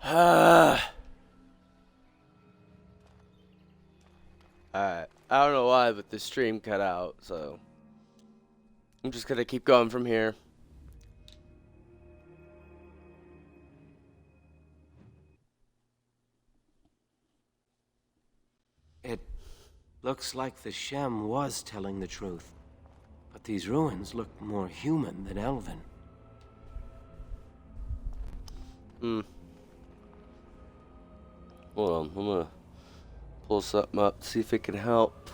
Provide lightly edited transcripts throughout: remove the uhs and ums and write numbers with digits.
Alright. I don't know why, but the stream cut out, so I'm just gonna keep going from here. It looks like the Shem was telling the truth. But these ruins look more human than elven. Hold on, I'm gonna pull something up, see if it can help.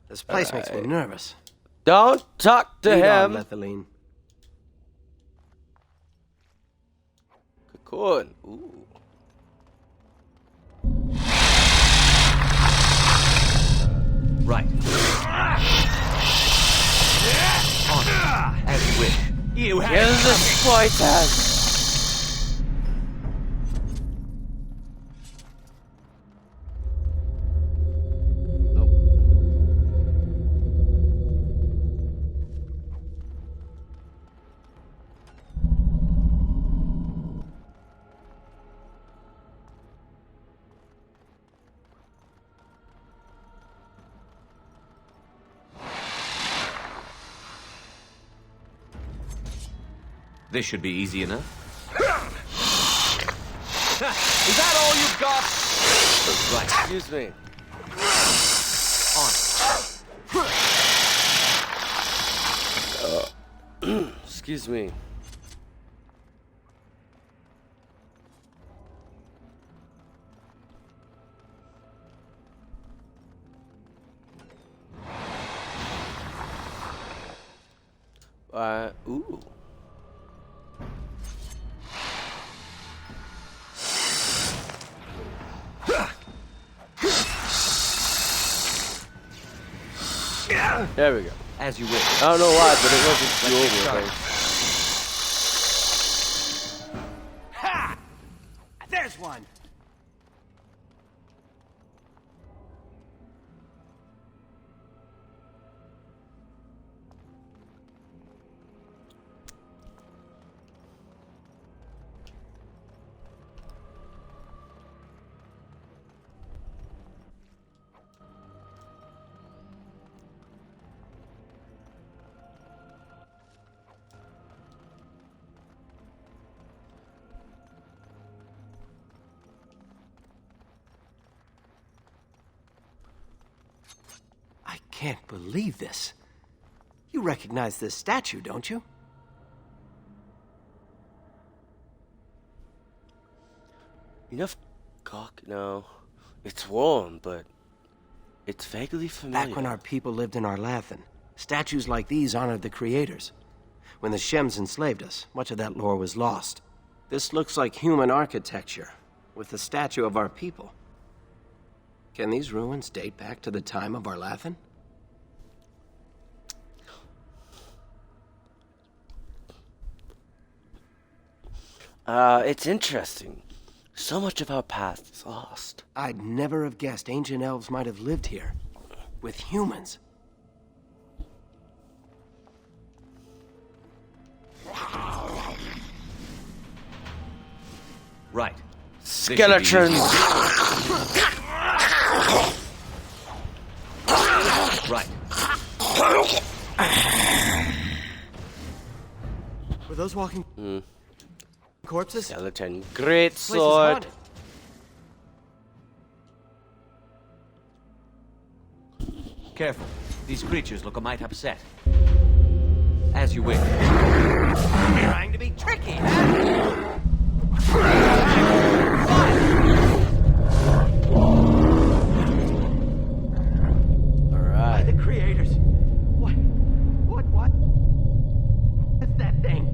This place makes me nervous. Don't talk to Lead on, him. Lethaline. Cocoon. Ooh. Right. On. As you wish. You have Kill this poison. This should be easy enough. Is that all you've got? Right. Excuse me. Excuse me. Ooh. There we go. As you wish. I don't know why, but it wasn't too over. Ha! There's one. I can't believe this. You recognize this statue, don't you? Enough cock. No. It's warm, but it's vaguely familiar. Back when our people lived in Arlathan, statues like these honored the creators. When the Shems enslaved us, much of that lore was lost. This looks like human architecture, with the statue of our people. Can these ruins date back to the time of Arlathan? It's interesting. So much of our past is lost. I'd never have guessed ancient elves might have lived here. With humans. Right. Skeletons! Right. Were those walking corpses? Skeleton. Great Place is sword. haunted. Careful. These creatures look a mite upset. As you wish. Trying to be tricky, huh? Alright. The creators. What? What's that thing?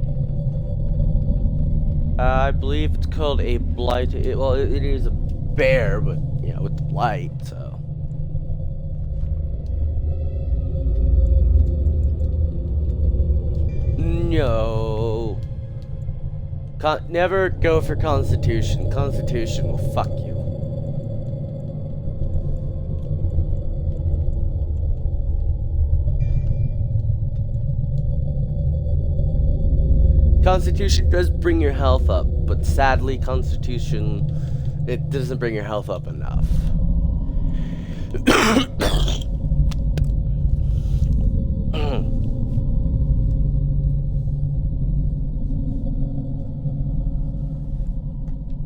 I believe it's called a blight. Well, it is a bear, but, you know, with blight, so. No. Never go for Constitution. Constitution will fuck you. Constitution does bring your health up, but sadly, Constitution, it doesn't bring your health up enough.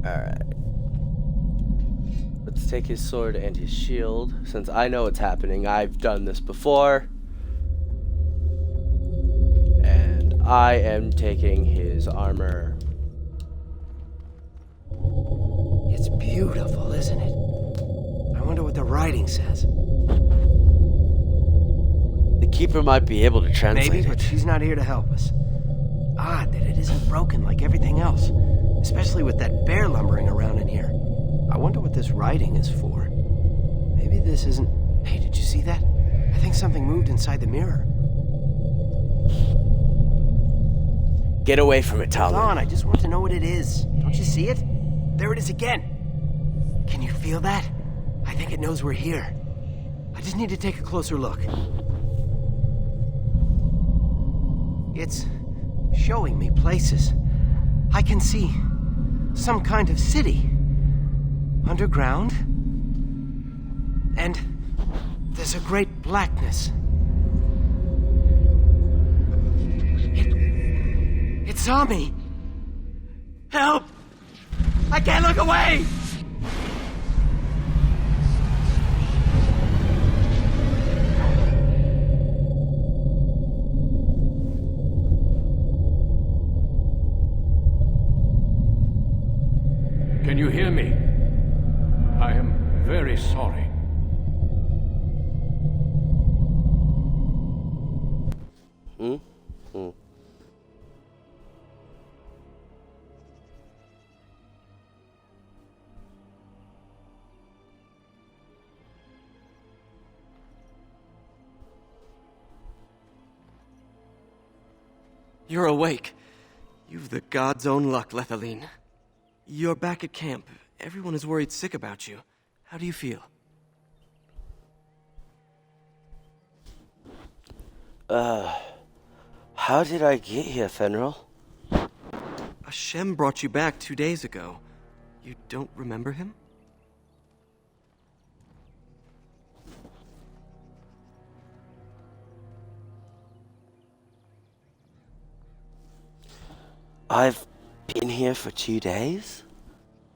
Alright. Let's take his sword and his shield, since I know what's happening. I've done this before. And I am taking his armor. It's beautiful, isn't it? I wonder what the writing says. The Keeper might be able to translate Maybe, but it. she's not here to help us. Odd that it isn't broken like everything else. Especially with that bear lumbering around in here. I wonder what this writing is for. Maybe this isn't... Hey, did you see that? I think something moved inside the mirror. Get away from it, Hold Talon. on, I just want to know what it is. Don't you see it? There it is again. Can you feel that? I think it knows we're here. I just need to take a closer look. It's showing me places. I can see some kind of city. Underground. And there's a great blackness. It saw me. Help! I can't look away! Can you hear me? I am very sorry. You're awake. You've the god's own luck, Lethaline. You're back at camp. Everyone is worried sick about you. How do you feel? How did I get here, Fenrir? A Shem brought you back 2 days ago. You don't remember him? I've been here for 2 days?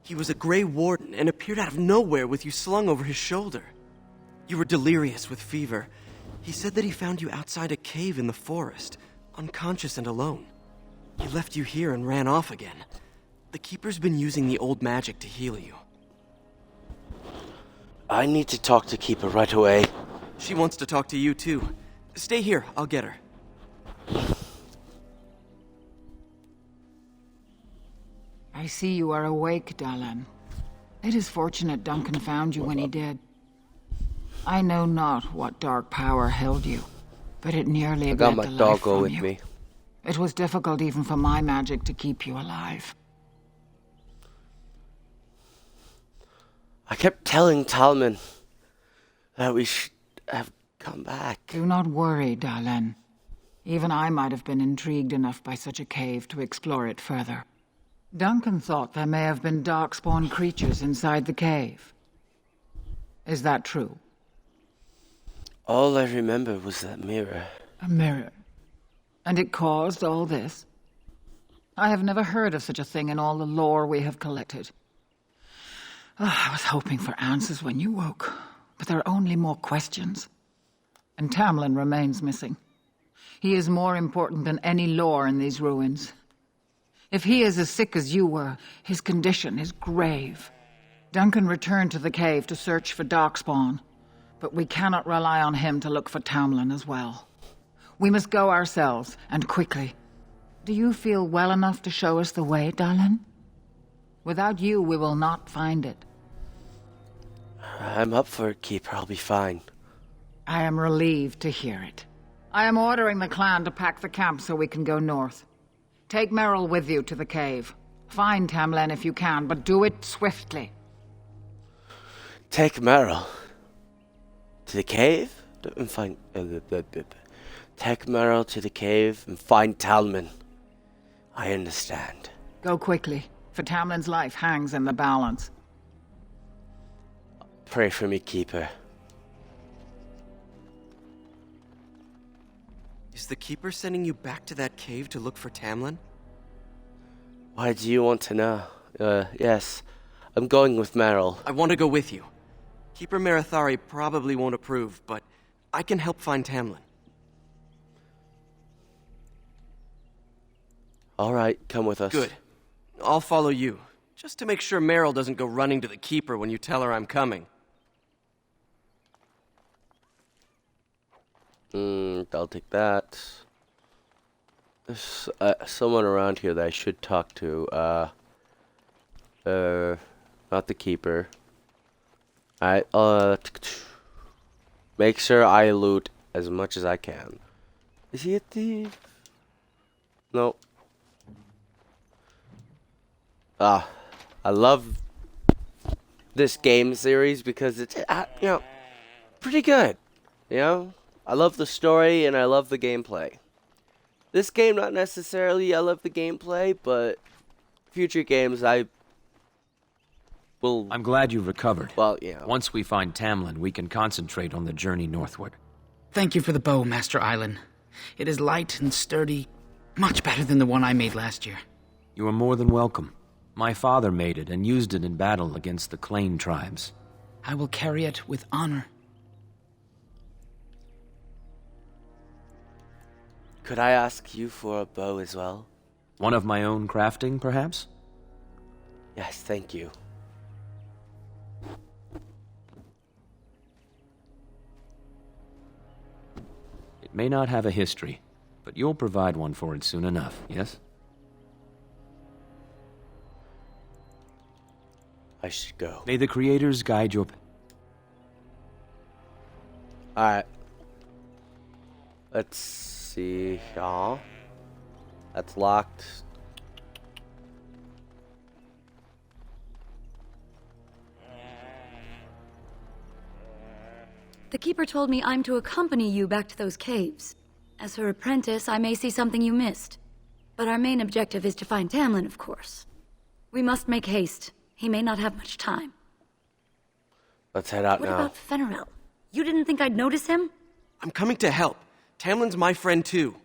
He was a Grey Warden and appeared out of nowhere with you slung over his shoulder. You were delirious with fever. He said that he found you outside a cave in the forest, unconscious and alone. He left you here and ran off again. The Keeper's been using the old magic to heal you. I need to talk to Keeper right away. She wants to talk to you too. Stay here, I'll get her. I see you are awake, Dalan. It is fortunate Duncan found you when he did. I know not what dark power held you, but it nearly I got bled my the life doggo from with you. me. It was difficult even for my magic to keep you alive. I kept telling Talman that we should have come back. Do not worry, Dalan. Even I might have been intrigued enough by such a cave to explore it further. Duncan thought there may have been darkspawn creatures inside the cave. Is that true? All I remember was that mirror. A mirror. And it caused all this? I have never heard of such a thing in all the lore we have collected. I was hoping for answers when you woke, but there are only more questions. And Tamlin remains missing. He is more important than any lore in these ruins. If he is as sick as you were, his condition is grave. Duncan returned to the cave to search for Darkspawn, but we cannot rely on him to look for Tamlin as well. We must go ourselves, and quickly. Do you feel well enough to show us the way, Dalan? Without you, we will not find it. I'm up for it, Keeper. I'll be fine. I am relieved to hear it. I am ordering the clan to pack the camp so we can go north. Take Merrill with you to the cave. Find Tamlin if you can, but do it swiftly. Take Meryl to the cave and find. Take Meryl to the cave and find Talman. I understand. Go quickly, for Tamlin's life hangs in the balance. Pray for me, Keeper. Is the Keeper sending you back to that cave to look for Tamlin? Why do you want to know? Yes. I'm going with Meryl. I want to go with you. Keeper Marathari probably won't approve, but I can help find Tamlin. All right, come with us. Good. I'll follow you, just to make sure Meryl doesn't go running to the Keeper when you tell her I'm coming. I'll take that. There's someone around here that I should talk to. Not the Keeper. Make sure I loot as much as I can. Is he a thief? No. I love this game series because it's, pretty good. You know? I love the story and I love the gameplay. This game, not necessarily I love the gameplay, but future games I will... I'm glad you recovered. Well, yeah. Once we find Tamlin, we can concentrate on the journey northward. Thank you for the bow, Master Island. It is light and sturdy, much better than the one I made last year. You are more than welcome. My father made it and used it in battle against the Clane tribes. I will carry it with honor. Could I ask you for a bow as well? One of my own crafting, perhaps? Yes, thank you. It may not have a history, but you'll provide one for it soon enough, yes? I should go. May the creators guide your... Alright. Let's see. Aw. That's locked. The Keeper told me I'm to accompany you back to those caves. As her apprentice, I may see something you missed. But our main objective is to find Tamlin, of course. We must make haste. He may not have much time. Let's head out What now. about Fenrirel? You didn't think I'd notice him? I'm coming to help. Tamlin's my friend too.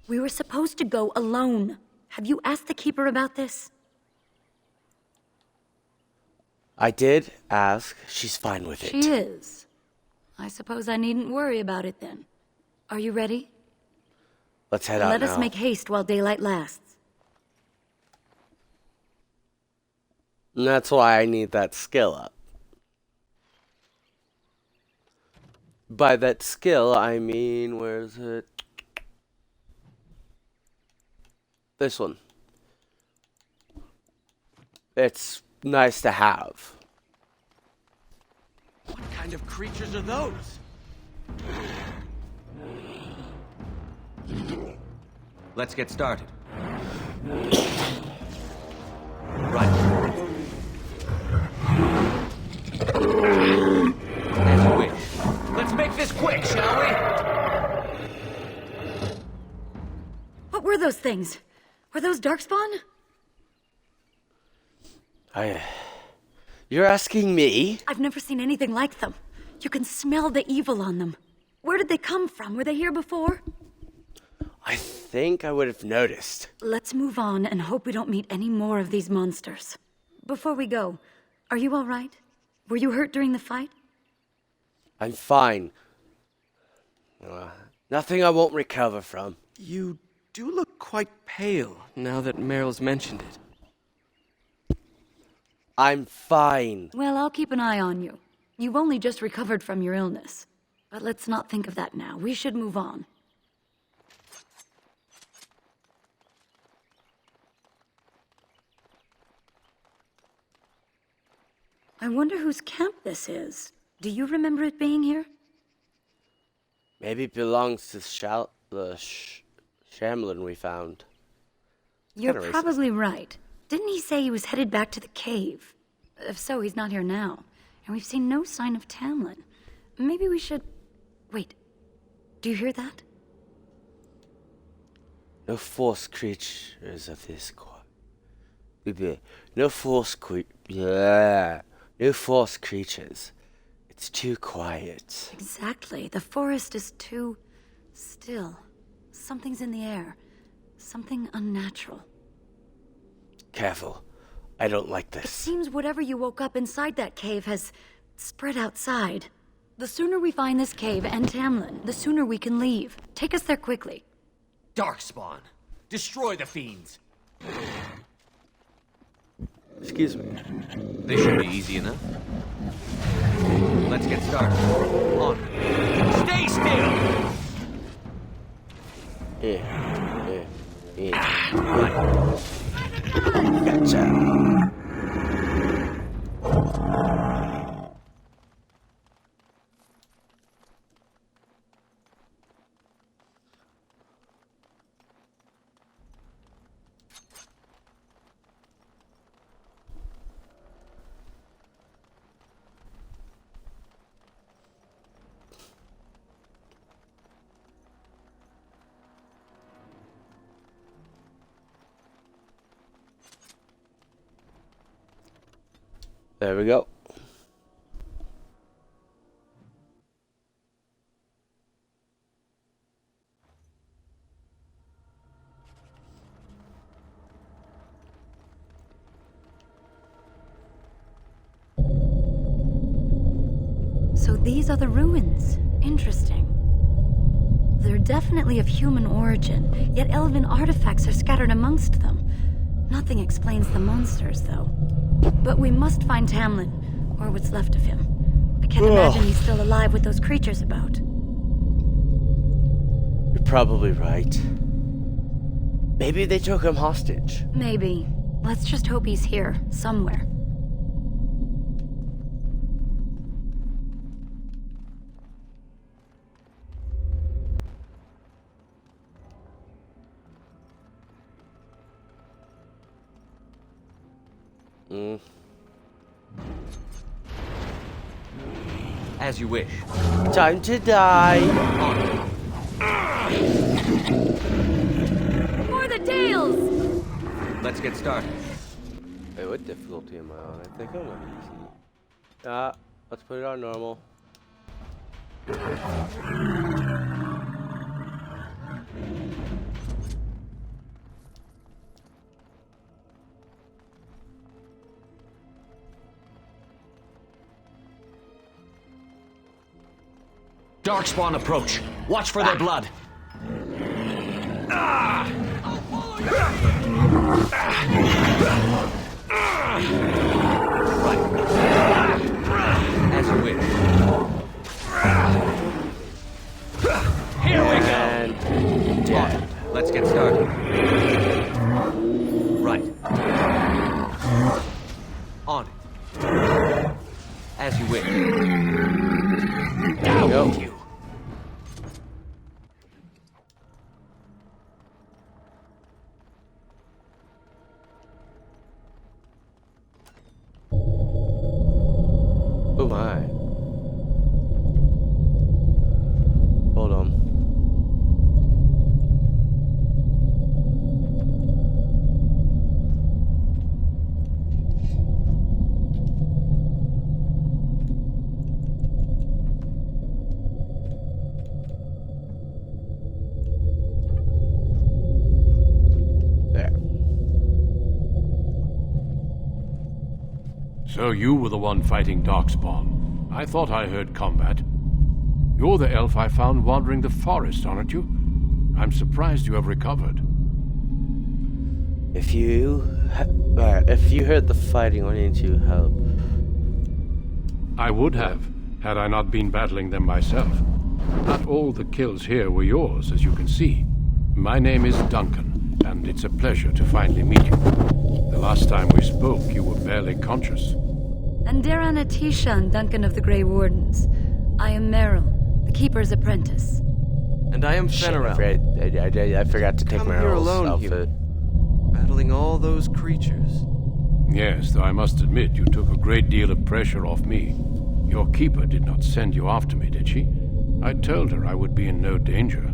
We were supposed to go alone. Have you asked the Keeper about this? I did ask. She's fine with it. She is. I suppose I needn't worry about it then. Are you ready? Let's head out Let now. us make haste while daylight lasts. And that's why I need that skill up. By that skill, I mean, where is it? This one. It's nice to have. What kind of creatures are those? Let's get started. Right. As you wish. Let's make this quick, shall we? What were those things? Were those Darkspawn? You're asking me? I've never seen anything like them. You can smell the evil on them. Where did they come from? Were they here before? I think I would have noticed. Let's move on and hope we don't meet any more of these monsters. Before we go, are you all right? Were you hurt during the fight? I'm fine. Nothing I won't recover from. You do look quite pale now that Meryl's mentioned it. I'm fine. Well, I'll keep an eye on you. You've only just recovered from your illness. But let's not think of that now. We should move on. I wonder whose camp this is. Do you remember it being here? Maybe it belongs to the Shamlin we found. You're Kinda racist. probably right. Didn't he say he was headed back to the cave? If so, he's not here now. And we've seen no sign of Tamlin. Maybe we should... Wait. Do you hear that? No force creatures of this kind. No force No force creatures. It's too quiet. Exactly. The forest is too... still. Something's in the air. Something unnatural. Careful. I don't like It this. seems whatever you woke up inside that cave has spread outside. The sooner we find this cave and Tamlin, the sooner we can leave. Take us there quickly. Darkspawn. Destroy the fiends. Excuse me. This should be easy enough. Let's get started. On. Stay still! Gotcha. There we go. So these are the ruins. Interesting. They're definitely of human origin, yet elven artifacts are scattered amongst them. Nothing explains the monsters, though. But we must find Tamlin, or what's left of him. I can't imagine he's still alive with those creatures about. You're probably right. Maybe they took him hostage. Maybe. Let's just hope he's here, somewhere. As you wish. Time to die. For the Dales! Let's get started. Wait, what difficulty am I on? I think I'm on easy. Let's put it on normal. Darkspawn approach. Watch for their blood. As you wish. Here we go. And dead. Let's get started. Right. On it. As you wish. Down with you. Oh my. Hold on. There. So you were the one fighting Darkspawn. I thought I heard combat. You're the elf I found wandering the forest, aren't you? I'm surprised you have recovered. If you heard the fighting, why didn't you help? I would have, had I not been battling them myself. Not all the kills here were yours, as you can see. My name is Duncan, and it's a pleasure to finally meet you. The last time we spoke, you were barely conscious. And Daran Atishan, Duncan of the Grey Wardens. I am Meryl, the Keeper's apprentice. And I am Shit, Fenarel. I forgot to take Come my here alone, outfit. battling all those creatures. Yes, though I must admit you took a great deal of pressure off me. Your keeper did not send you after me, did she? I told her I would be in no danger.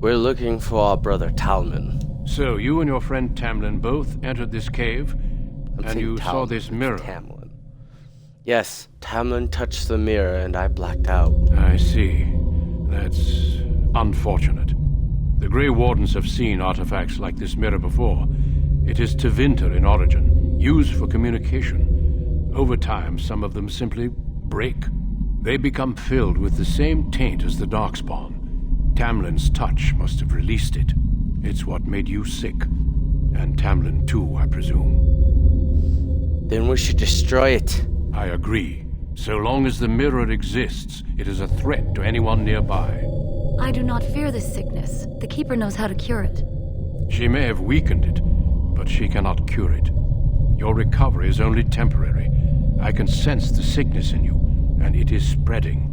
We're looking for our brother Talman. So, you and your friend Tamlin both entered this cave, I'm and saying you saw Talman, this it's mirror. Tamlin. Yes, Tamlin touched the mirror and I blacked out. I see. That's unfortunate. The Grey Wardens have seen artifacts like this mirror before. It is Tevinter in origin, used for communication. Over time, some of them simply break. They become filled with the same taint as the Darkspawn. Tamlin's touch must have released it. It's what made you sick. And Tamlin too, I presume. Then we should destroy it. I agree. So long as the mirror exists, it is a threat to anyone nearby. I do not fear this sickness. The Keeper knows how to cure it. She may have weakened it, but she cannot cure it. Your recovery is only temporary. I can sense the sickness in you, and it is spreading.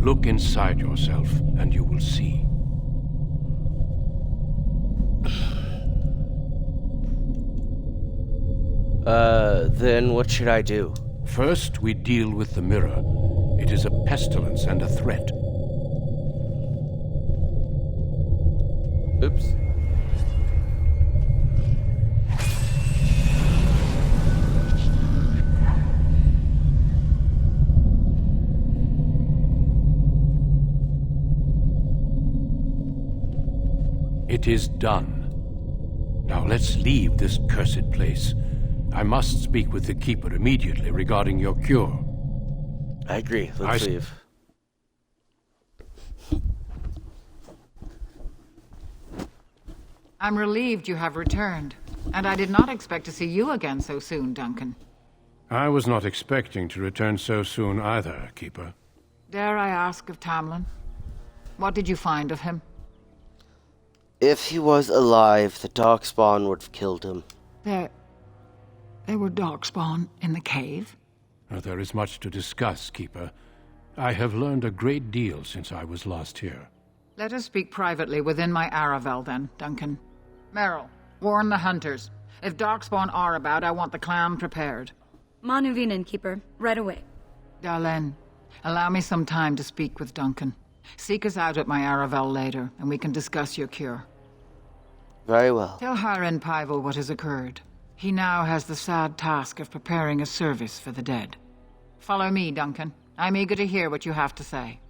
Look inside yourself, and you will see. Then what should I do? First, we deal with the mirror. It is a pestilence and a threat. Oops. It is done. Now let's leave this cursed place. I must speak with the Keeper immediately regarding your cure. I agree. Let's leave. I'm relieved you have returned. And I did not expect to see you again so soon, Duncan. I was not expecting to return so soon either, Keeper. Dare I ask of Tamlin? What did you find of him? If he was alive, the Darkspawn would have killed him. There were Darkspawn in the cave? There is much to discuss, Keeper. I have learned a great deal since I was last here. Let us speak privately within my Aravel, then, Duncan. Merrill, warn the hunters. If Darkspawn are about, I want the clan prepared. Manuvinen, Keeper. Right away. Darlene, allow me some time to speak with Duncan. Seek us out at my Aravel later, and we can discuss your cure. Very well. Tell Haren Pyvel what has occurred. He now has the sad task of preparing a service for the dead. Follow me, Duncan. I'm eager to hear what you have to say.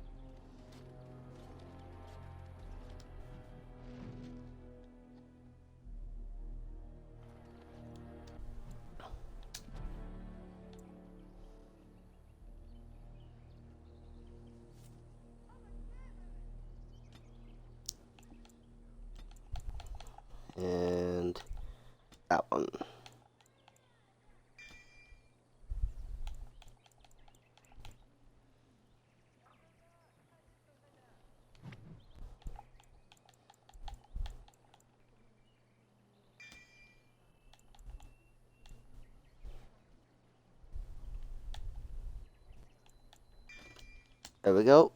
And that one. There we go.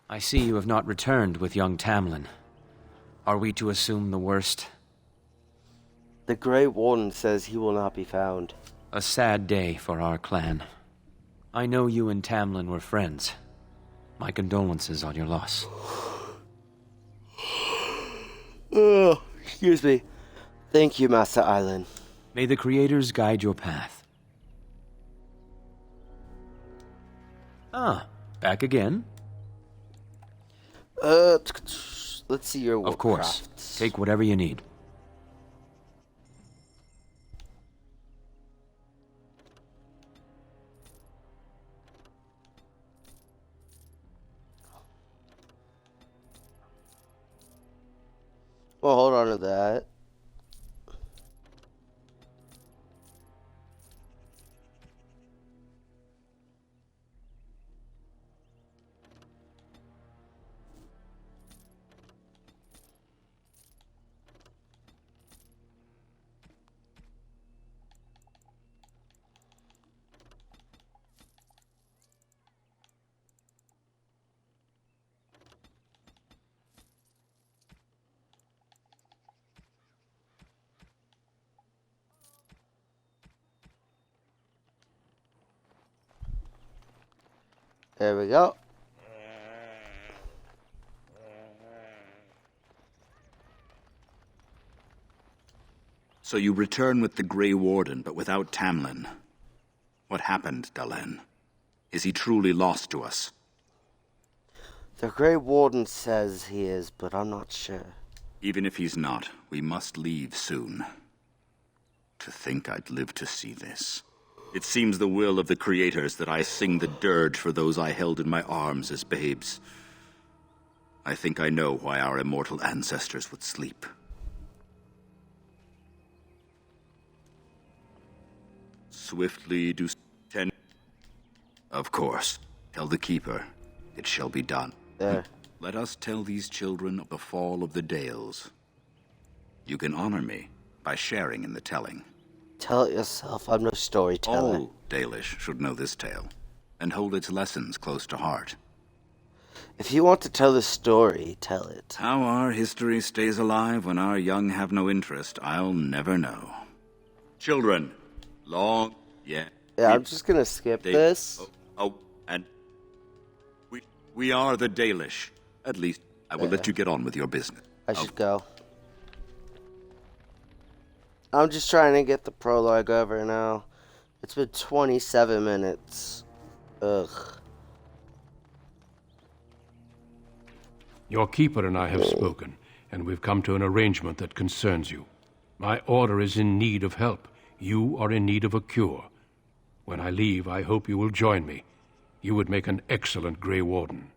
I see you have not returned with young Tamlin. Are we to assume the worst? The Grey Warden says he will not be found. A sad day for our clan. I know you and Tamlin were friends. My condolences on your loss. Oh, excuse me. Thank you, Master Island. May the Creators guide your path. Ah, back again? Let's see your Of course. crafts. Take whatever you need. Well, hold on to that. There we go. So you return with the Grey Warden, but without Tamlin. What happened, Dalen? Is he truly lost to us? The Grey Warden says he is, but I'm not sure. Even if he's not, we must leave soon. To think I'd live to see this. It seems the will of the creators that I sing the dirge for those I held in my arms as babes. I think I know why our immortal ancestors would sleep. Swiftly do tend. Of course. Tell the Keeper. It shall be done. There. Let us tell these children of the fall of the Dales. You can honor me by sharing in the telling. Tell it yourself. I'm no storyteller. All Dalish should know this tale, and hold its lessons close to heart. If you want to tell the story, tell it. How our history stays alive when our young have no interest, I'll never know. Children, long, Yeah, I'm just gonna skip this. And we are the Dalish. At least, I will let you get on with your business. I should go. I'm just trying to get the prologue over now. It's been 27 minutes. Ugh. Your Keeper and I have spoken, and we've come to an arrangement that concerns you. My order is in need of help. You are in need of a cure. When I leave, I hope you will join me. You would make an excellent Grey Warden.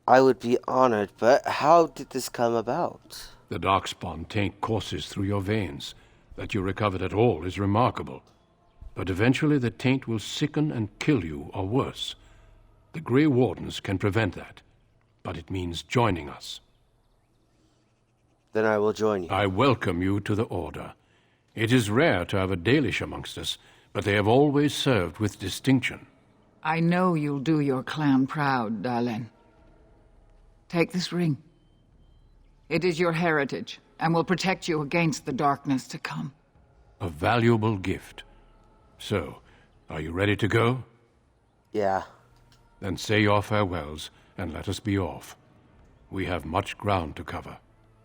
I would be honored, but how did this come about? The Darkspawn taint courses through your veins. That you recovered at all is remarkable. But eventually the taint will sicken and kill you, or worse. The Grey Wardens can prevent that, but it means joining us. Then I will join you. I welcome you to the Order. It is rare to have a Dalish amongst us, but they have always served with distinction. I know you'll do your clan proud, Dalen. Take this ring. It is your heritage, and will protect you against the darkness to come. A valuable gift. So, are you ready to go? Yeah. Then say your farewells, and let us be off. We have much ground to cover.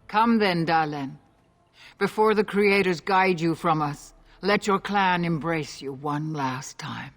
Come then, Dalen. Before the creators guide you from us, let your clan embrace you one last time.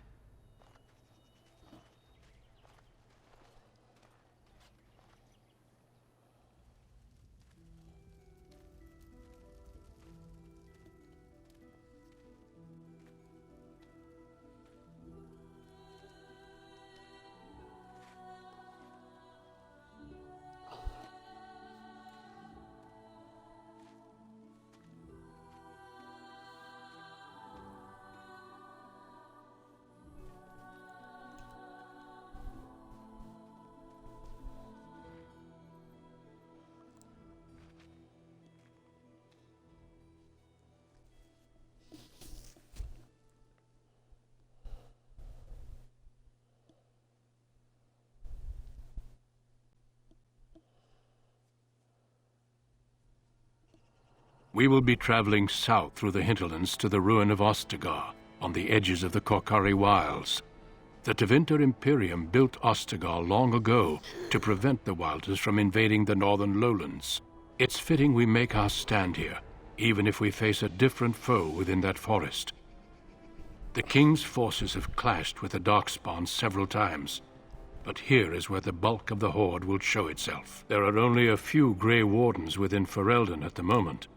We will be traveling south through the hinterlands to the ruin of Ostagar, on the edges of the Korcari Wilds. The Tevinter Imperium built Ostagar long ago to prevent the Wilders from invading the northern lowlands. It's fitting we make our stand here, even if we face a different foe within that forest. The King's forces have clashed with the Darkspawn several times, but here is where the bulk of the Horde will show itself. There are only a few Grey Wardens within Ferelden at the moment,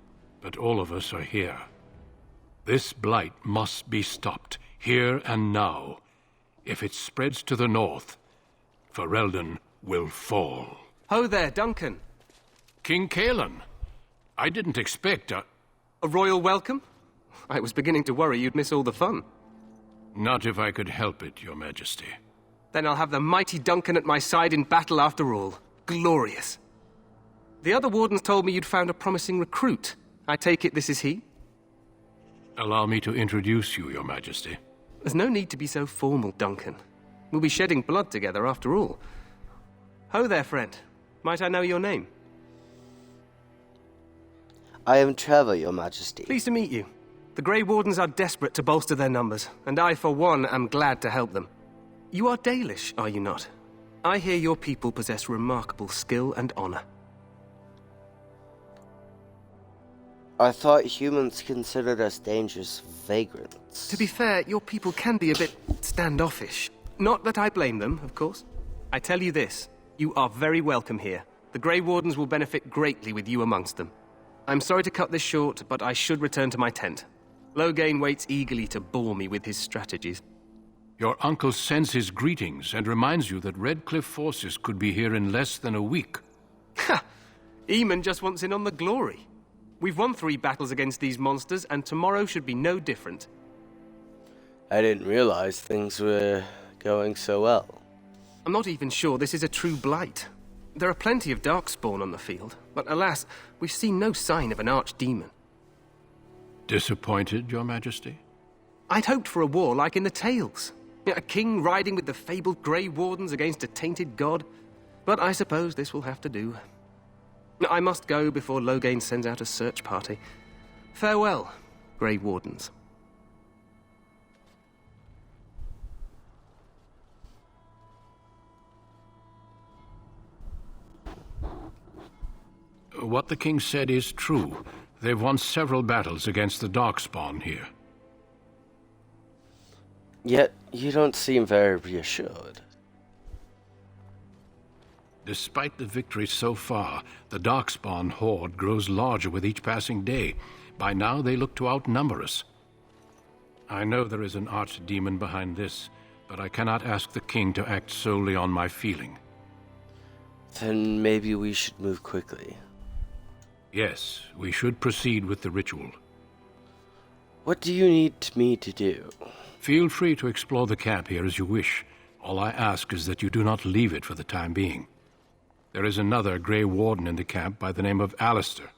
but all of us are here. This blight must be stopped, here and now. If it spreads to the north, Ferelden will fall. Ho there, Duncan. King Cailan, I didn't expect A royal welcome? I was beginning to worry you'd miss all the fun. Not if I could help it, Your Majesty. Then I'll have the mighty Duncan at my side in battle after all. Glorious. The other wardens told me you'd found a promising recruit. I take it this is he? Allow me to introduce you, Your Majesty. There's no need to be so formal, Duncan. We'll be shedding blood together after all. Ho there, friend. Might I know your name? I am Trevor, Your Majesty. Pleased to meet you. The Grey Wardens are desperate to bolster their numbers, and I, for one, am glad to help them. You are Dalish, are you not? I hear your people possess remarkable skill and honor. I thought humans considered us dangerous vagrants. To be fair, your people can be a bit standoffish. Not that I blame them, of course. I tell you this, you are very welcome here. The Grey Wardens will benefit greatly with you amongst them. I'm sorry to cut this short, but I should return to my tent. Loghain waits eagerly to bore me with his strategies. Your uncle sends his greetings and reminds you that Redcliffe forces could be here in less than a week. Ha! Eamon just wants in on the glory. We've won 3 battles against these monsters, and tomorrow should be no different. I didn't realize things were going so well. I'm not even sure this is a true blight. There are plenty of Darkspawn on the field, but alas, we've seen no sign of an archdemon. Disappointed, Your Majesty? I'd hoped for a war like in the tales. A king riding with the fabled Grey Wardens against a tainted god. But I suppose this will have to do. I must go before Loghain sends out a search party. Farewell, Grey Wardens. What the king said is true. They've won several battles against the Darkspawn here. Yet, you don't seem very reassured. Despite the victories so far, the Darkspawn horde grows larger with each passing day. By now, they look to outnumber us. I know there is an archdemon behind this, but I cannot ask the king to act solely on my feeling. Then maybe we should move quickly. Yes, we should proceed with the ritual. What do you need me to do? Feel free to explore the camp here as you wish. All I ask is that you do not leave it for the time being. There is another Grey Warden in the camp by the name of Alistair.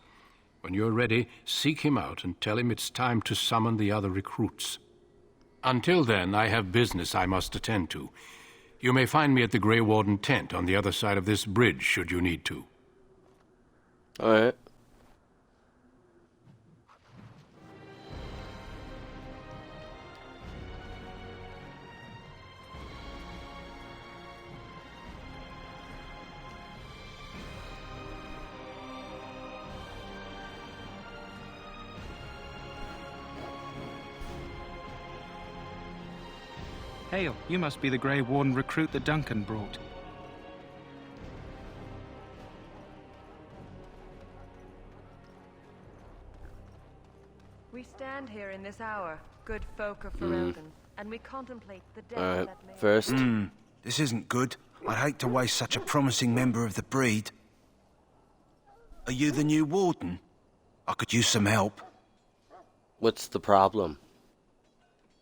When you're ready, seek him out and tell him it's time to summon the other recruits. Until then, I have business I must attend to. You may find me at the Grey Warden tent on the other side of this bridge, should you need to. All right. Hail, you must be the Grey Warden recruit that Duncan brought. We stand here in this hour, good folk of Ferelden, and we contemplate the death Alright, that may... first. This isn't good. I'd hate to waste such a promising member of the breed. Are you the new warden? I could use some help. What's the problem?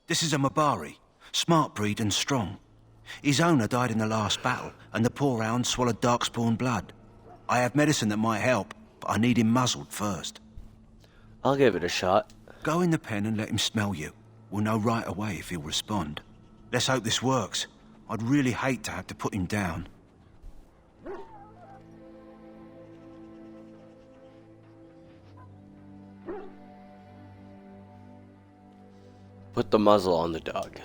This is a Mabari. Smart breed and strong. His owner died in the last battle, and the poor hound swallowed Darkspawn blood. I have medicine that might help, but I need him muzzled first. I'll give it a shot. Go in the pen and let him smell you. We'll know right away if he'll respond. Let's hope this works. I'd really hate to have to put him down. Put the muzzle on the dog.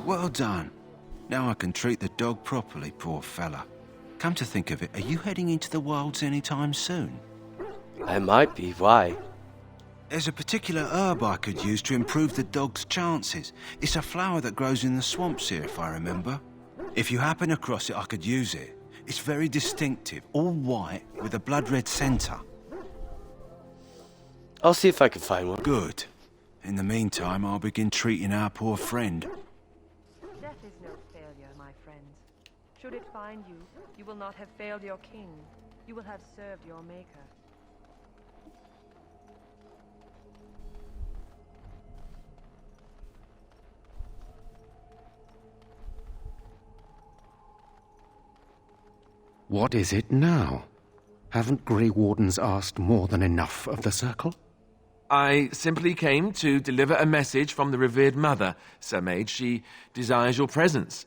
Well done. Now I can treat the dog properly, poor fella. Come to think of it, are you heading into the wilds anytime soon? I might be. Why? There's a particular herb I could use to improve the dog's chances. It's a flower that grows in the swamps here, if I remember. If you happen across it, I could use it. It's very distinctive, all white, with a blood-red centre. I'll see if I can find one. Good. In the meantime, I'll begin treating our poor friend. Death is no failure, my friends. Should it find you, you will not have failed your king. You will have served your maker. What is it now? Haven't Grey Wardens asked more than enough of the Circle? I simply came to deliver a message from the revered mother, Sir Mage. She desires your presence.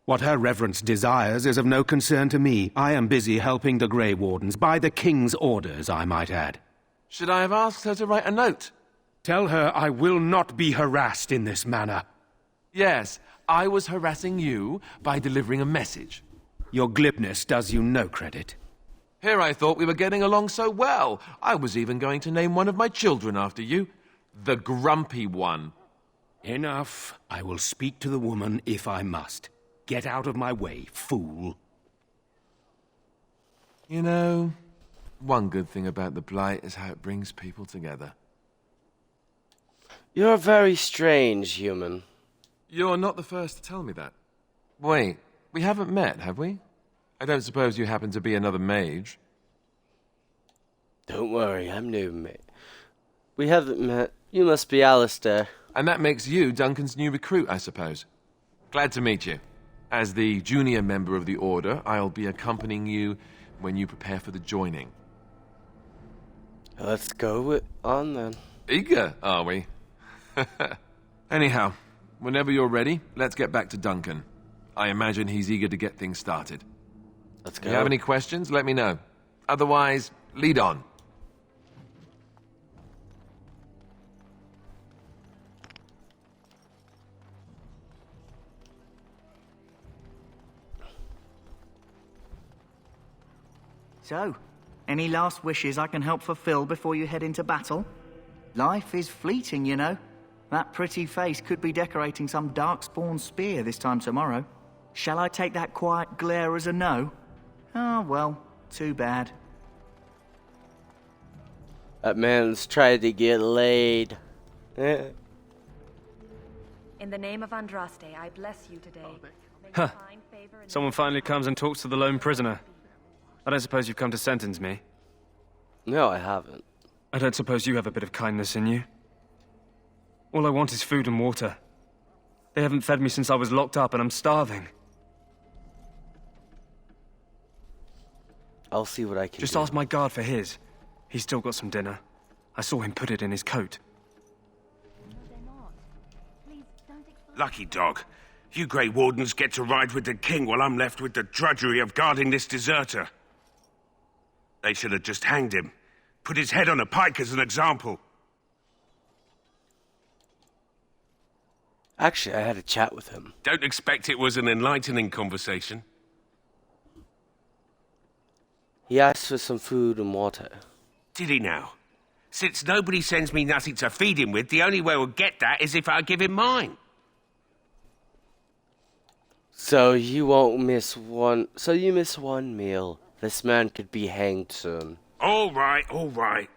What her reverence desires is of no concern to me. I am busy helping the Grey Wardens, by the King's orders, I might add. Should I have asked her to write a note? Tell her I will not be harassed in this manner. Yes, I was harassing you by delivering a message. Your glibness does you no credit. Here I thought we were getting along so well. I was even going to name one of my children after you. The Grumpy One. Enough. I will speak to the woman if I must. Get out of my way, fool. You know, one good thing about the Blight is how it brings people together. You're very strange, human. You're not the first to tell me that. Wait, we haven't met, have we? I don't suppose you happen to be another mage? Don't worry, I'm new, mate. We haven't met. You must be Alistair. And that makes you Duncan's new recruit, I suppose. Glad to meet you. As the junior member of the Order, I'll be accompanying you when you prepare for the joining. Let's go on then. Eager, are we? Anyhow, whenever you're ready, let's get back to Duncan. I imagine he's eager to get things started. Let's If go. you have any questions, let me know. Otherwise, lead on. So, any last wishes I can help fulfill before you head into battle? Life is fleeting, you know. That pretty face could be decorating some darkspawn spear this time tomorrow. Shall I take that quiet glare as a no? Oh, well, too bad. That man's tried to get laid. In the name of Andraste, I bless you today. Huh. Someone finally comes and talks to the lone prisoner. I don't suppose you've come to sentence me? No, I haven't. I don't suppose you have a bit of kindness in you? All I want is food and water. They haven't fed me since I was locked up and I'm starving. I'll see what I can Just do. ask my guard for his. He's still got some dinner. I saw him put it in his coat. Lucky dog. You Grey Wardens get to ride with the king while I'm left with the drudgery of guarding this deserter. They should have just hanged him. Put his head on a pike as an example. Actually, I had a chat with him. Don't expect it was an enlightening conversation. He asked for some food and water. Did he now? Since nobody sends me nothing to feed him with, the only way we'll get that is if I give him mine. So you won't miss one. So you miss one meal. This man could be hanged soon. All right, all right.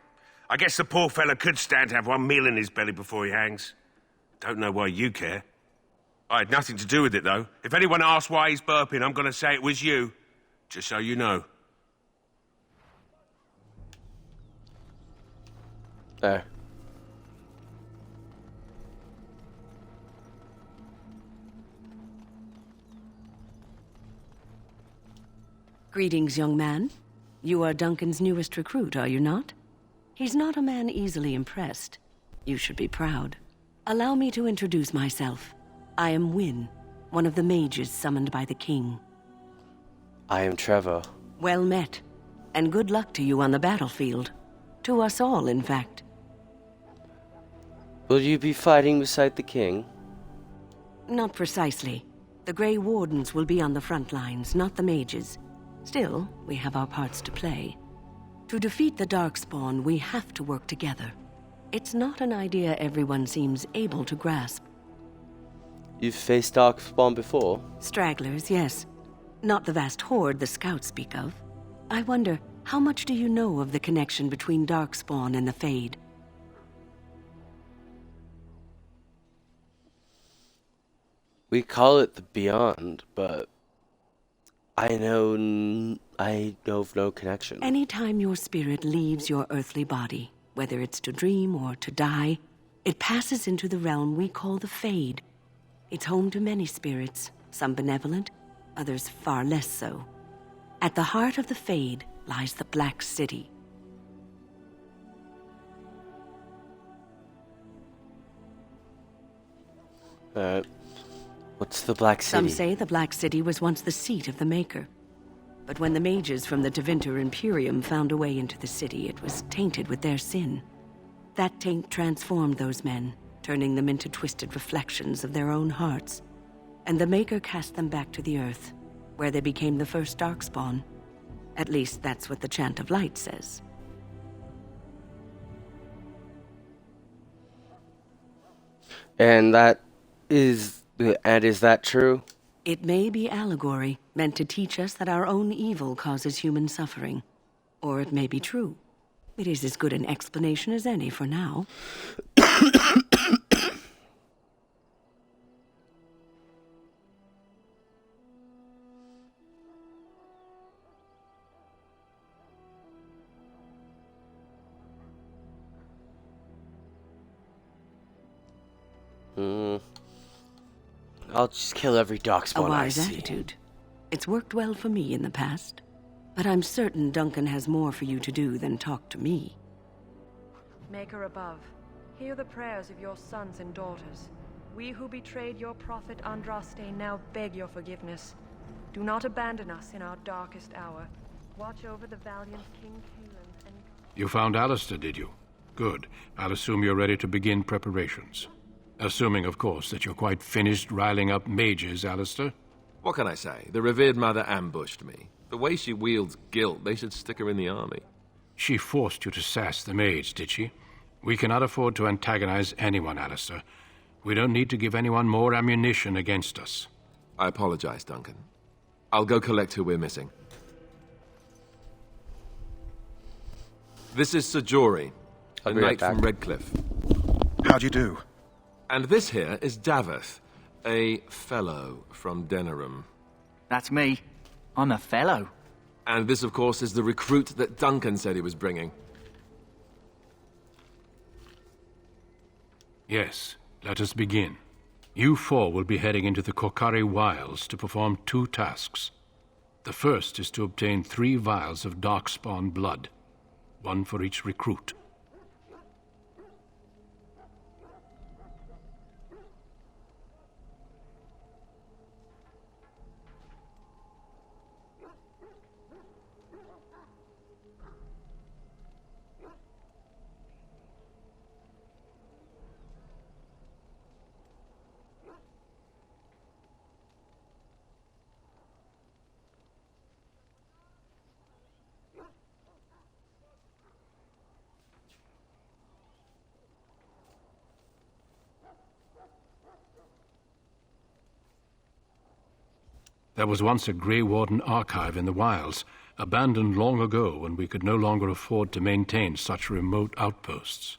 I guess the poor fella could stand to have one meal in his belly before he hangs. Don't know why you care. I had nothing to do with it, though. If anyone asks why he's burping, I'm going to say it was you. Just so you know. There. Greetings, young man. You are Duncan's newest recruit, are you not? He's not a man easily impressed. You should be proud. Allow me to introduce myself. I am Wynne, one of the mages summoned by the king. I am Trevor. Well met, and good luck to you on the battlefield. To us all, in fact. Will you be fighting beside the king? Not precisely. The Grey Wardens will be on the front lines, not the mages. Still, we have our parts to play. To defeat the Darkspawn, we have to work together. It's not an idea everyone seems able to grasp. You've faced Darkspawn before? Stragglers, yes. Not the vast horde the scouts speak of. I wonder, how much do you know of the connection between Darkspawn and the Fade? We call it the Beyond, but I know of no connection. Anytime your spirit leaves your earthly body, whether it's to dream or to die, it passes into the realm we call the Fade. It's home to many spirits, some benevolent, others far less so. At the heart of the Fade lies the Black City. What's the Black City? Some say the Black City was once the seat of the Maker. But when the mages from the Tevinter Imperium found a way into the city, it was tainted with their sin. That taint transformed those men, turning them into twisted reflections of their own hearts. And the Maker cast them back to the Earth, where they became the first Darkspawn. At least that's what the Chant of Light says. And is that true? It may be allegory, meant to teach us that our own evil causes human suffering. Or it may be true. It is as good an explanation as any for now. I'll just kill every Darkspawn A wise I see. attitude. It's worked well for me in the past. But I'm certain Duncan has more for you to do than talk to me. Maker above, hear the prayers of your sons and daughters. We who betrayed your prophet Andraste now beg your forgiveness. Do not abandon us in our darkest hour. Watch over the valiant King Kaelin and... You found Alistair, did you? Good. I'll assume you're ready to begin preparations. Assuming, of course, that you're quite finished riling up mages, Alistair. What can I say? The revered mother ambushed me. The way she wields guilt, they should stick her in the army. She forced you to sass the mage, did she? We cannot afford to antagonize anyone, Alistair. We don't need to give anyone more ammunition against us. I apologize, Duncan. I'll go collect who we're missing. This is Sir Jory, a knight from Redcliffe. How do you do? And this here is Daveth, a fellow from Denerim. That's me. I'm a fellow. And this, of course, is the recruit that Duncan said he was bringing. Yes, let us begin. You four will be heading into the Korcari Wilds to perform 2 tasks. The first is to obtain 3 vials of Darkspawn blood, 1 for each recruit. There was once a Grey Warden archive in the wilds, abandoned long ago when we could no longer afford to maintain such remote outposts.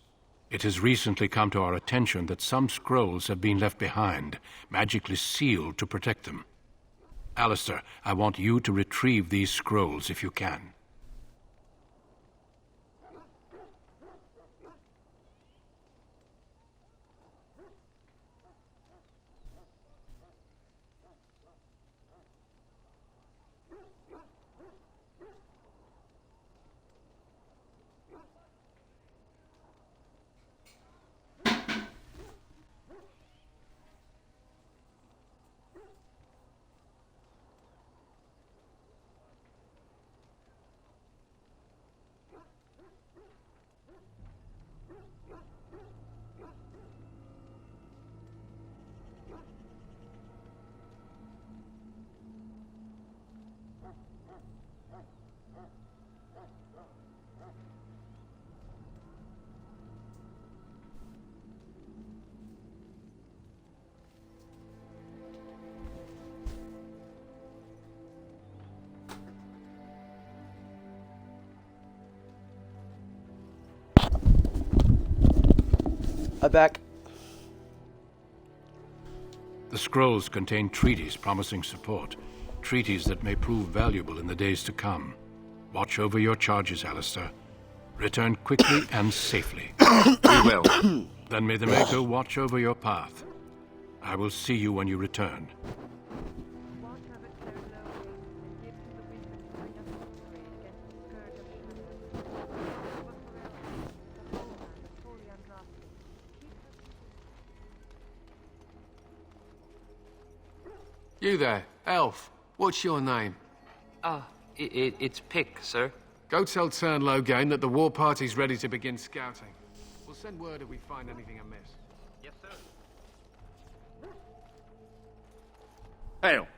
It has recently come to our attention that some scrolls have been left behind, magically sealed to protect them. Alistair, I want you to retrieve these scrolls if you can. Back. The scrolls contain treaties promising support, treaties that may prove valuable in the days to come. Watch over your charges, Alistair. Return quickly and safely. We will. Then may the Maker watch over your path. I will see you when you return. You there, elf. What's your name? It's Pick, sir. Go tell Tern Logain that the war party's ready to begin scouting. We'll send word if we find anything amiss. Yes, sir. Hail.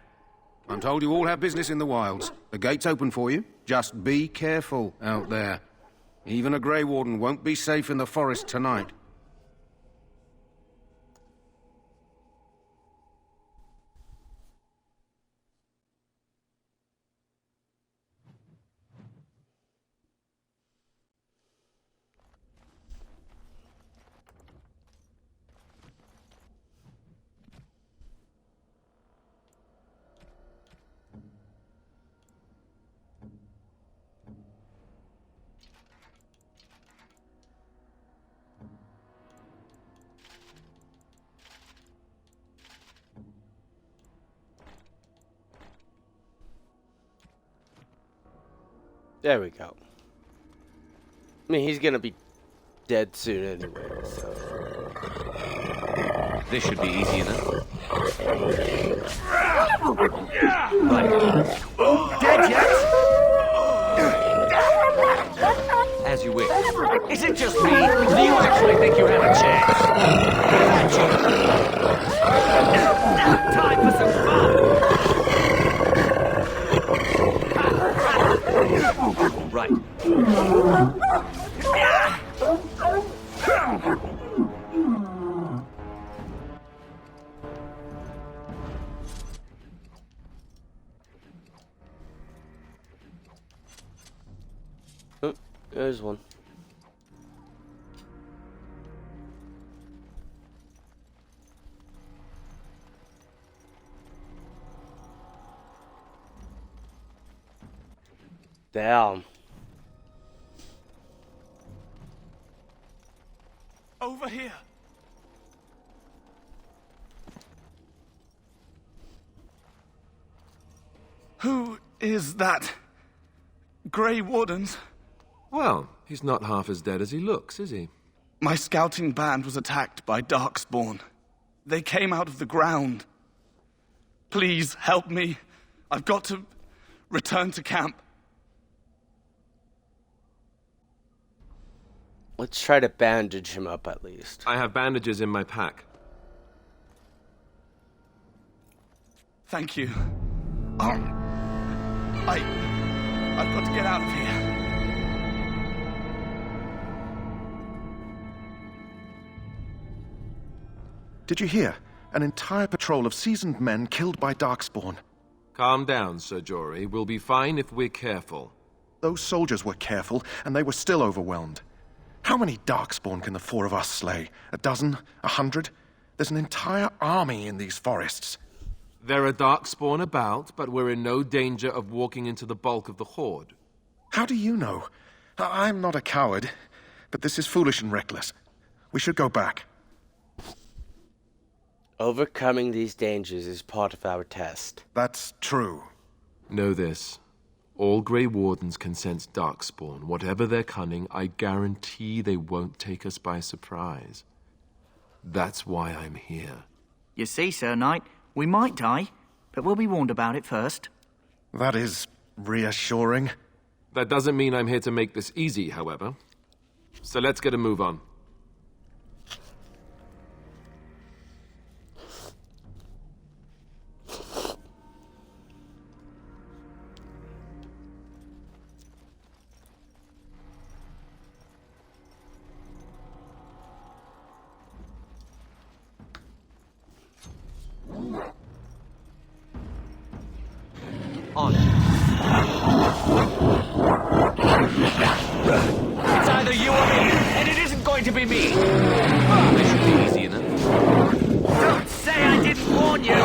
I'm told you all have business in the wilds. The gate's open for you. Just be careful out there. Even a Grey Warden won't be safe in the forest tonight. There we go. I mean, he's gonna be dead soon anyway, so... This should be easy enough. Dead yet? As you wish. Is it just me? Do you actually think you have a chance? Time for some fun! Right. Oh, there's one. Damn. Over here. Who is that? Grey Wardens? Well, he's not half as dead as he looks, is he? My scouting band was attacked by Darkspawn. They came out of the ground. Please help me. I've got to return to camp. Let's try to bandage him up at least. I have bandages in my pack. Thank you. I've got to get out of here. Did you hear? An entire patrol of seasoned men killed by Darkspawn. Calm down, Sir Jory. We'll be fine if we're careful. Those soldiers were careful, and they were still overwhelmed. How many Darkspawn can the four of us slay? 12? 100? There's an entire army in these forests. There are Darkspawn about, but we're in no danger of walking into the bulk of the Horde. How do you know? I'm not a coward, but this is foolish and reckless. We should go back. Overcoming these dangers is part of our test. That's true. Know this. All Grey Wardens can sense Darkspawn. Whatever their cunning, I guarantee they won't take us by surprise. That's why I'm here. You see, Sir Knight, we might die, but we'll be warned about it first. That is reassuring. That doesn't mean I'm here to make this easy, however. So let's get a move on. On. It's either you or me, and it isn't going to be me. This should be easy enough. Don't say I didn't warn you.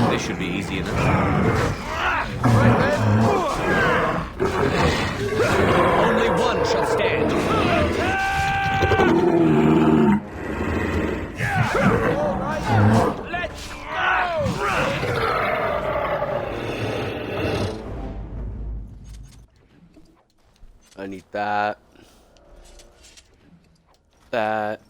This should be easy enough. Only one shall stand. Let's go! I need that. That.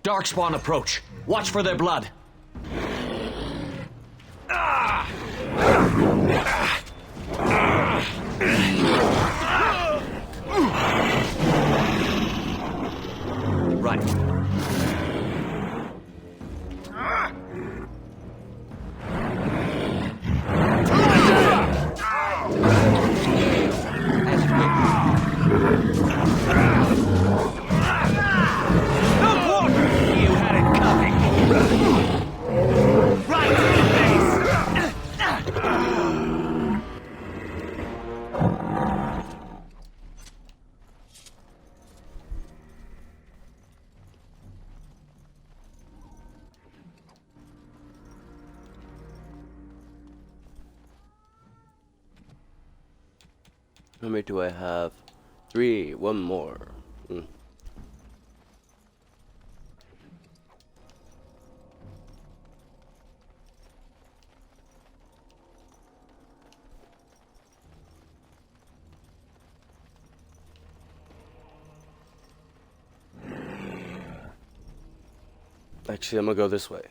Darkspawn approach. Watch for their blood. Right. You had it coming. Right to the face. How many do I have? 3. One more. Actually, I'm gonna go this way.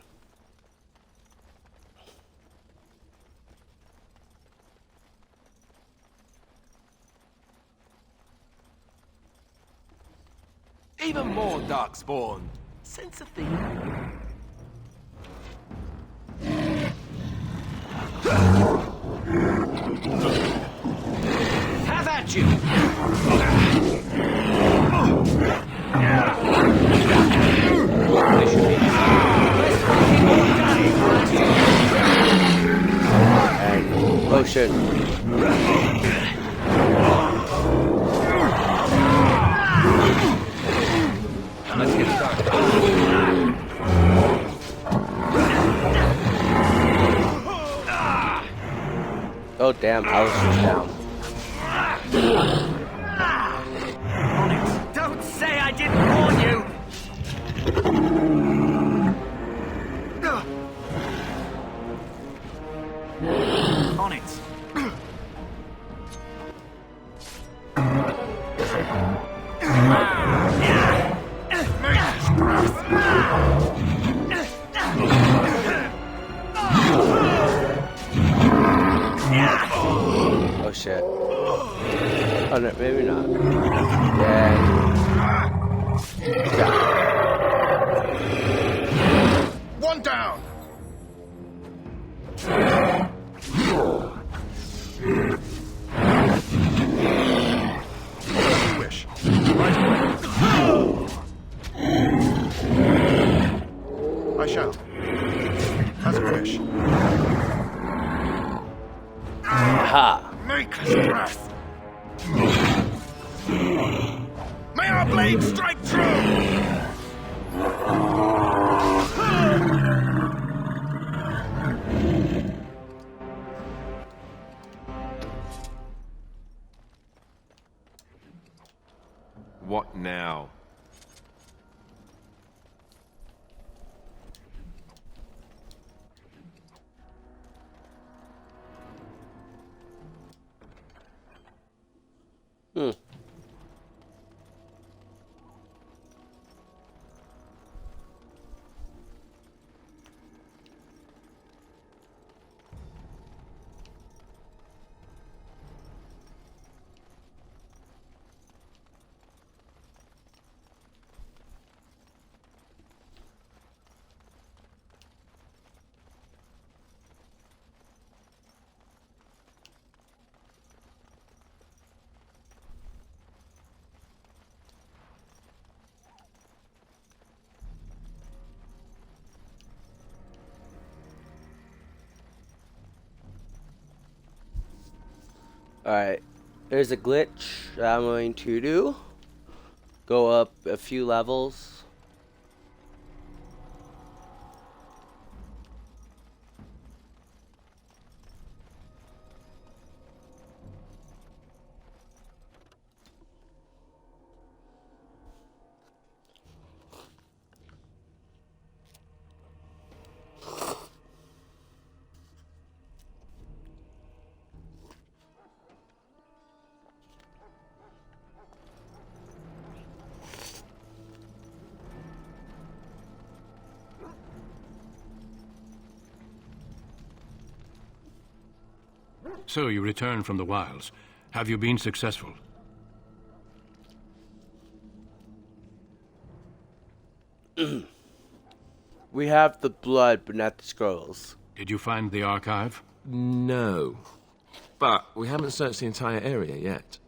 Even more Darkspawn. Sense a theme. Have at you. Oh shit. Let's get started. Oh damn, I was just down. Onyx, don't say I didn't warn you. Onyx. Oh shit. Oh no, maybe not. Yeah. One down! As you wish. Right away. I shall. As you wish. Aha! Maker's breath! May our blade strike true! What now? Alright, there's a glitch that I'm going to do. Go up a few levels. So you return from the wilds. Have you been successful? We have the blood, but not the scrolls. Did you find the archive? No. But we haven't searched the entire area yet.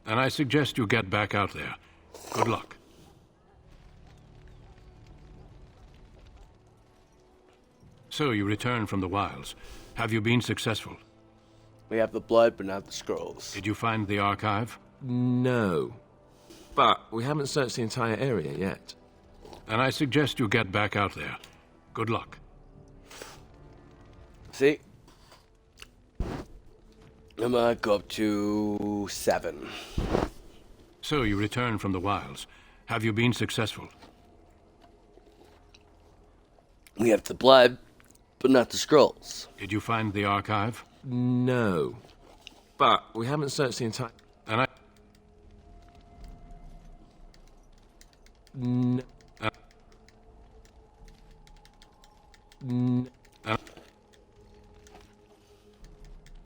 And I suggest you get back out there. Good luck. So you return from the wilds. Have you been successful? We have the blood, but not the scrolls. Did you find the archive? No. But we haven't searched the entire area yet. And I suggest you get back out there. Good luck. See? I'm gonna go up to 7. So you return from the wilds. Have you been successful? We have the blood, but not the scrolls. Did you find the archive? No. But we haven't searched the entire... And I... No.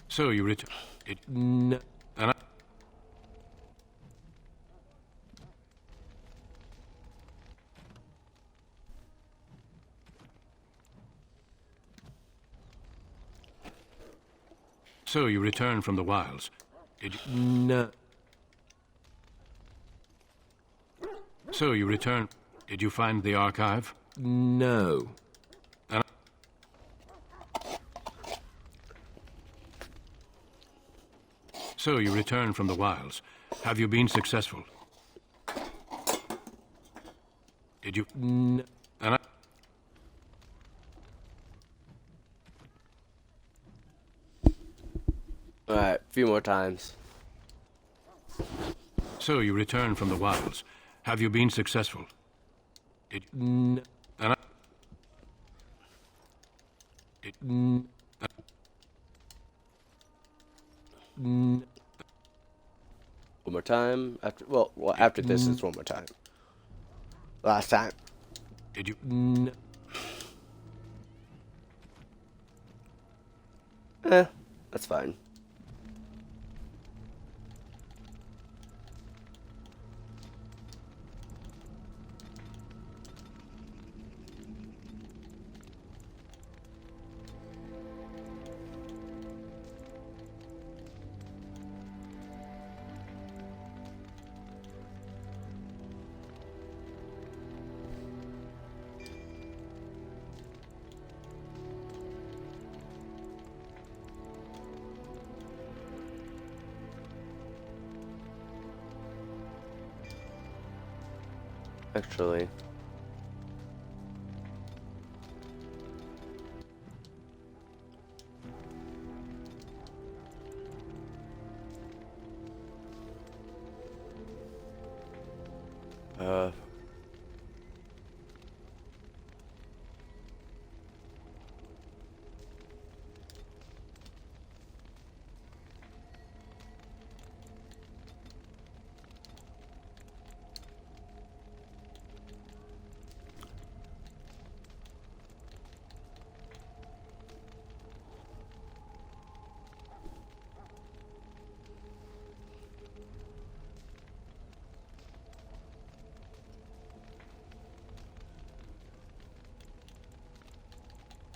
So you return... No. And I... So you return from the wilds. Did you... No. So you return... Did you find the archive? No. And So you return from the wilds. Have you been successful? Did you... No. And I... Alright, a few more times. So you return from the wilds. Have you been successful? Did you... No. And I... Did... No. One more time. After this, it's one more time. Last time. Did you... No. That's fine. Actually. Uh.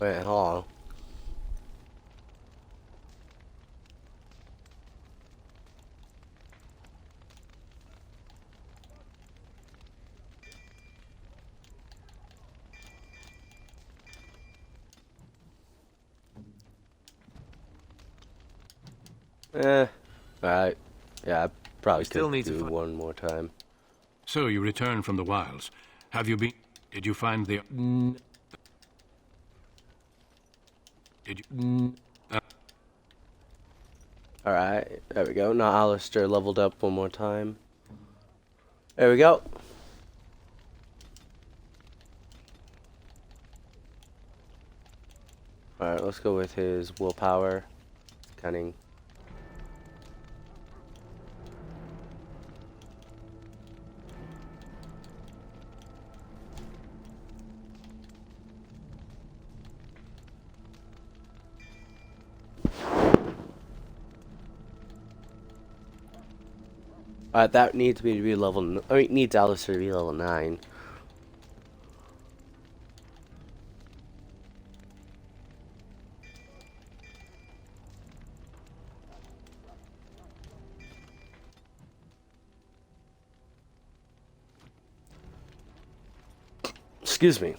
Wait, hold on. Alright. Yeah, I probably Still could need to do one more time. So you return from the wilds. Have you been... Did you find the... Did you... Alright, there we go. Now Alistair leveled up one more time. There we go. Alright, let's go with his willpower. Cunning. That needs me to be level. I mean, needs Alistair to be level 9. Excuse me.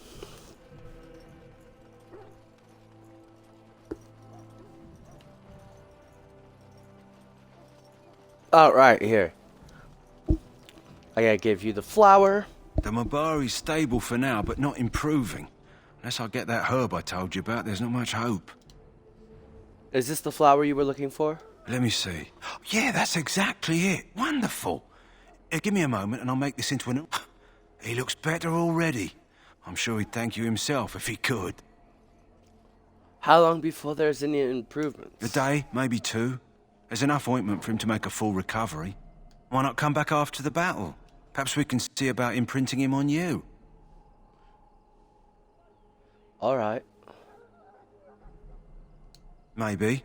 All right, here. I gotta give you the flower. The Mabari's stable for now, but not improving. Unless I get that herb I told you about, there's not much hope. Is this the flower you were looking for? Let me see. Yeah, that's exactly it. Wonderful. Give me a moment and I'll make this into an... He looks better already. I'm sure he'd thank you himself if he could. How long before there's any improvements? A day, maybe 2. There's enough ointment for him to make a full recovery. Why not come back after the battle? Perhaps we can see about imprinting him on you. All right. Maybe.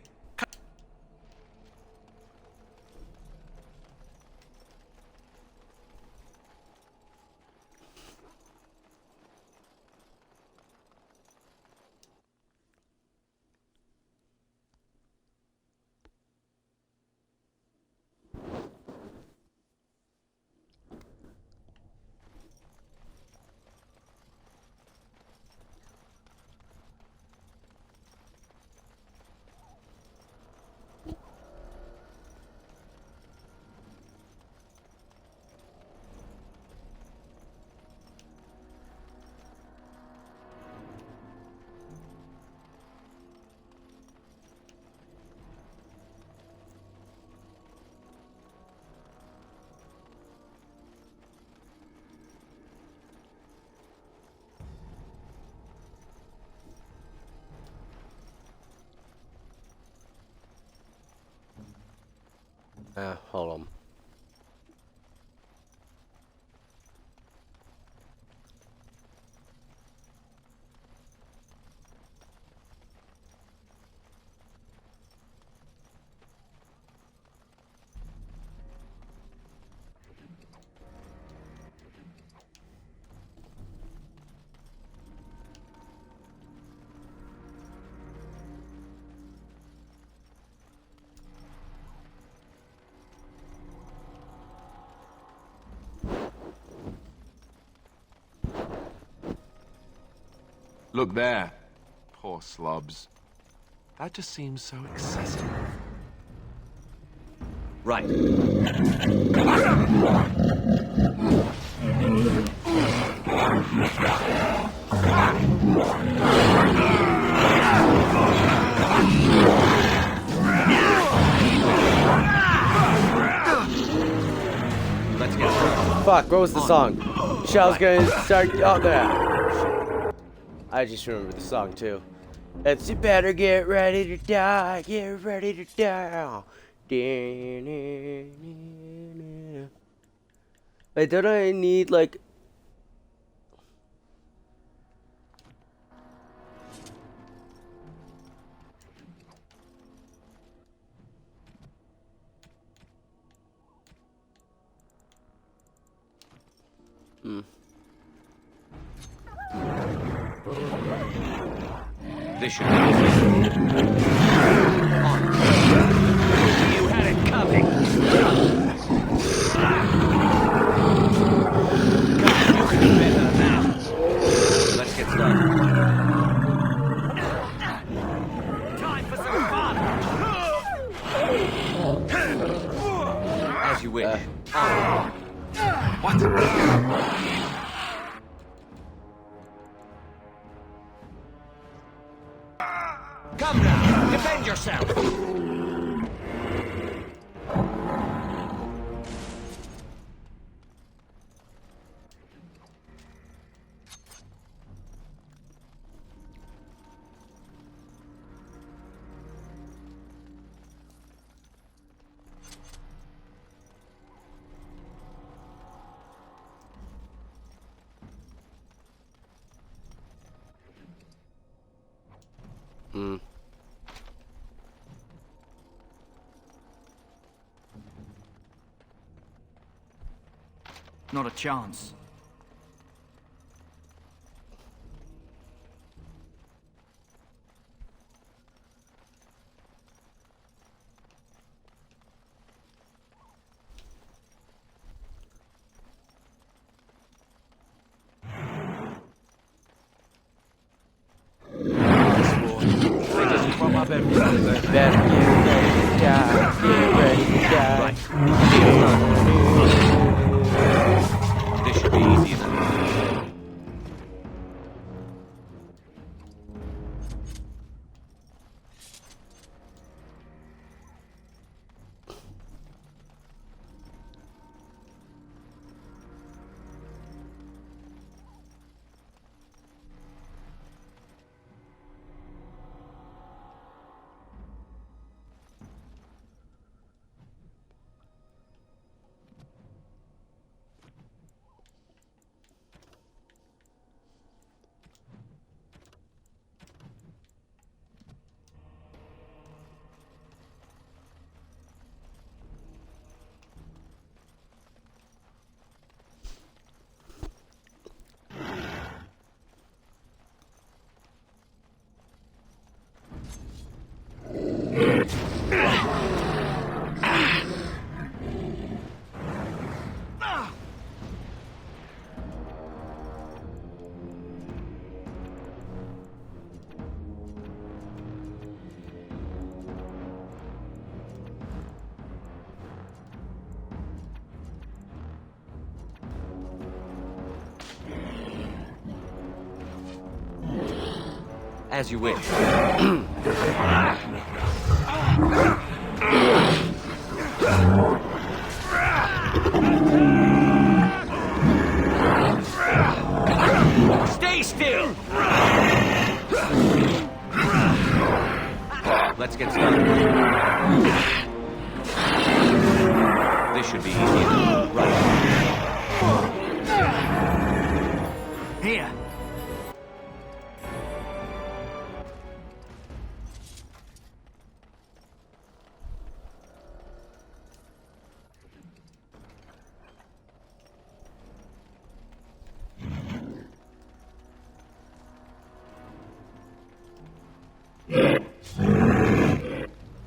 Hold on. Look there. Poor slobs. That just seems so excessive. Right. Let's get started. Fuck, what was the song? Shell's gonna start out there. I just remember the song too. It's you better get ready to die, get ready to die. Wait, don't I need like... This should be You had it coming. You can do better than that. Let's get started. Time for some fun. As you wish. What? Come now, defend yourself! Not a chance. This should be easy enough. As you wish. Stay still! Let's get started. This should be easy enough. Right. Here.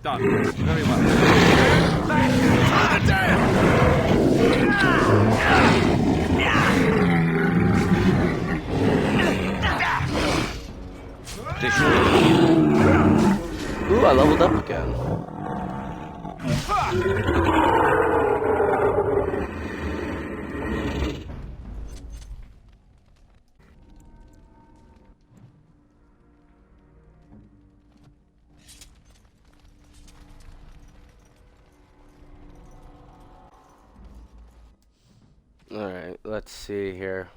Done. Very well. This should be easy. Ooh, I leveled up again. Alright, let's see here.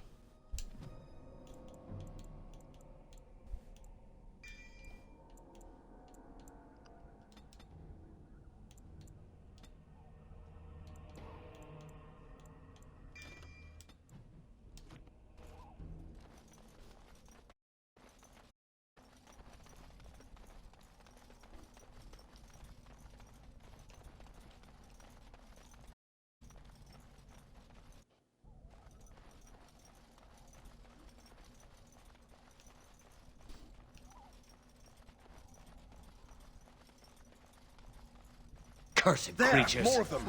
Cursed There, creatures. more of them.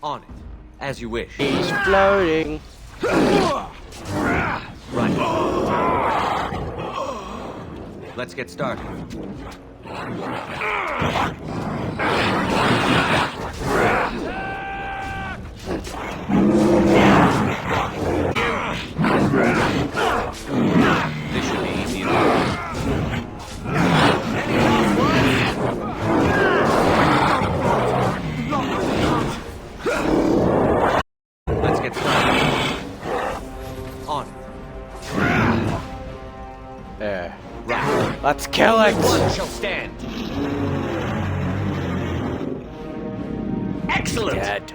On it. As you wish. He's floating. Right. Let's get started. This should be easy enough. Let's get started. On it. There. Right. Let's kill it! One shall stand. Excellent! Dead.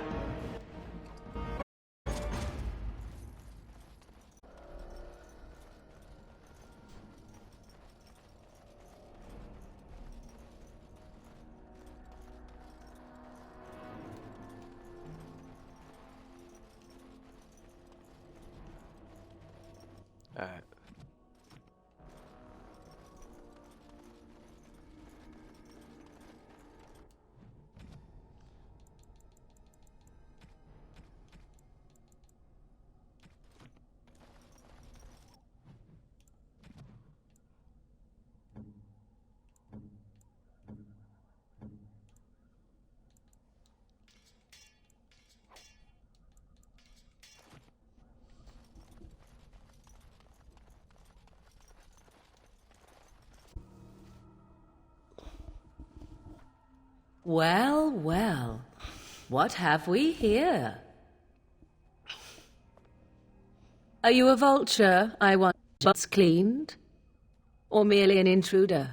Alright. Well, well. What have we here? Are you a vulture, I want, butts cleaned? Or merely an intruder?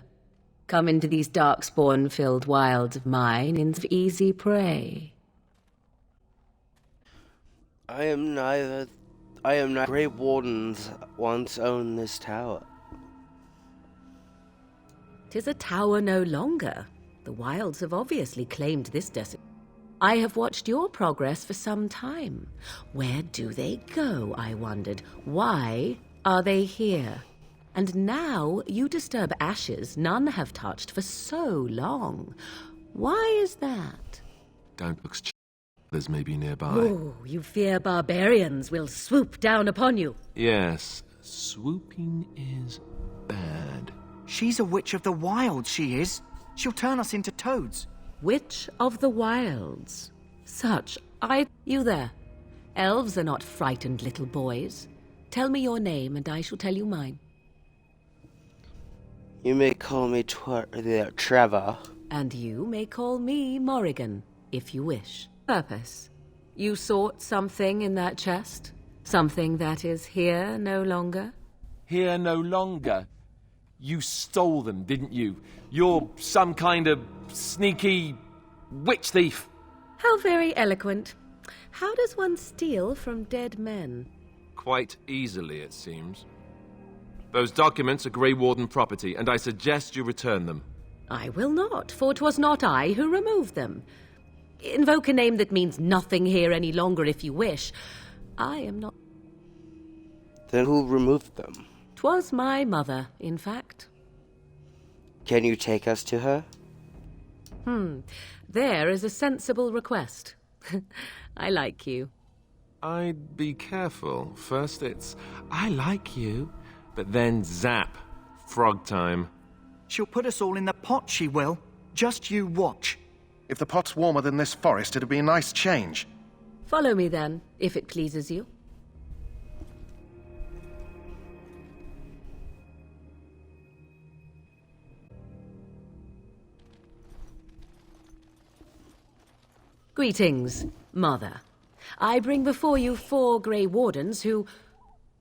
Come into these darkspawn-filled wilds of mine in easy prey. I am neither. I am not. Grey Wardens once owned this tower. 'Tis a tower no longer. The wilds have obviously claimed this desert. I have watched your progress for some time. Where do they go, I wondered? Why are they here? And now you disturb ashes none have touched for so long. Why is that? Don't look. Others may be nearby. Oh, you fear barbarians will swoop down upon you. Yes, swooping is bad. She's a witch of the wilds, she is. She'll turn us into toads. Witch of the wilds. You there. Elves are not frightened little boys. Tell me your name and I shall tell you mine. You may call me Trevor. And you may call me Morrigan, if you wish. Purpose. You sought something in that chest? Something that is here no longer? Here no longer? You stole them, didn't you? You're some kind of sneaky witch thief. How very eloquent. How does one steal from dead men? Quite easily, it seems. Those documents are Grey Warden property, and I suggest you return them. I will not, for 'twas not I who removed them. Invoke a name that means nothing here any longer if you wish. I am not... Then who removed them? 'Twas my mother, in fact. Can you take us to her? There is a sensible request. I like you. I'd be careful. First it's, I like you, but then zap. Frog time. She'll put us all in the pot, she will. Just you watch. If the pot's warmer than this forest, it'd be a nice change. Follow me then, if it pleases you. Greetings, Mother. I bring before you 4 Grey Wardens who...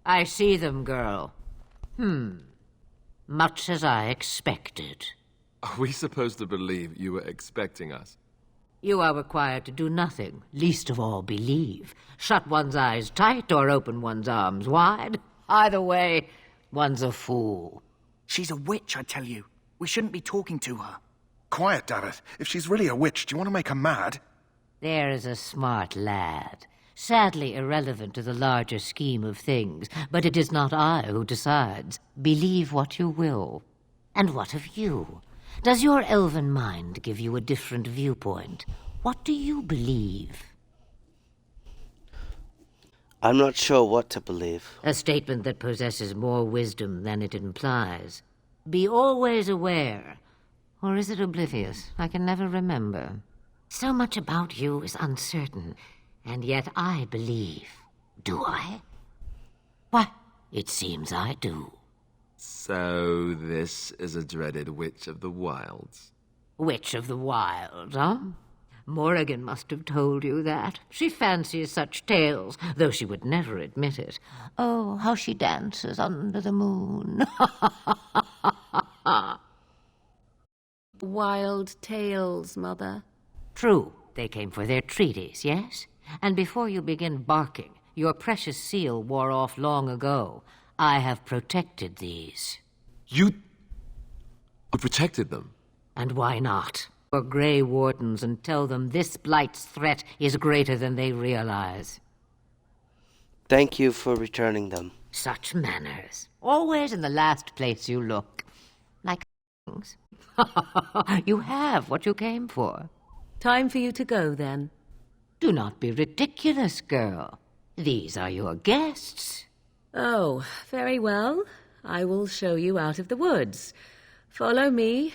I see them, girl. Much as I expected. Are we supposed to believe you were expecting us? You are required to do nothing, least of all believe. Shut one's eyes tight or open one's arms wide. Either way, one's a fool. She's a witch, I tell you. We shouldn't be talking to her. Quiet, Daveth. If she's really a witch, do you want to make her mad? There is a smart lad. Sadly irrelevant to the larger scheme of things, but it is not I who decides. Believe what you will. And what of you? Does your elven mind give you a different viewpoint? What do you believe? I'm not sure what to believe. A statement that possesses more wisdom than it implies. Be always aware. Or is it oblivious? I can never remember. So much about you is uncertain, and yet I believe. Do I? Why, it seems I do. So this is a dreaded Witch of the Wilds. Witch of the Wild, huh? Morrigan must have told you that. She fancies such tales, though she would never admit it. Oh, how she dances under the moon. Wild tales, Mother. True, they came for their treaties, yes? And before you begin barking, your precious seal wore off long ago. I have protected these. You protected them? And why not? For Grey Wardens and tell them this Blight's threat is greater than they realize. Thank you for returning them. Such manners. Always in the last place you look. Like things. You have what you came for. Time for you to go, then. Do not be ridiculous, girl. These are your guests. Oh, very well. I will show you out of the woods. Follow me.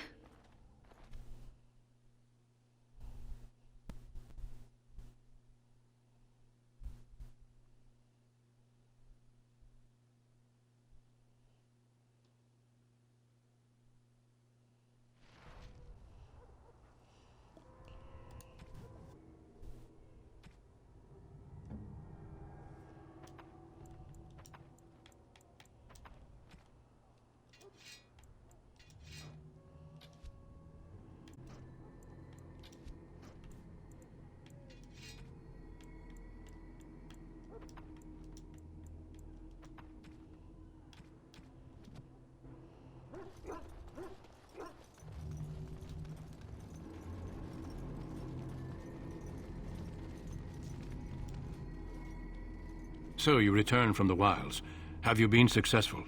So you returned from the wilds. Have you been successful?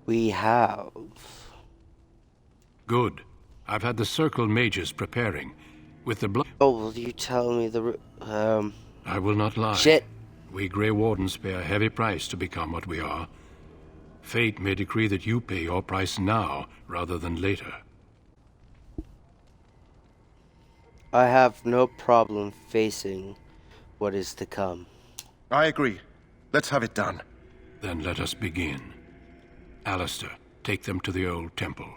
We have. Good. I've had the Circle mages preparing. With the blood... Oh, will you tell me the... I will not lie. Shit. We Grey Wardens pay a heavy price to become what we are. Fate may decree that you pay your price now, rather than later. I have no problem facing what is to come. I agree. Let's have it done. Then let us begin. Alistair, take them to the old temple.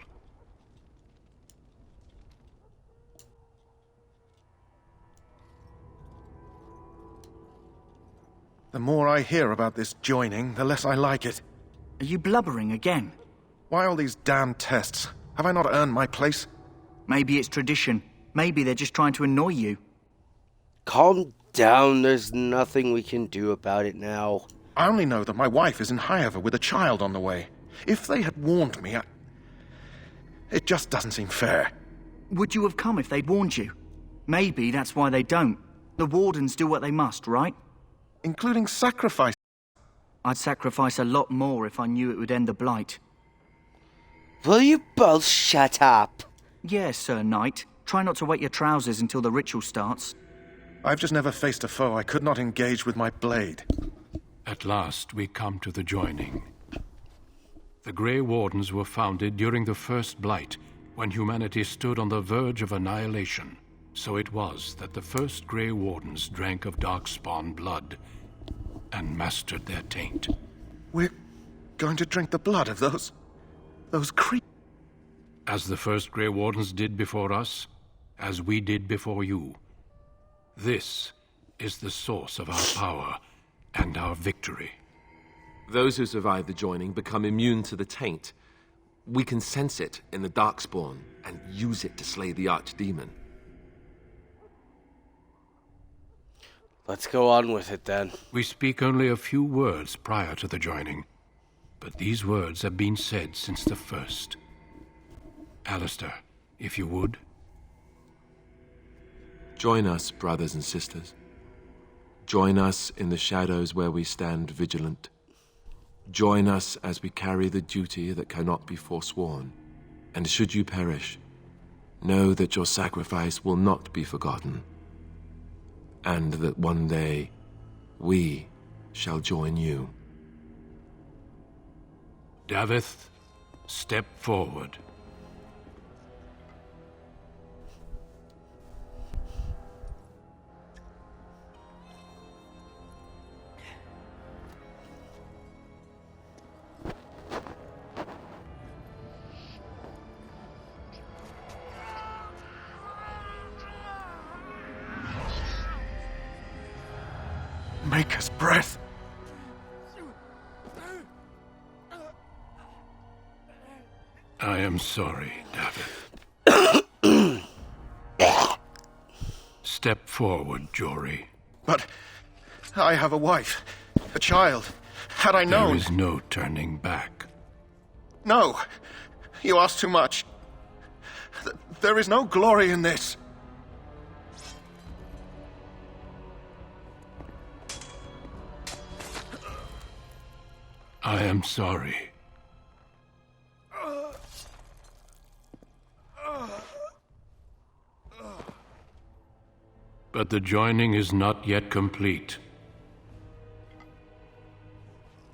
The more I hear about this joining, the less I like it. Are you blubbering again? Why all these damn tests? Have I not earned my place? Maybe it's tradition. Maybe they're just trying to annoy you. Calm down. There's nothing we can do about it now. I only know that my wife is in Highever with a child on the way. If they had warned me, it just doesn't seem fair. Would you have come if they'd warned you? Maybe that's why they don't. The Wardens do what they must, right? Including sacrifice. I'd sacrifice a lot more if I knew it would end the Blight. Will you both shut up? Yes, Sir Knight. Try not to wet your trousers until the ritual starts. I've just never faced a foe I could not engage with my blade. At last we come to the joining. The Grey Wardens were founded during the First Blight, when humanity stood on the verge of annihilation. So it was that the first Grey Wardens drank of Darkspawn blood and mastered their taint. We're going to drink the blood of those creatures. As the first Grey Wardens did before us, as we did before you. This is the source of our power and our victory. Those who survive the joining become immune to the taint. We can sense it in the Darkspawn and use it to slay the Archdemon. Let's go on with it, then. We speak only a few words prior to the joining, but these words have been said since the first. Alistair, if you would. Join us, brothers and sisters. Join us in the shadows where we stand vigilant. Join us as we carry the duty that cannot be forsworn. And should you perish, know that your sacrifice will not be forgotten. And that one day, we shall join you. Davith, step forward. Maker's breath. I am sorry, Davith. Step forward, Jory. But I have a wife, a child. Had I known... There is no turning back. No. You ask too much. There is no glory in this. I am sorry. But the joining is not yet complete.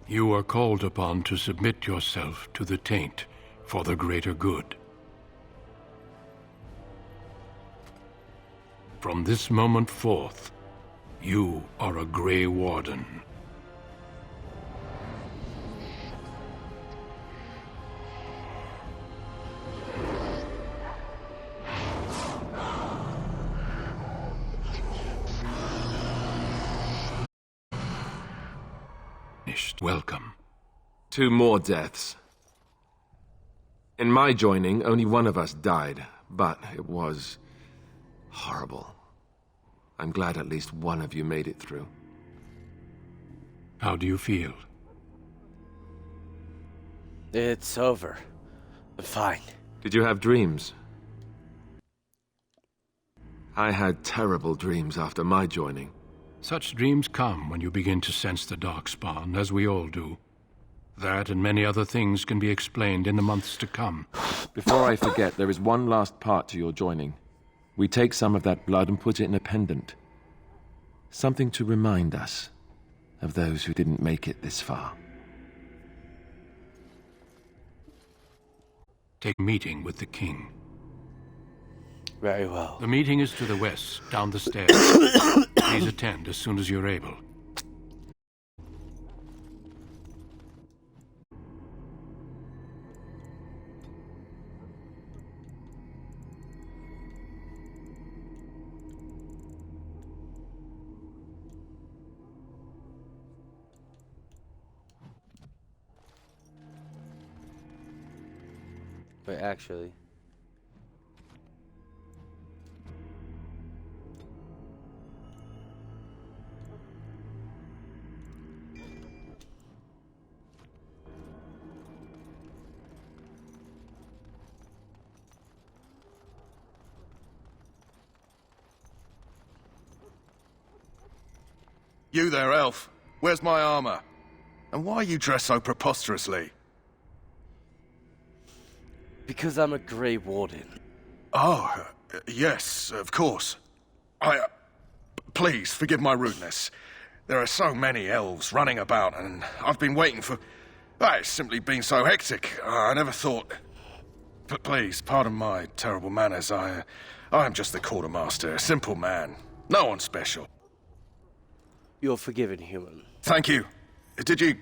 You are called upon to submit yourself to the taint for the greater good. From this moment forth, you are a Grey Warden. Welcome. 2 more deaths. In my joining, only one of us died, but it was horrible. I'm glad at least one of you made it through. How do you feel? It's over. I'm fine. Did you have dreams? I had terrible dreams after my joining. Such dreams come when you begin to sense the Darkspawn, as we all do. That and many other things can be explained in the months to come. Before I forget, there is one last part to your joining. We take some of that blood and put it in a pendant. Something to remind us of those who didn't make it this far. Take a meeting with the king. Very well. The meeting is to the west, down the stairs. Please attend as soon as you're able. Wait, actually. You there, elf. Where's my armor? And why are you dressed so preposterously? Because I'm a Grey Warden. Oh, yes, of course. Please, forgive my rudeness. There are so many elves running about, and I've been waiting for... It's simply been so hectic. I never thought... But please, pardon my terrible manners. I am just the quartermaster, a simple man. No one special. You're forgiven, human. Thank you. Did you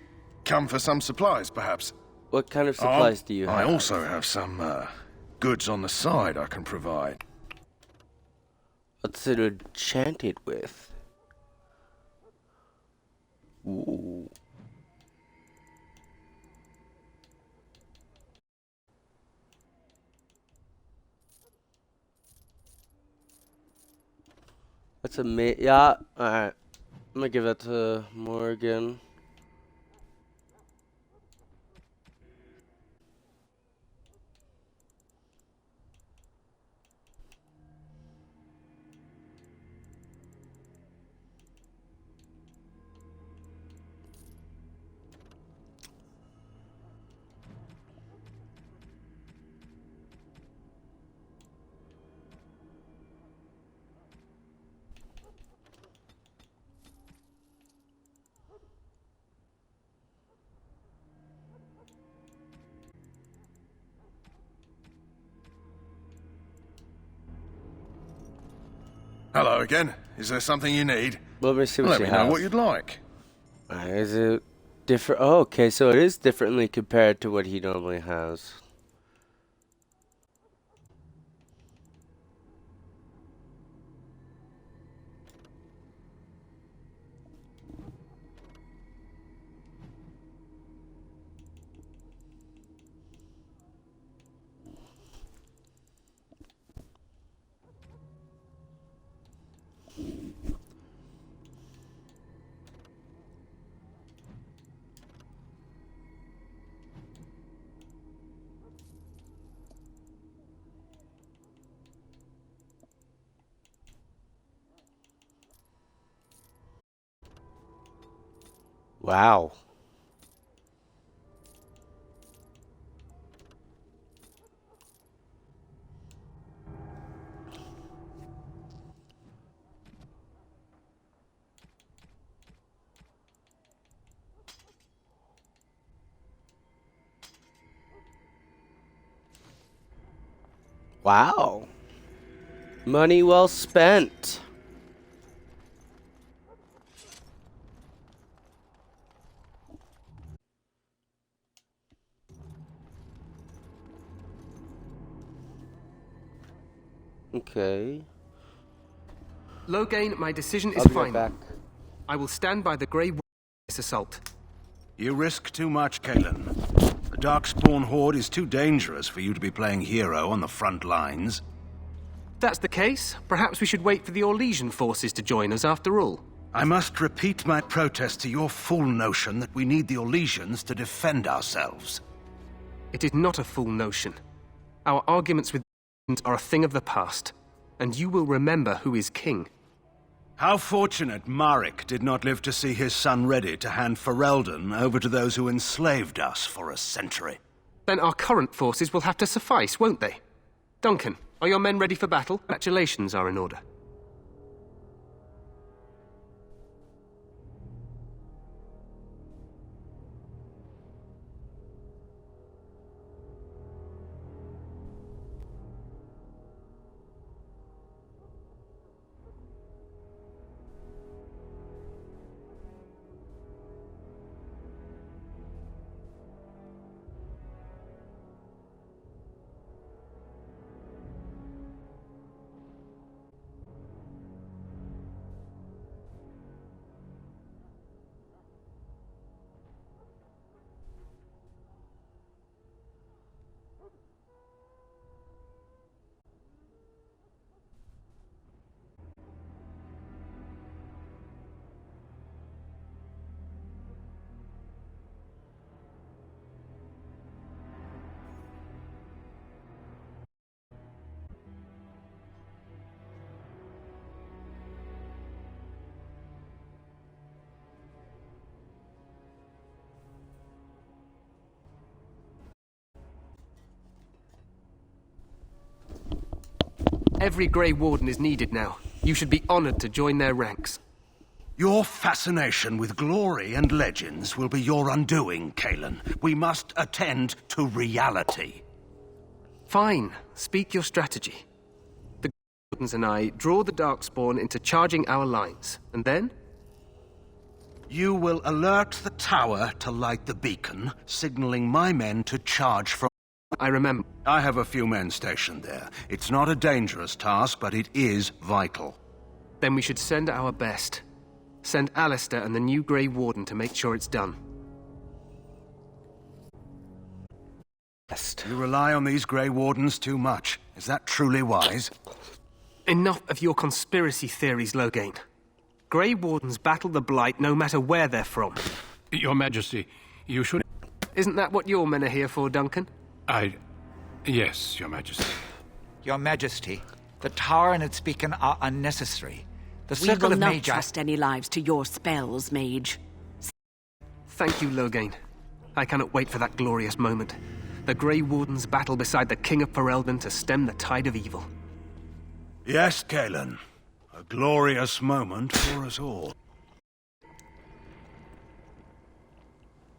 come for some supplies, perhaps? What kind of supplies do you have? I also have some, goods on the side I can provide. What's it enchanted with? Ooh. That's a yeah, alright. I'm gonna give that to Morgan. Hello again. Is there something you need? Let me see what Let you me have. know what you'd like. Is it different? Oh, okay, so it is differently compared to what he normally has. Wow. Wow. Money well spent. Okay. Loghain, my decision is I'll be right final. back. I will stand by the Grey Warden in this assault. You risk too much, Kalen. The Darkspawn Horde is too dangerous for you to be playing hero on the front lines. If that's the case, perhaps we should wait for the Orlesian forces to join us after all. I must repeat my protest to your fool notion that we need the Orlesians to defend ourselves. It is not a fool notion. Our arguments with are a thing of the past, and you will remember who is king. How fortunate Marek did not live to see his son ready to hand Ferelden over to those who enslaved us for a century. Then our current forces will have to suffice, won't they? Duncan, are your men ready for battle? Congratulations are in order. Every Grey Warden is needed now. You should be honored to join their ranks. Your fascination with glory and legends will be your undoing, Kalen. We must attend to reality. Fine. Speak your strategy. The Grey Wardens and I draw the Darkspawn into charging our lines, and then? You will alert the tower to light the beacon, signaling my men to charge from... I remember. I have a few men stationed there. It's not a dangerous task, but it is vital. Then we should send our best. Send Alistair and the new Grey Warden to make sure it's done. You rely on these Grey Wardens too much. Is that truly wise? Enough of your conspiracy theories, Loghain. Grey Wardens battle the Blight no matter where they're from. Your Majesty, you should... Isn't that what your men are here for, Duncan? Yes, Your Majesty. Your Majesty, the tower and its beacon are unnecessary. The We Circle will of not Magi... trust any lives to your spells, mage. Thank you, Loghain. I cannot wait for that glorious moment. The Grey Wardens battle beside the King of Ferelden to stem the tide of evil. Yes, Kalen. A glorious moment for us all.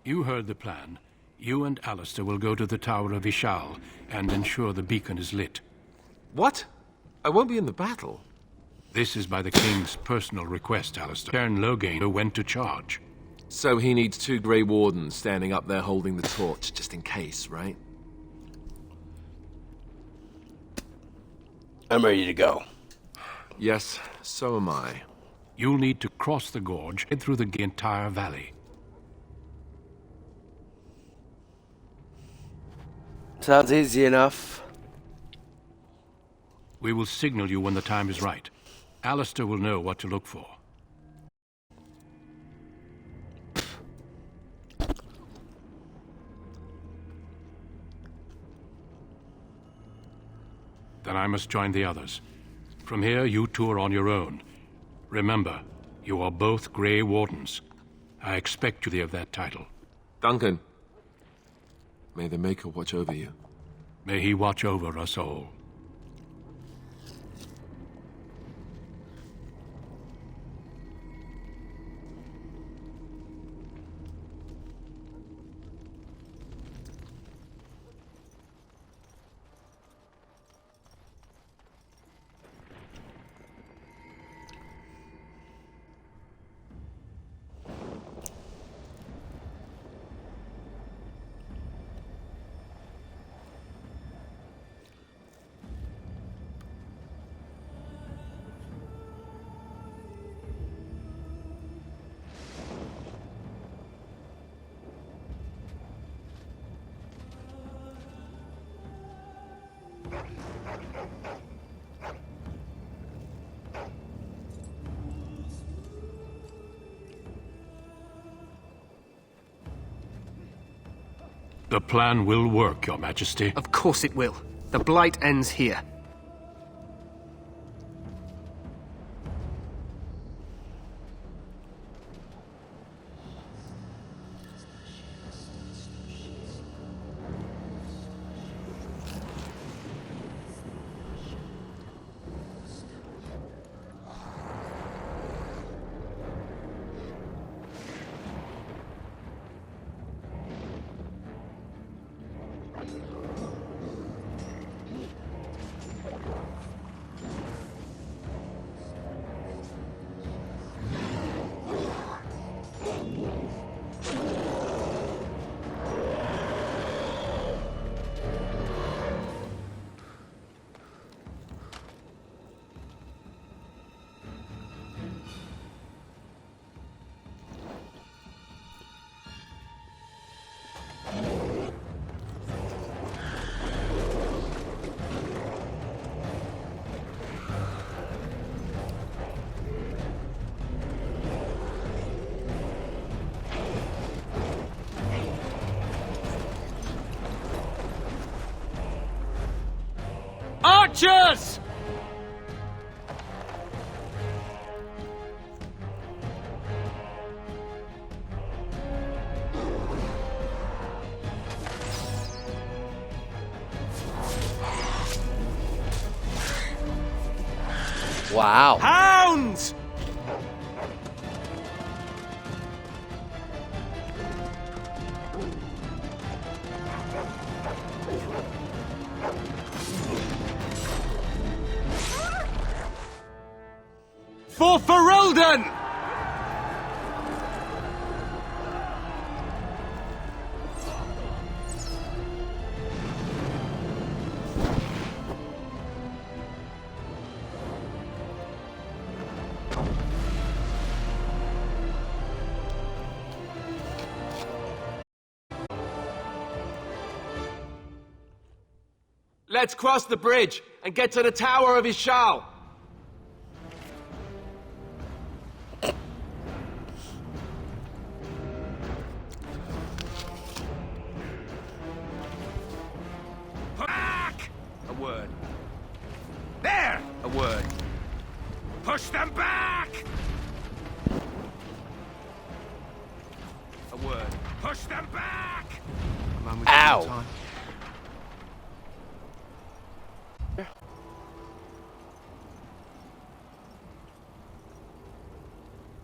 You heard the plan. You and Alistair will go to the Tower of Ishal and ensure the beacon is lit. What? I won't be in the battle. This is by the King's personal request, Alistair. Cairn Loghain went to charge. So he needs 2 Grey Wardens standing up there holding the torch, just in case, right? I'm ready to go. Yes, so am I. You'll need to cross the gorge, head through the entire valley. Sounds easy enough. We will signal you when the time is right. Alistair will know what to look for. Then I must join the others. From here, you two are on your own. Remember, you are both Grey Wardens. I expect you to have that title. Duncan, may the Maker watch over you. May he watch over us all. The plan will work, Your Majesty. Of course it will. The Blight ends here. Archers! Wow. Hounds! For Ferelden! Let's cross the bridge and get to the Tower of Ishal. Back! A word. There! A word. Push them back! A word. Push them back! Ow!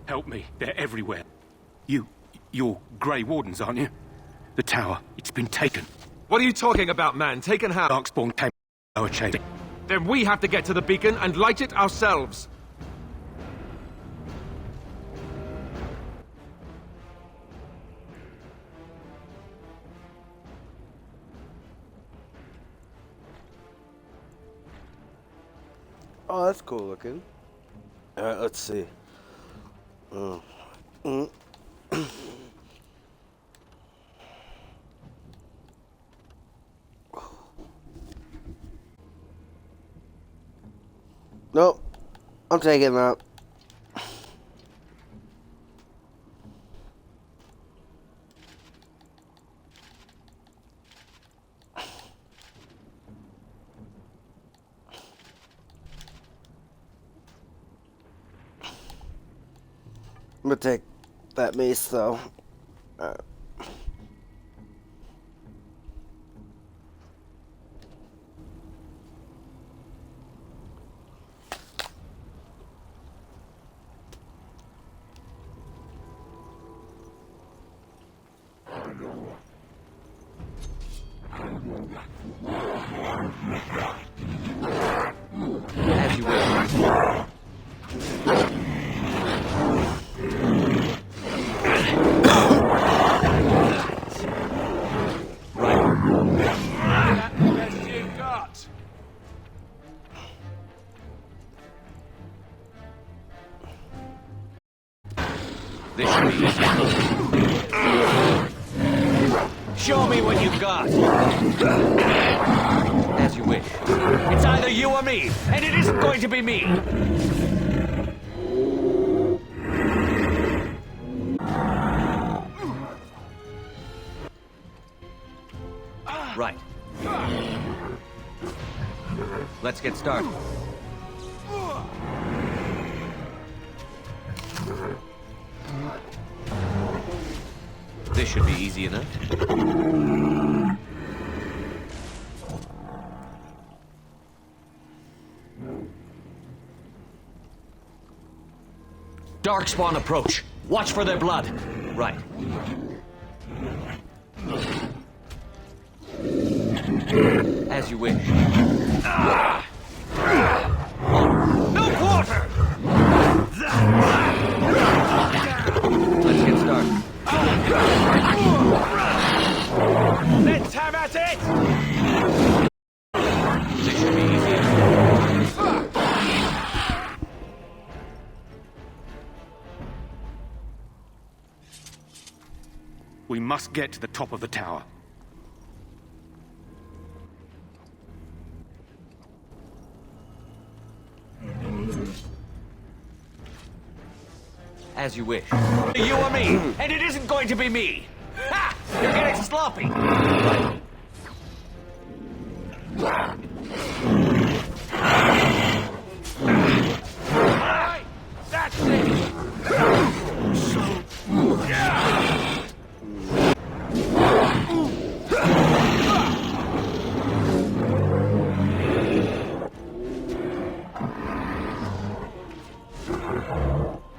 Help me. They're everywhere. You're Grey Wardens, aren't you? The tower, it's been taken. What are you talking about, man? Taken how? Darkspawn came lower chamber. Then we have to get to the beacon and light it ourselves. Oh, that's cool looking. Alright, let's see. Nope. I'm taking that. I'm gonna take that mace though. As you will. This should be easy. Show me what you've got. As you wish. It's either you or me, and it isn't going to be me. Right. Let's get started. This should be easy enough. Darkspawn approach. Watch for their blood. Right. As you wish. No quarter! Let's get started. Let's have at it! This should be easy. We must get to the top of the tower. As you wish. You or me, and it isn't going to be me. Ha! You're getting sloppy. Right. Alright, that's it.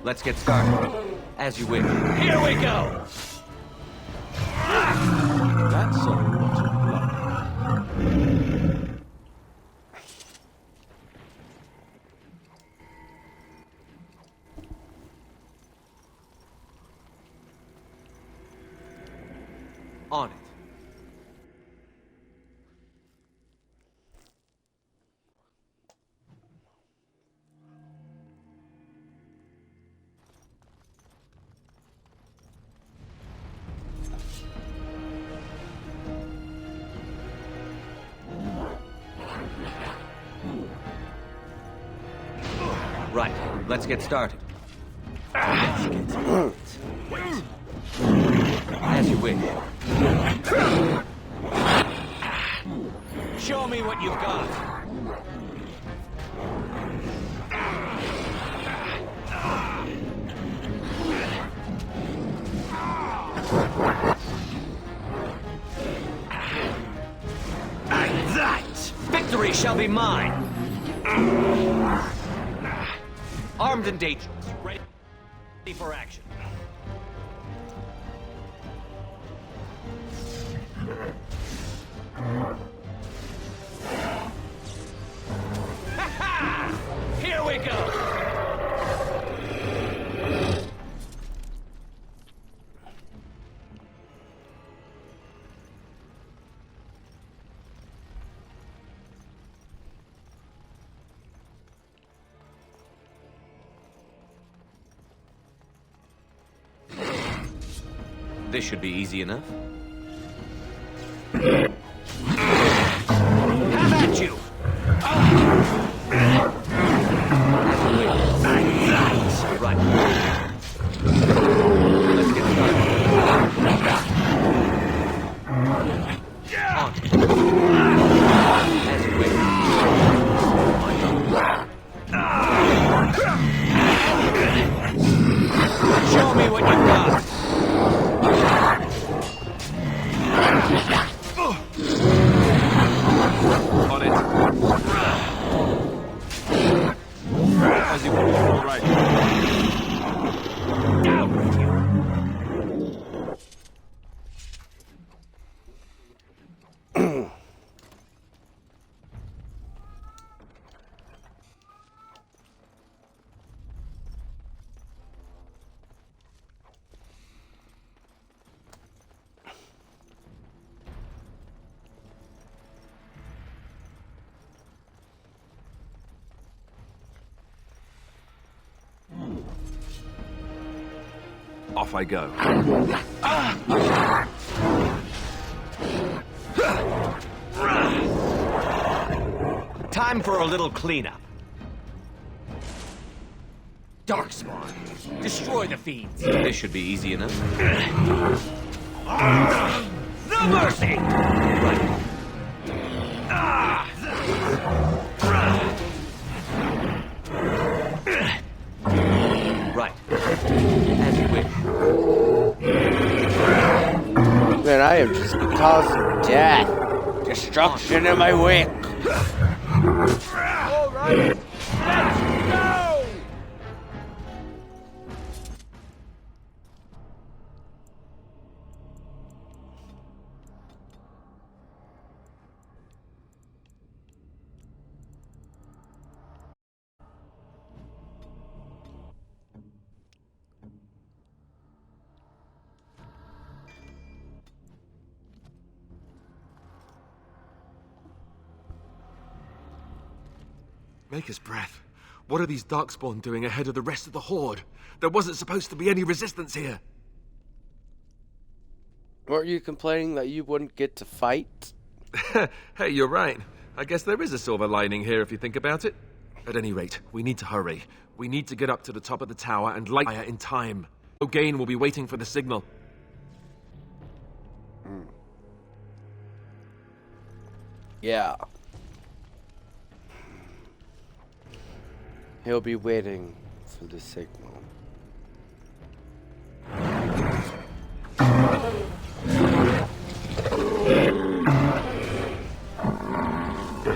Let's get started. As you wish. Here we go! That's a lot of blood. On it. Right, let's get started. Wait. As you wish. Show me what you've got. And that! Victory shall be mine! Armed and dangerous, ready for action. Ha-ha! Here we go! This should be easy enough. Have at you! Right. Let's get started. On. As you wish. Show me what you've got. On it. As you wish. Right. Down with you. Off I go. Time for a little cleanup. Darkspawn, destroy the fiends. This should be easy enough. No! No mercy! Right. Right. As you wish. Man, I am just causing death, destruction in my wake. All right. Let's go! Maker's breath. What are these Darkspawn doing ahead of the rest of the Horde? There wasn't supposed to be any resistance here. Weren't you complaining that you wouldn't get to fight? Hey, you're right. I guess there is a silver lining here if you think about it. At any rate, we need to hurry. We need to get up to the top of the tower and light fire in time. Loghain will be waiting for the signal. Yeah. He'll be waiting for the signal.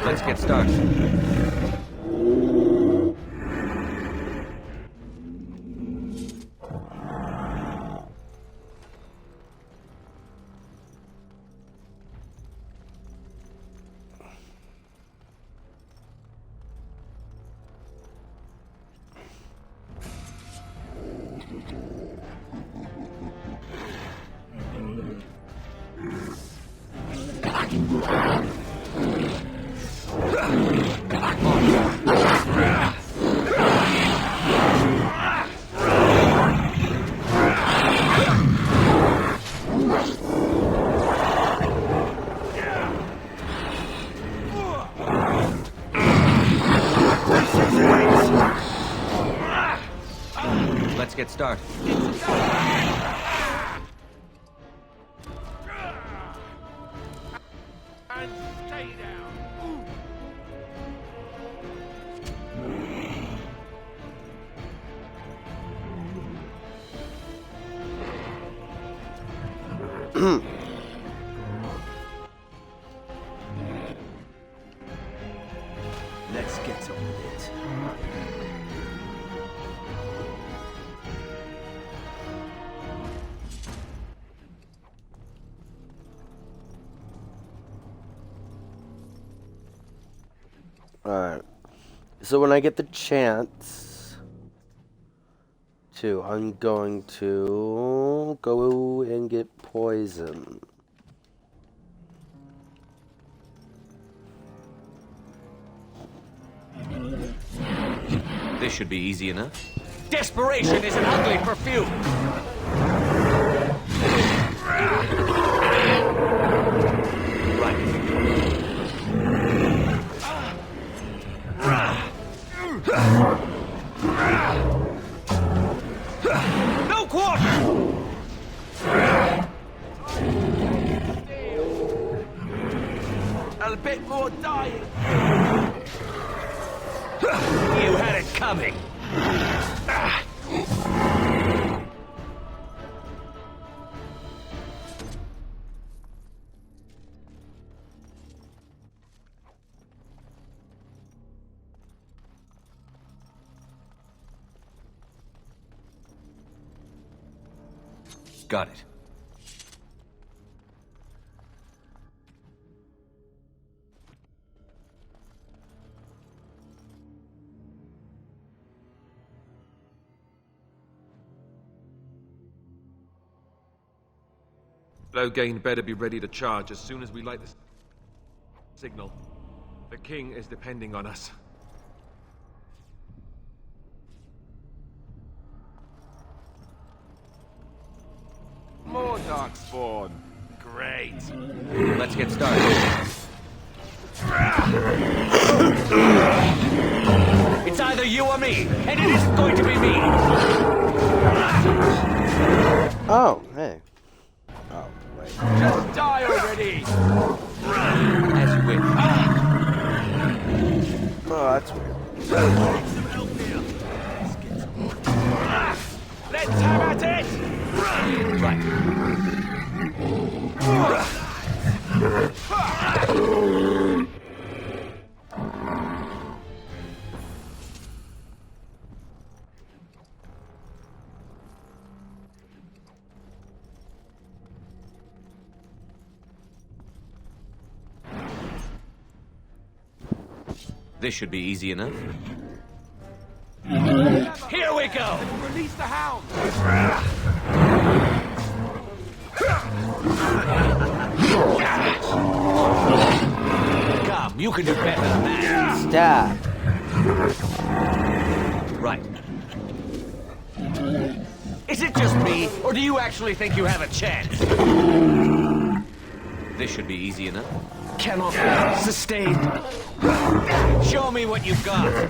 Let's get started. Let's get started. And stay down. Let's get on with it. Alright. So when I get the chance to, I'm going to go and get poison. This should be easy enough. Desperation is an ugly perfume. No quarter! A bit more dying. You had it coming. Got it. Loghain better be ready to charge as soon as we light the signal. The king is depending on us. More Darkspawn. Great. Let's get started. It's either you or me, and it isn't going to be me. Oh, hey. Oh, wait. Just die already. that's weird. Let's have at it! Right. This should be easy enough. Here we go! Release the hound! Come, you can do better than that. Stab. Right. Is it just me, or do you actually think you have a chance? This should be easy enough. Cannot sustain. Show me what you've got.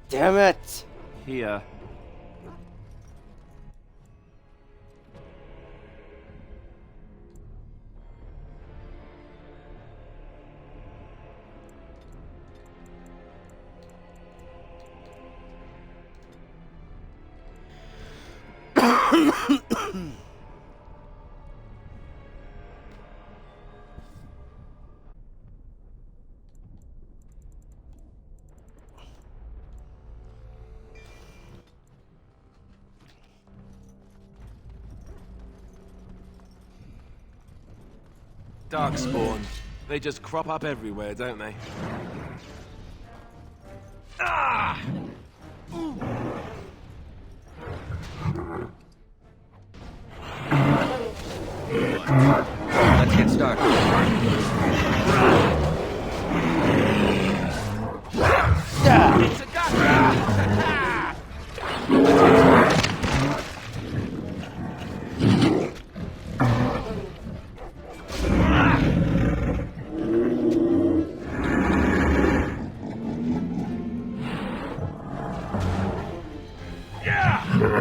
Damn it! Here. Darkspawn. They just crop up everywhere, don't they? Ah! Let's get started. It's a gotcha!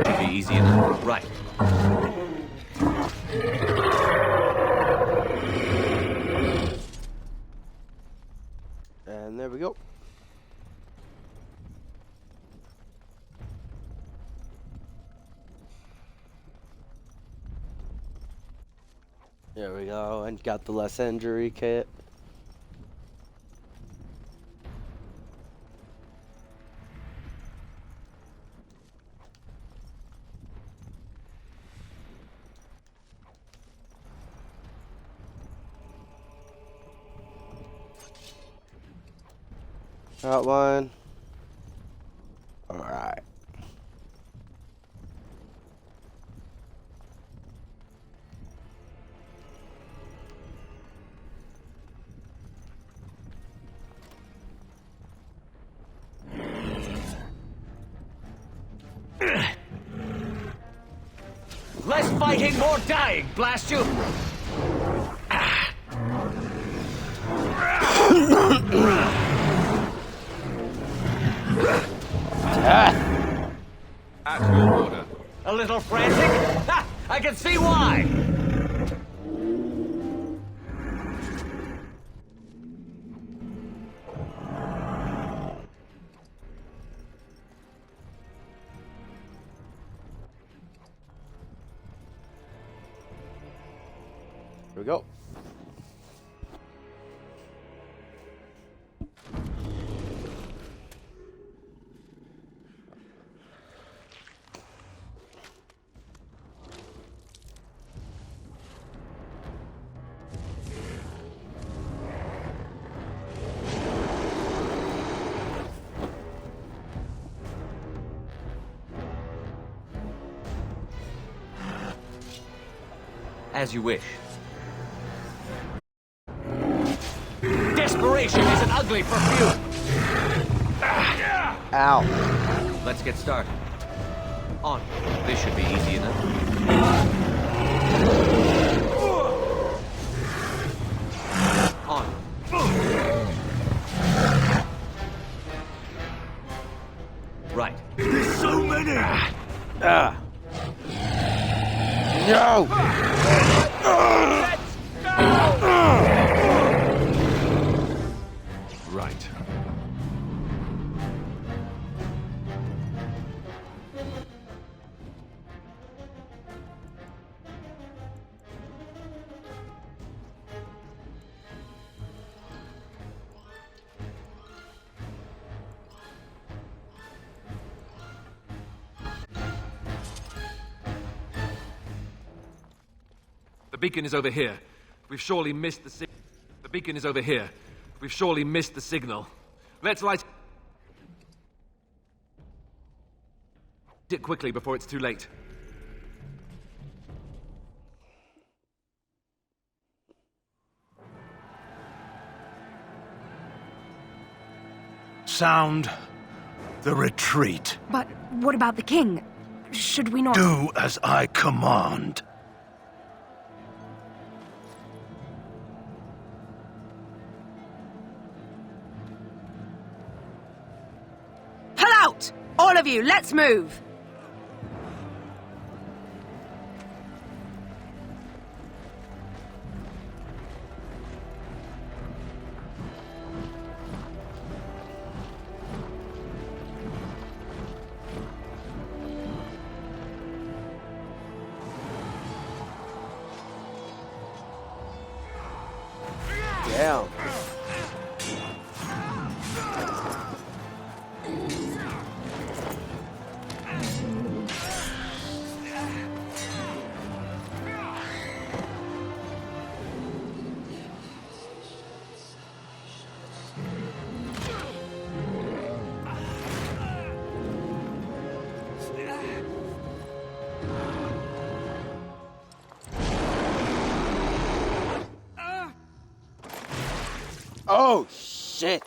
Should be easy enough. Right. And there we go. There we go, and got the less injury kit. Got one. Alright. Less fighting, more dying, blast you! At your order. A little frantic? Ha! I can see why! Here we go. As you wish. Desperation is an ugly perfume! Ow. Let's get started. On. This should be easy enough. No! Right. The beacon is over here. We've surely missed the signal. The beacon is over here. We've surely missed the signal. Let's light it quickly before it's too late. Sound the retreat. But what about the king? Should we not... Do as I command. Pull out! All of you, let's move! Damn. Oh, shit.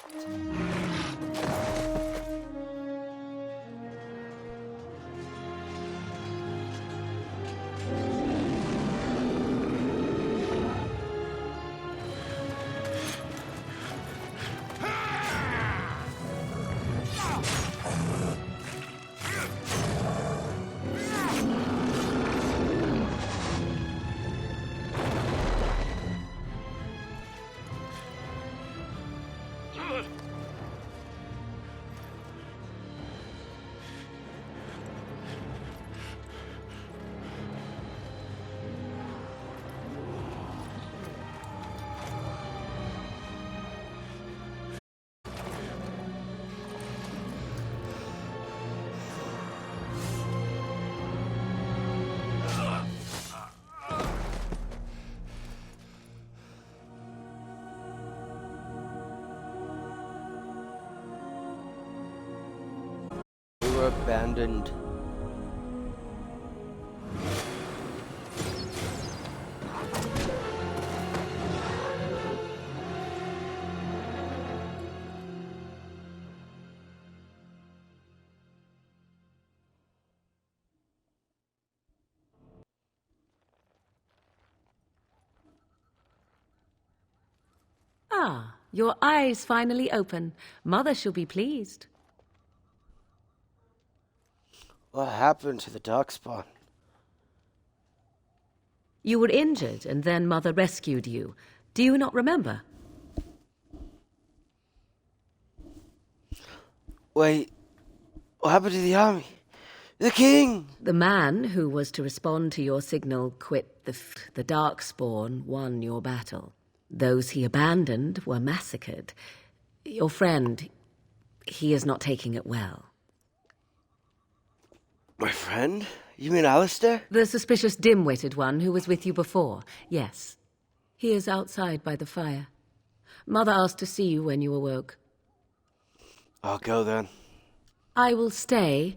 We were abandoned. Ah, your eyes finally open. Mother shall be pleased. What happened to the Darkspawn? You were injured, and then Mother rescued you. Do you not remember? Wait, what happened to the army? The king! The man who was to respond to your signal quit. The Darkspawn won your battle. Those he abandoned were massacred. Your friend, he is not taking it well. My friend? You mean Alistair? The suspicious dim-witted one who was with you before. Yes. He is outside by the fire. Mother asked to see you when you awoke. I'll go then. I will stay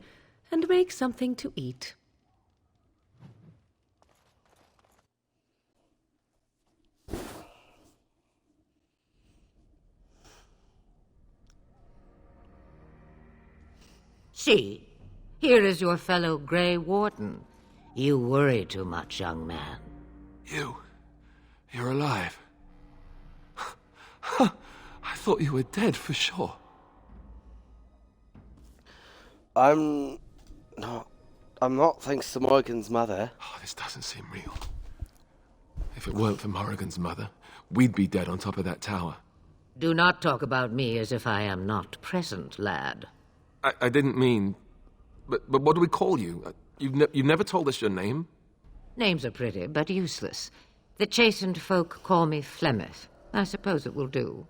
and make something to eat. See, here is your fellow Grey Warden. You worry too much, young man. You're alive. I thought you were dead for sure. I'm not I'm not thanks to Morrigan's mother. Oh, this doesn't seem real. If it weren't for Morrigan's mother, we'd be dead on top of that tower. Do not talk about me as if I am not present, lad. I didn't mean... But what do we call you? You've never told us your name? Names are pretty, but useless. The chastened folk call me Flemeth. I suppose it will do.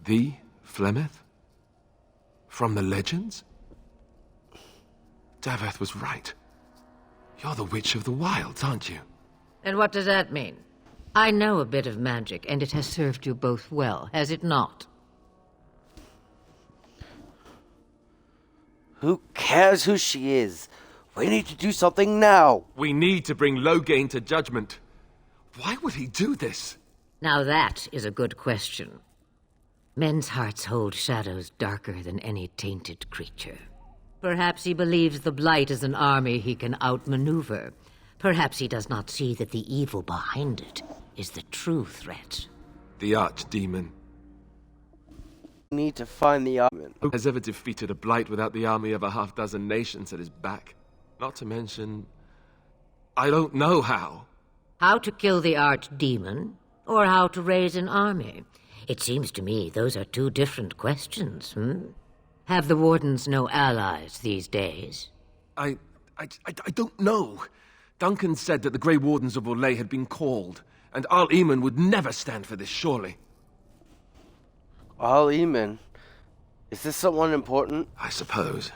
The Flemeth? From the legends? Daveth was right. You're the Witch of the Wilds, aren't you? And what does that mean? I know a bit of magic, and it has served you both well, has it not? Who cares who she is? We need to do something now. We need to bring Loghain to judgment. Why would he do this? Now that is a good question. Men's hearts hold shadows darker than any tainted creature. Perhaps he believes the Blight is an army he can outmaneuver. Perhaps he does not see that the evil behind it is the true threat. The Archdemon. We need to find the army. Who has ever defeated a Blight without the army of a half-dozen nations at his back? Not to mention... I don't know how. How to kill the Archdemon, or how to raise an army? It seems to me those are two different questions, Have the Wardens no allies these days? I don't know. Duncan said that the Grey Wardens of Orlais had been called, and Arl Eamon would never stand for this, surely. Arl Eamon? Is this someone important? I suppose.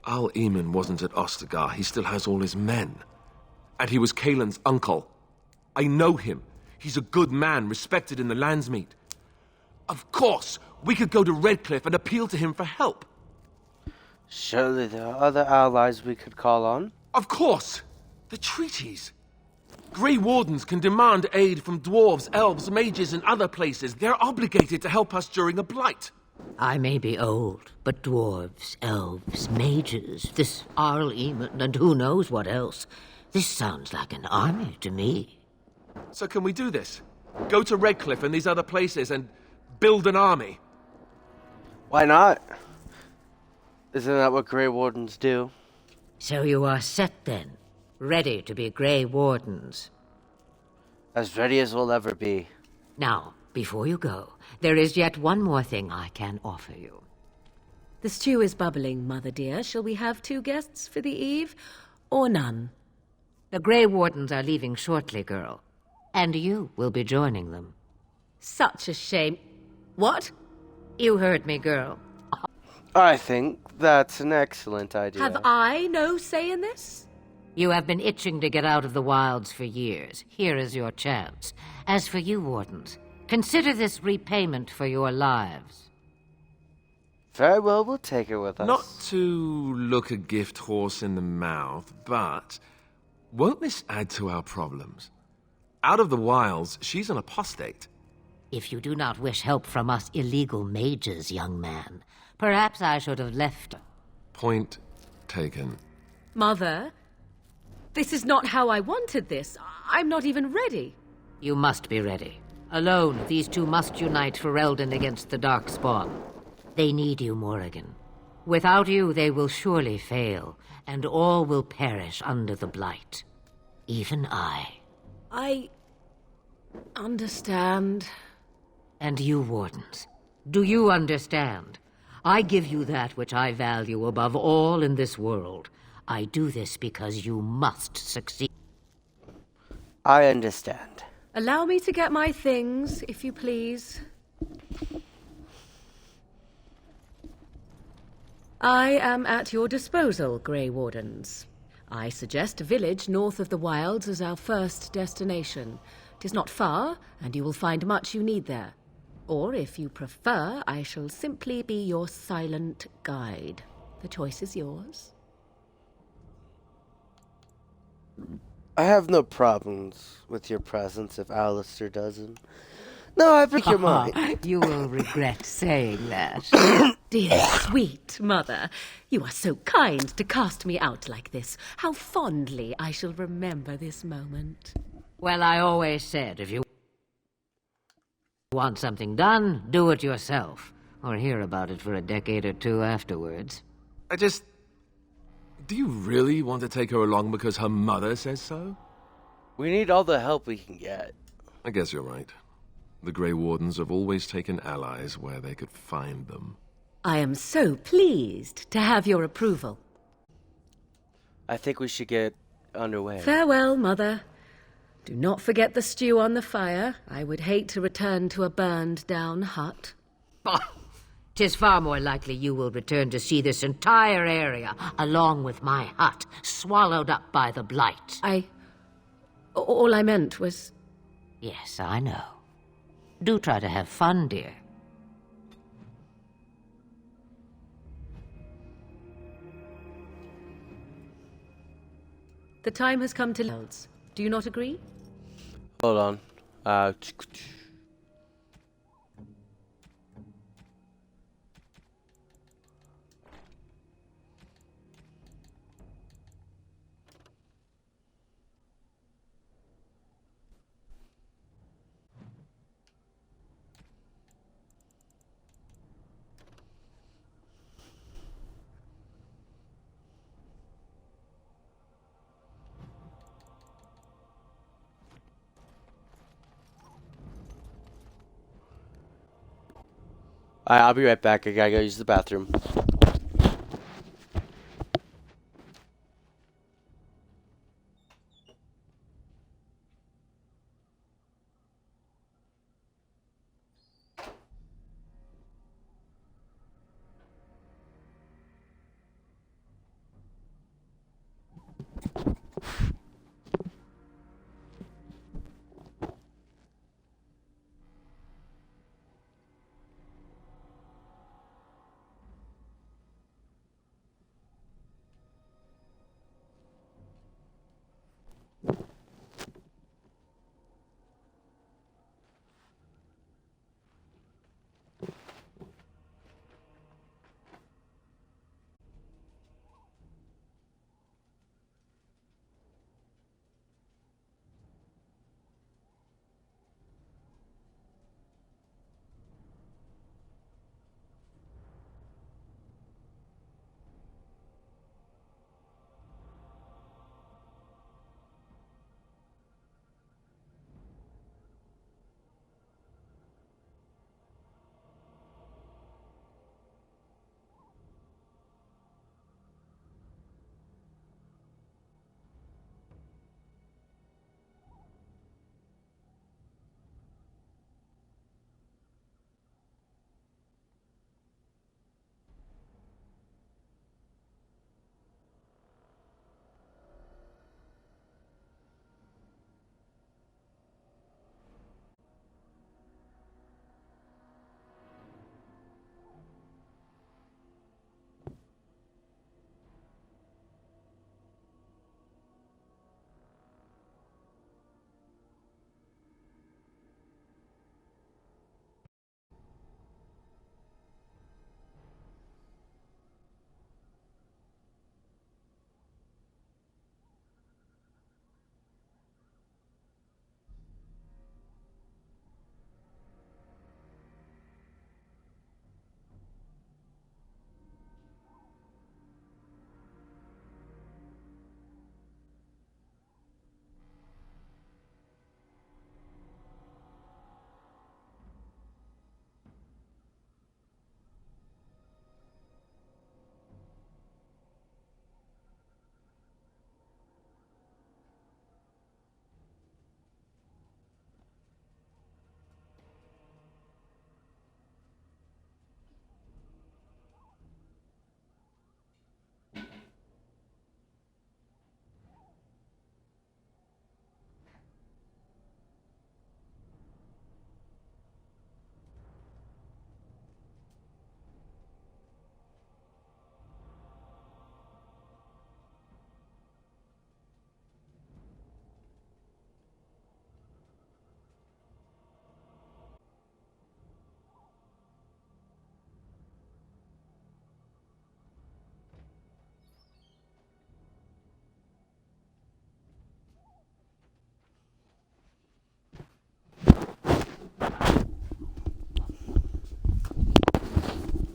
Arl Eamon wasn't at Ostagar. He still has all his men. And he was Caelan's uncle. I know him. He's a good man, respected in the Landsmeet. Of course, we could go to Redcliffe and appeal to him for help. Surely there are other allies we could call on. Of course! The treaties. Grey Wardens can demand aid from dwarves, elves, mages, and other places. They're obligated to help us during a blight. I may be old, but dwarves, elves, mages, this Arl Eamon, and who knows what else. This sounds like an army to me. So can we do this? Go to Redcliffe and these other places and build an army? Why not? Isn't that what Grey Wardens do? So you are set then, ready to be Grey Wardens. As ready as we'll ever be. Now, before you go, there is yet one more thing I can offer you. The stew is bubbling, Mother dear. Shall we have 2 guests for the eve, or none? The Grey Wardens are leaving shortly, girl. And you will be joining them. Such a shame. What? You heard me, girl. I think that's an excellent idea. Have I no say in this? You have been itching to get out of the wilds for years. Here is your chance. As for you, Wardens, consider this repayment for your lives. Very well, we'll take her with us. Not to look a gift horse in the mouth, but won't this add to our problems? Out of the wilds, she's an apostate. If you do not wish help from us illegal mages, young man, perhaps I should have left. Point taken. Mother, this is not how I wanted this. I'm not even ready. You must be ready. Alone, these two must unite for Eldon against the Darkspawn. They need you, Morrigan. Without you, they will surely fail, and all will perish under the Blight. Even I. I understand. And you, Wardens, do you understand? I give you that which I value above all in this world. I do this because you must succeed. I understand. Allow me to get my things, if you please. I am at your disposal, Grey Wardens. I suggest a village north of the wilds as our first destination. 'Tis not far, and you will find much you need there. Or, if you prefer, I shall simply be your silent guide. The choice is yours. I have no problems with your presence if Alistair doesn't. No, I think you're mine. You will regret saying that. Dear, sweet mother, you are so kind to cast me out like this. How fondly I shall remember this moment. Well, I always said, if you want something done, do it yourself. Or hear about it for a decade or two afterwards. Do you really want to take her along because her mother says so? We need all the help we can get. I guess you're right. The Grey Wardens have always taken allies where they could find them. I am so pleased to have your approval. I think we should get underway. Farewell, Mother. Do not forget the stew on the fire. I would hate to return to a burned-down hut. 'Tis far more likely you will return to see this entire area, along with my hut, swallowed up by the blight. All I meant was... Yes, I know. Do try to have fun, dear. The time has come to... Do you not agree? Hold on. I'll be right back. I gotta go use the bathroom.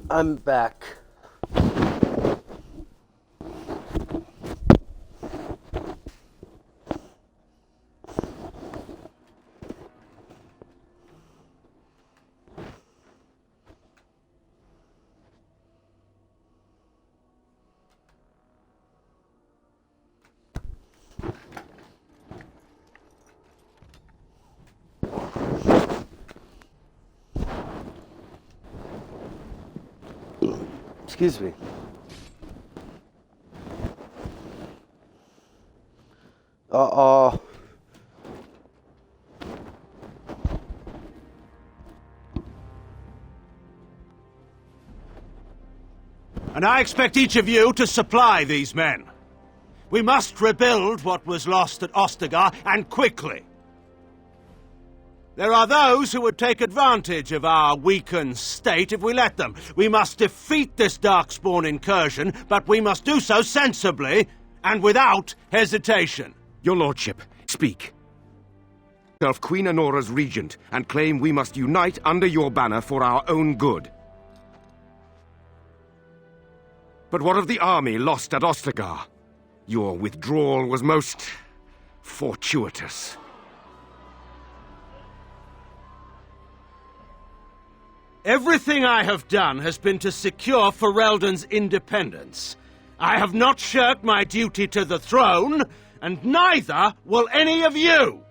I'm back. Excuse me. Uh-oh. And I expect each of you to supply these men. We must rebuild what was lost at Ostagar, and quickly. There are those who would take advantage of our weakened state if we let them. We must defeat this Darkspawn incursion, but we must do so sensibly and without hesitation. Your lordship, speak. Self Queen Honora's regent, and claim we must unite under your banner for our own good. But what of the army lost at Ostagar? Your withdrawal was most fortuitous. Everything I have done has been to secure Ferelden's independence. I have not shirked my duty to the throne, and neither will any of you!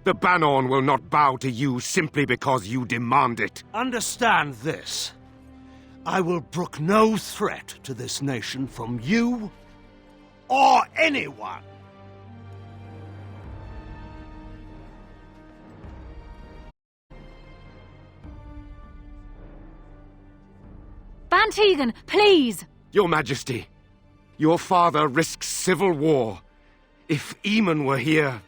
The Bannorn will not bow to you simply because you demand it. Understand this. I will brook no threat to this nation from you or anyone. Van Tegan, please! Your Majesty, your father risks civil war. If Eamon were here...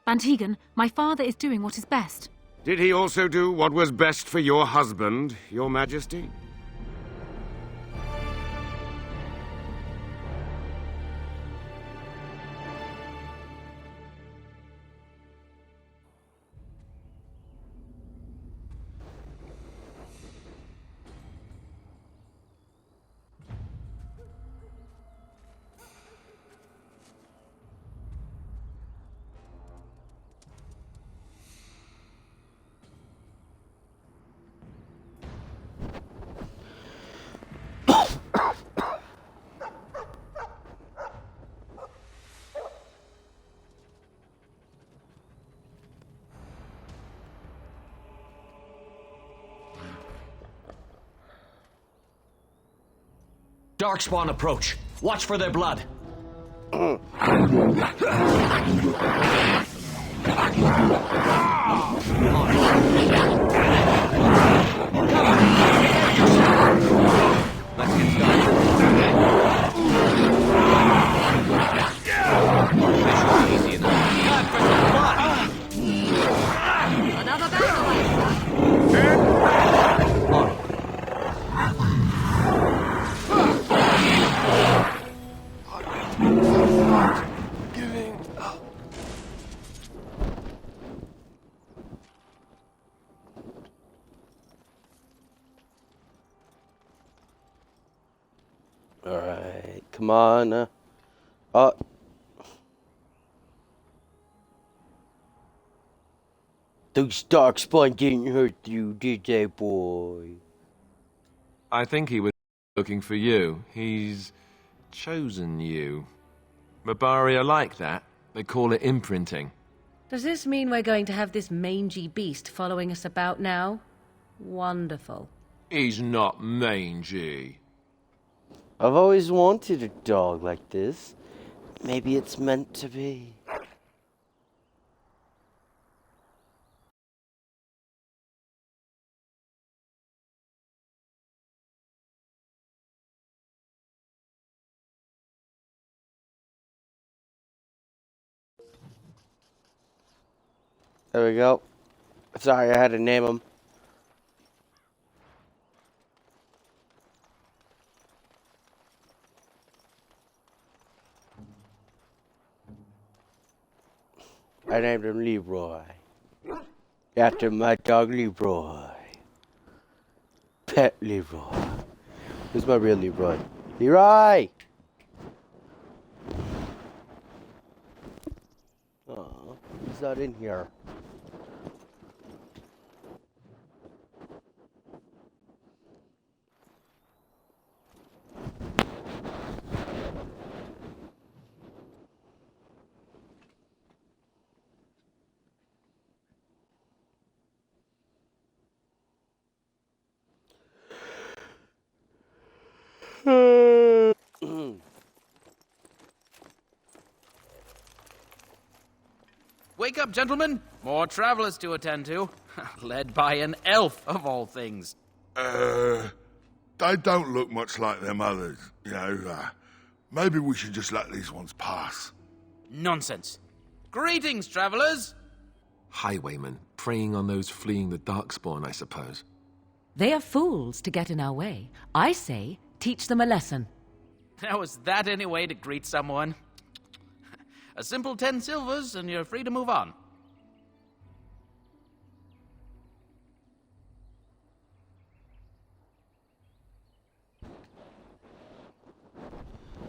Van Tegan, my father is doing what is best. Did he also do what was best for your husband, Your Majesty? Darkspawn approach. Watch for their blood. Let's get started. Easy enough. Time for some blood. Another battle. Alright, come on. Those Darkspawn didn't hurt you, did they, boy? I think he was looking for you. He's chosen you. Mabari are like that. They call it imprinting. Does this mean we're going to have this mangy beast following us about now? Wonderful. He's not mangy. I've always wanted a dog like this. Maybe it's meant to be. There we go. Sorry, I had to name him. I named him Leroy. After my dog Leroy. Pet Leroy. Who's my real Leroy? Leroy! Oh, he's not in here. Wake up, gentlemen. More travelers to attend to. Led by an elf, of all things. They don't look much like them others, you know. Maybe we should just let these ones pass. Nonsense. Greetings, travelers. Highwaymen, preying on those fleeing the Darkspawn, I suppose. They are fools to get in our way. I say, teach them a lesson. Now, is that any way to greet someone? A simple 10 silvers, and you're free to move on.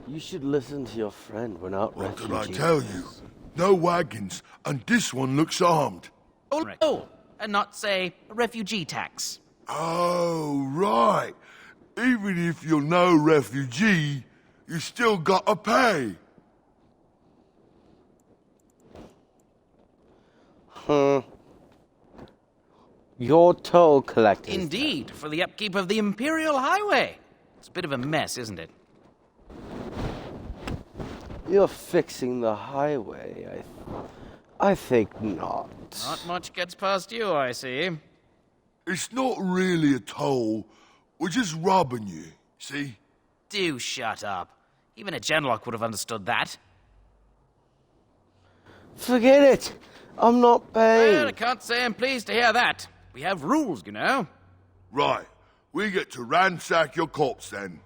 You should listen to your friend. We're not What refugees. did I tell you? No wagons, and this one looks armed. Oh, and not, say, a refugee tax. Oh, right. Even if you're no refugee, you still gotta pay. Your toll collector. Indeed, for the upkeep of the Imperial Highway. It's a bit of a mess, isn't it? You're fixing the highway. I think not. Not much gets past you, I see. It's not really a toll. We're just robbing you, see? Do shut up. Even a Genlock would have understood that. Forget it. I'm not paying. Well, I can't say I'm pleased to hear that. We have rules, you know. Right. We get to ransack your corpse then.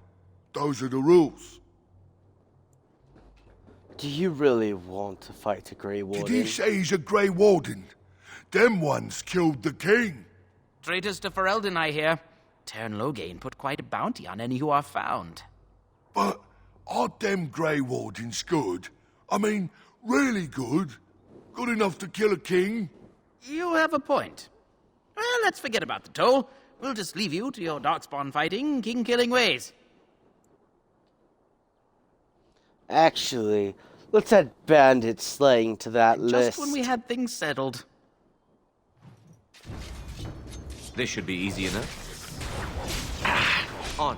Those are the rules. Do you really want to fight a Grey Warden? Did he say he's a Grey Warden? Them ones killed the king. Traitors to Ferelden, I hear. Tern Loghain put quite a bounty on any who are found. But are them Grey Wardens good? I mean, really good? Good enough to kill a king? You have a point. Well, let's forget about the toll. We'll just leave you to your darkspawn fighting, king-killing ways. Actually, let's add bandit slaying to that list. Just when we had things settled. This should be easy enough. On.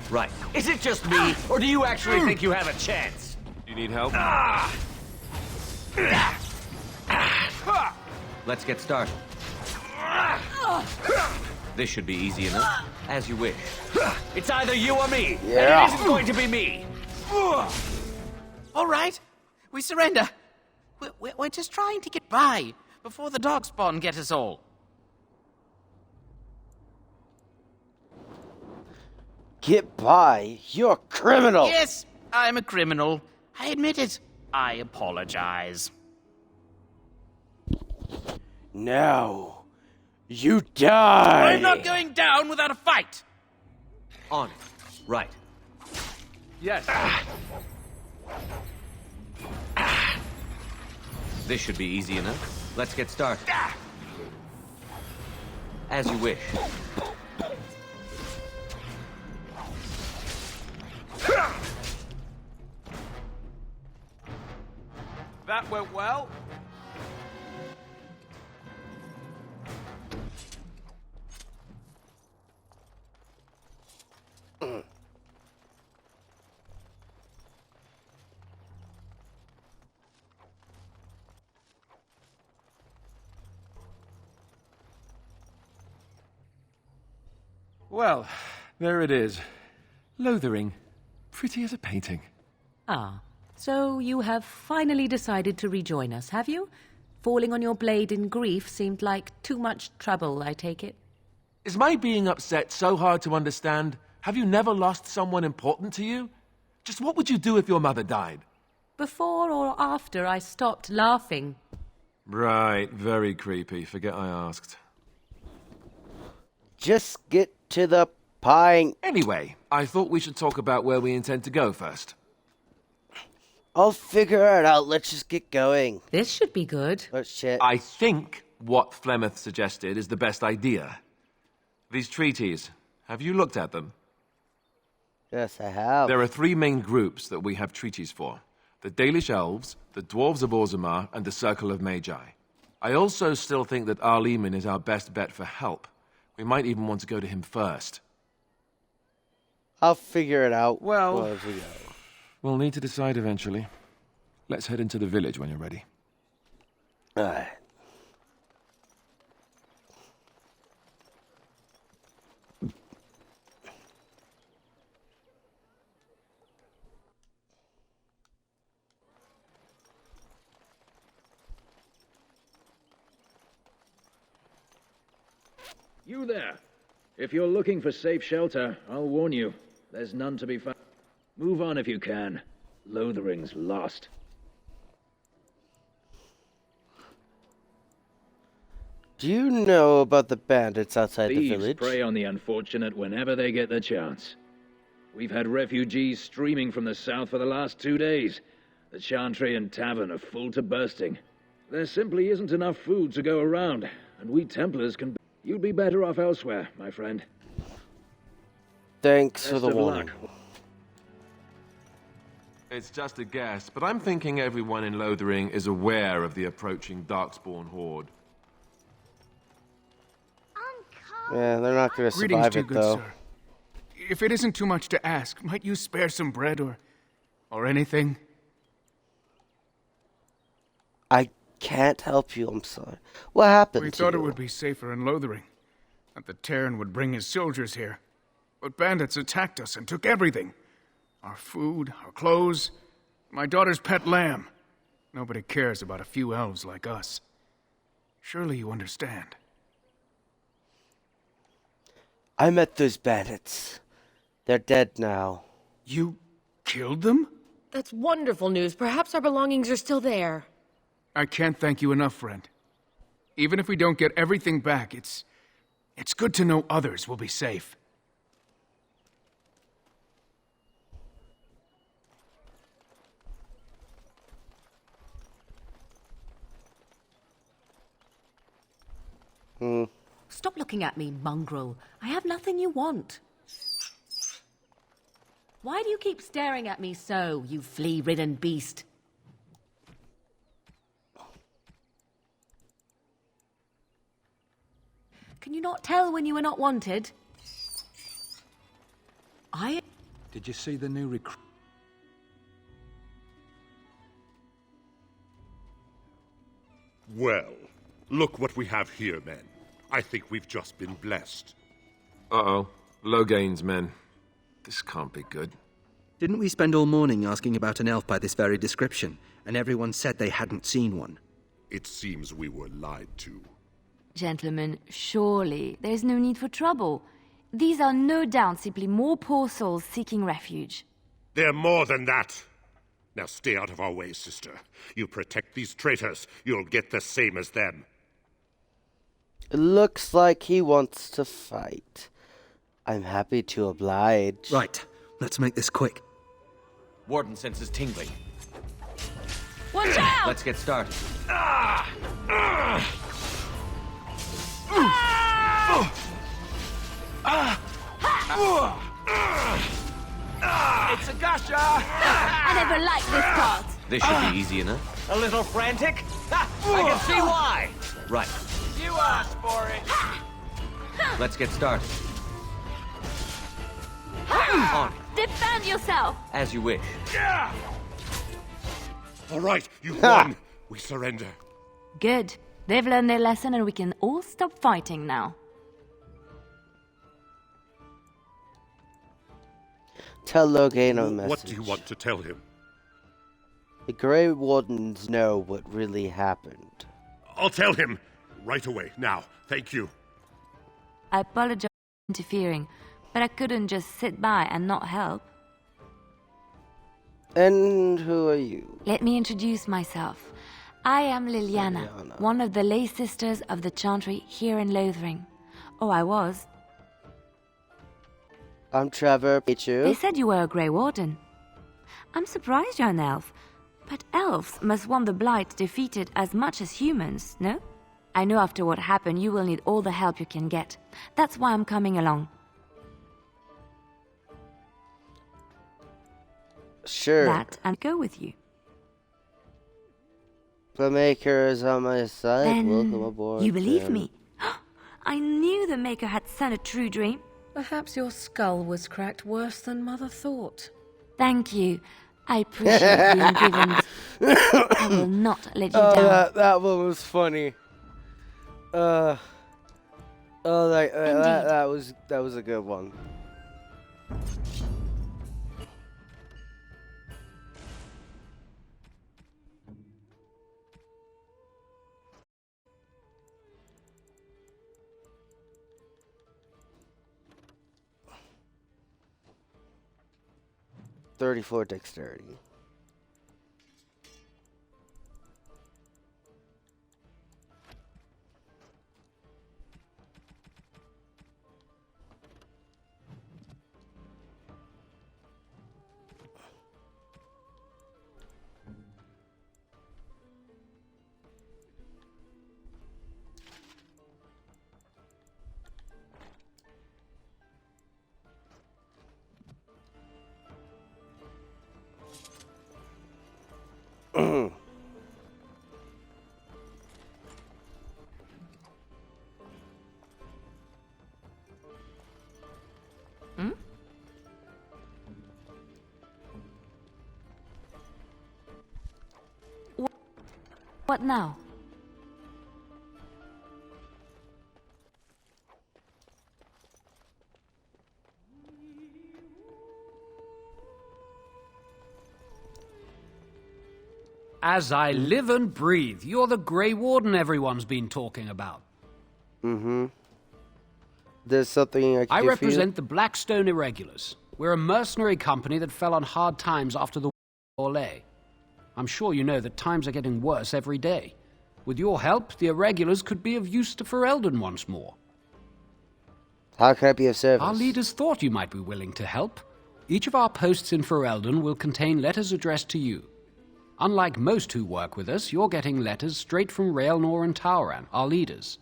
Right. Is it just me, or do you actually think you have a chance? You need help? Let's get started. This should be easy enough. As you wish. It's either you or me, Yeah. and it isn't going to be me. All right, we surrender. We're just trying to get by before the darkspawn get us all. Get by? You're a criminal. Yes, I'm a criminal. I admit it. I apologize. No. You die. I'm not going down without a fight. On. Right. Yes. This should be easy enough. Let's get started. As you wish. That went well. Well, there it is. Lothering. Pretty as a painting. Ah, so you have finally decided to rejoin us, have you? Falling on your blade in grief seemed like too much trouble, I take it. Is my being upset so hard to understand? Have you never lost someone important to you? Just what would you do if your mother died? Before or after I stopped laughing. Right, very creepy. Forget I asked. Just get to the point. Anyway, I thought we should talk about where we intend to go first. I'll figure it out. Let's just get going. This should be good. Oh, shit. I think what Flemeth suggested is the best idea. These treaties, have you looked at them? Yes, I have. There are three main groups that we have treaties for. The Dalish Elves, the Dwarves of Orzammar, and the Circle of Magi. I also still think that Arleman is our best bet for help. We might even want to go to him first. I'll figure it out. Well, as we go. We'll need to decide eventually. Let's head into the village when you're ready. Alright. You there! If you're looking for safe shelter, I'll warn you. There's none to be found. Move on if you can. Lothering's lost. Do you know about the bandits outside the Thieves village? prey on the unfortunate whenever they get the chance. We've had refugees streaming from the south for the last 2 days. The Chantrian Tavern are full to bursting. There simply isn't enough food to go around, and we Templars can... You'd be better off elsewhere, my friend. Thanks for the Best of warning. luck. It's just a guess, but I'm thinking everyone in Lothering is aware of the approaching Darkspawn horde. Yeah, they're not going to Greetings, survive too it, good though. sir. If it isn't too much to ask, might you spare some bread or anything? I can't help you, I'm sorry. What happened We to thought you? it would be safer in Lothering, that the Terran would bring his soldiers here. But bandits attacked us and took everything. Our food, our clothes, my daughter's pet lamb. Nobody cares about a few elves like us. Surely you understand. I met those bandits. They're dead now. You killed them? That's wonderful news. Perhaps our belongings are still there. I can't thank you enough, friend. Even if we don't get everything back, it's good to know others will be safe. Stop looking at me, mongrel. I have nothing you want. Why do you keep staring at me so, you flea-ridden beast? Can you not tell when you are not wanted? Did you see the new recruit? Well, look what we have here, men. I think we've just been blessed. Uh-oh. Loghain's men. This can't be good. Didn't we spend all morning asking about an elf by this very description, and everyone said they hadn't seen one? It seems we were lied to. Gentlemen, surely there's no need for trouble. These are no doubt simply more poor souls seeking refuge. They're more than that. Now stay out of our way, sister. You protect these traitors, you'll get the same as them. It looks like he wants to fight. I'm happy to oblige. Right, let's make this quick. Warden senses tingling. Watch out! Let's get started. It's a gotcha! I never liked this part. This should be easy enough. A little frantic? Ha! I can see why! Right. You asked for it! Let's get started. On. Defend yourself! As you wish. Yeah! All right, you won. We surrender. Good. They've learned their lesson and we can all stop fighting now. Tell Loghain a message. What do you want to tell him? The Grey Wardens know what really happened. I'll tell him. Right away, now. Thank you. I apologize for interfering, but I couldn't just sit by and not help. And who are you? Let me introduce myself. I am Liliana, one of the lay sisters of the Chantry here in Lothering. Oh, I was. I'm Trevor. Meet you. They said you were a Grey Warden. I'm surprised you're an elf. But elves must want the Blight defeated as much as humans, no? I know after what happened you will need all the help you can get. That's why I'm coming along. Sure. That and go with you. The Maker is on my side. Then Welcome aboard. you believe then. me? I knew the Maker had sent a true dream. Perhaps your skull was cracked worse than Mother thought. Thank you. I appreciate being given. I will not let you down. That one was funny. That was a good one. .34 dexterity. What now? As I live and breathe, you're the Grey Warden everyone's been talking about. Mm-hmm. There's something I can I do represent the Blackstone Irregulars. We're a mercenary company that fell on hard times after the Orlais. I'm sure you know that times are getting worse every day. With your help, the Irregulars could be of use to Ferelden once more. How can I be of service? Our leaders thought you might be willing to help. Each of our posts in Ferelden will contain letters addressed to you. Unlike most who work with us, you're getting letters straight from Raelnor and Tauran, our leaders.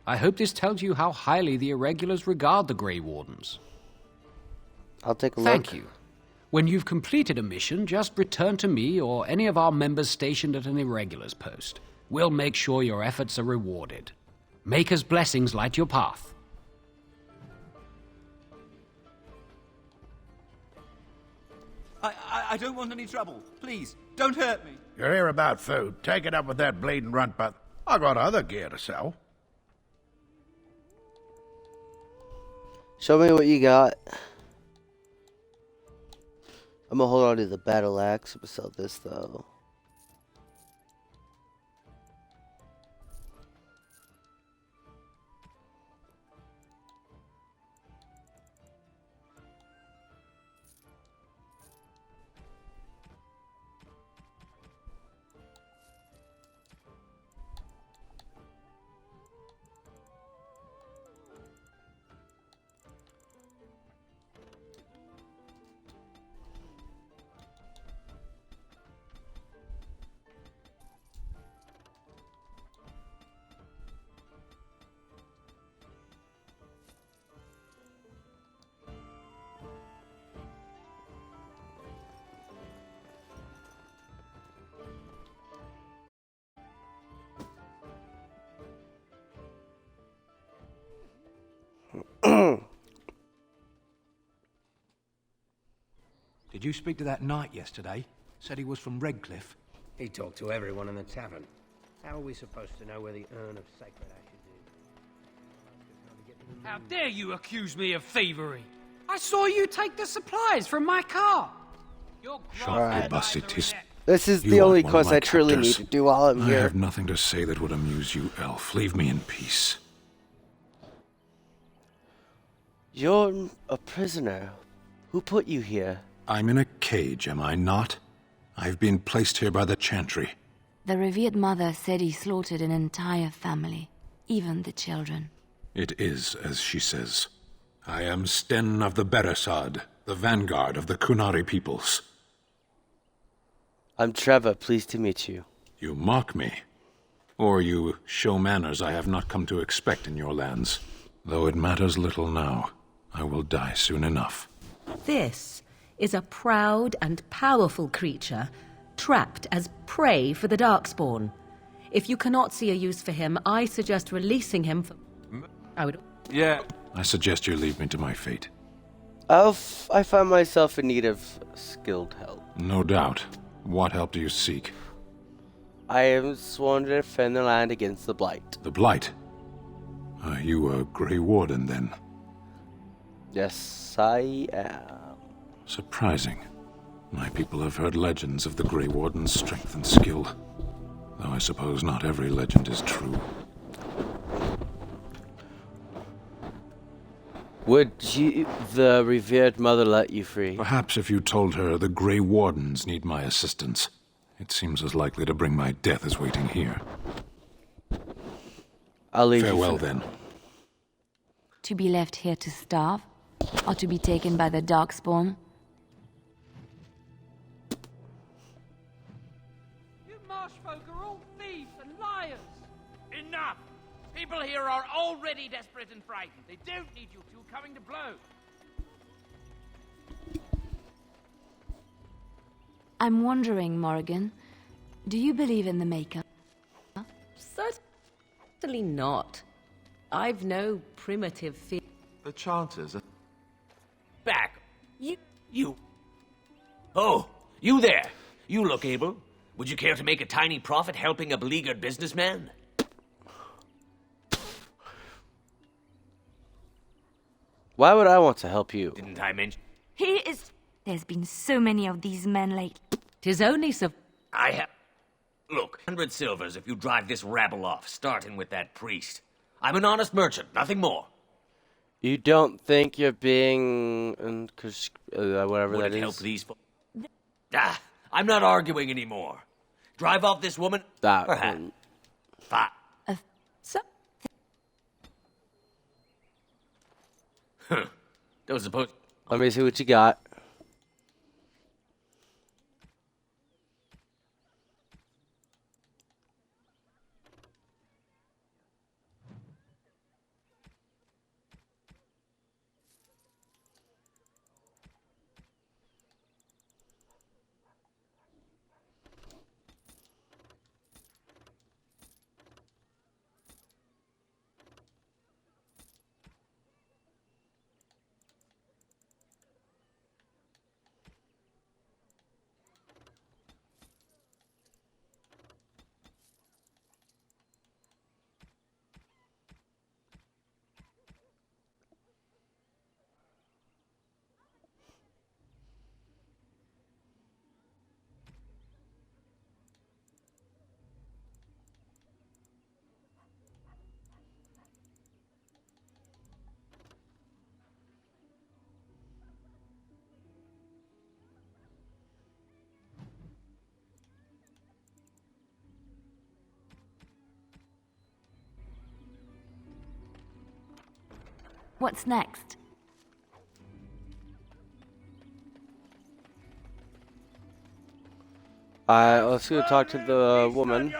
I hope this tells you how highly the Irregulars regard the Grey Wardens. I'll take a look. Thank you. When you've completed a mission, just return to me or any of our members stationed at an Irregulars post. We'll make sure your efforts are rewarded. Maker's blessings light your path. I don't want any trouble. Please, don't hurt me. You're here about food. Take it up with that bleeding runt, but I got other gear to sell. Show me what you got. I'm gonna hold on to the battle axe. I'm gonna sell this though. Did you speak to that knight yesterday? Said he was from Redcliffe. He talked to everyone in the tavern. How are we supposed to know where the urn of sacred ashes is? How dare you accuse me of thievery? I saw you take the supplies from my car. Alright. Tis. This is You the are only one of quest my I truly need captors. to do while I'm I here. have nothing to say that would amuse you, elf. Leave me in peace. You're a prisoner. Who put you here? I'm in a cage, am I not? I've been placed here by the Chantry. The revered mother said he slaughtered an entire family, even the children. It is as she says. I am Sten of the Beresad, the vanguard of the Kunari peoples. I'm Trevor, pleased to meet you. You mock me. Or you show manners I have not come to expect in your lands. Though it matters little now. I will die soon enough. This is a proud and powerful creature, trapped as prey for the Darkspawn. If you cannot see a use for him, I suggest releasing him for... I suggest you leave me to my fate. I find myself in need of skilled help. No doubt. What help do you seek? I am sworn to defend the land against the Blight. The Blight? Are you a Grey Warden, then? Yes, I am. Surprising. My people have heard legends of the Grey Warden's strength and skill. Though I suppose not every legend is true. Would the revered mother let you free? Perhaps if you told her the Grey Wardens need my assistance. It seems as likely to bring my death as waiting here. I'll leave Farewell, you for then. To be left here to starve? Or to be taken by the Darkspawn? You marshfolk are all thieves and liars. Enough! People here are already desperate and frightened. They don't need you two coming to blows. I'm wondering, Morrigan, do you believe in the Maker? Certainly not. I've no primitive fear. The Chanters are... Back. You. Oh, you there. You look able. Would you care to make a tiny profit helping a beleaguered businessman? Why would I want to help you? Didn't I mention? He is... There's been so many of these men lately. 'Tis only so... I have... Look, 100 silvers if you drive this rabble off, starting with that priest. I'm an honest merchant, nothing more. You don't think you're being... whatever Would that it is? help these I'm not arguing anymore. Drive off this woman? That Perhaps. one. Fine. Don't suppose... Let me see what you got. What's next? Let's go talk to the woman.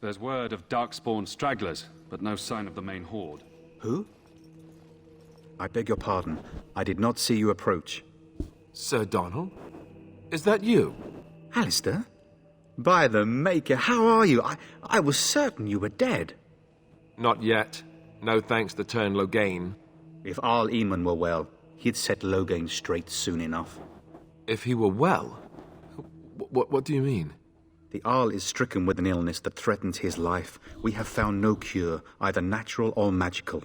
There's word of Darkspawn stragglers, but no sign of the main horde. Who? I beg your pardon. I did not see you approach. Sir Donald? Is that you? Alistair? By the Maker, how are you? I was certain you were dead. Not yet. No thanks to Turn Loghain. If Arl Eamon were well, he'd set Loghain straight soon enough. If he were well? What do you mean? The Arl is stricken with an illness that threatens his life. We have found no cure, either natural or magical.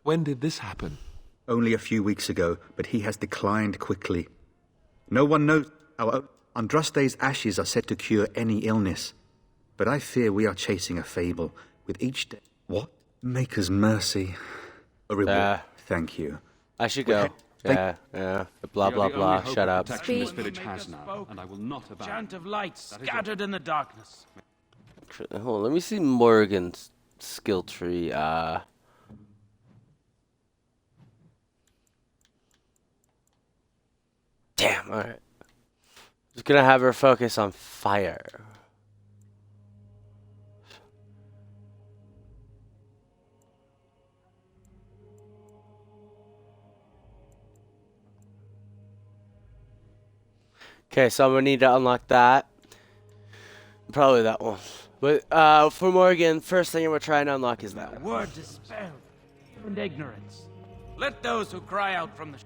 When did this happen? Only a few weeks ago, but he has declined quickly. No one knows... Andraste's ashes are said to cure any illness. But I fear we are chasing a fable. With each day... What? Maker's mercy. A reward. Thank you. I should go. Yeah. Blah, blah, blah. Shut up. This village has now, and I will not abandon. Chant of light scattered in the darkness. Hold on, let me see Morrigan's skill tree. Damn, alright. Just gonna have her focus on fire. Okay, so I'm gonna need to unlock that. Probably that one. But for Morgan, first thing we're trying to unlock is that. Word dispelled and ignorance. Let those who cry out from the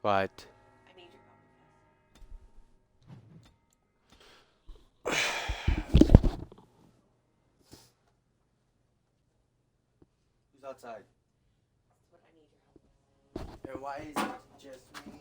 What? Who's outside? And why is it just me?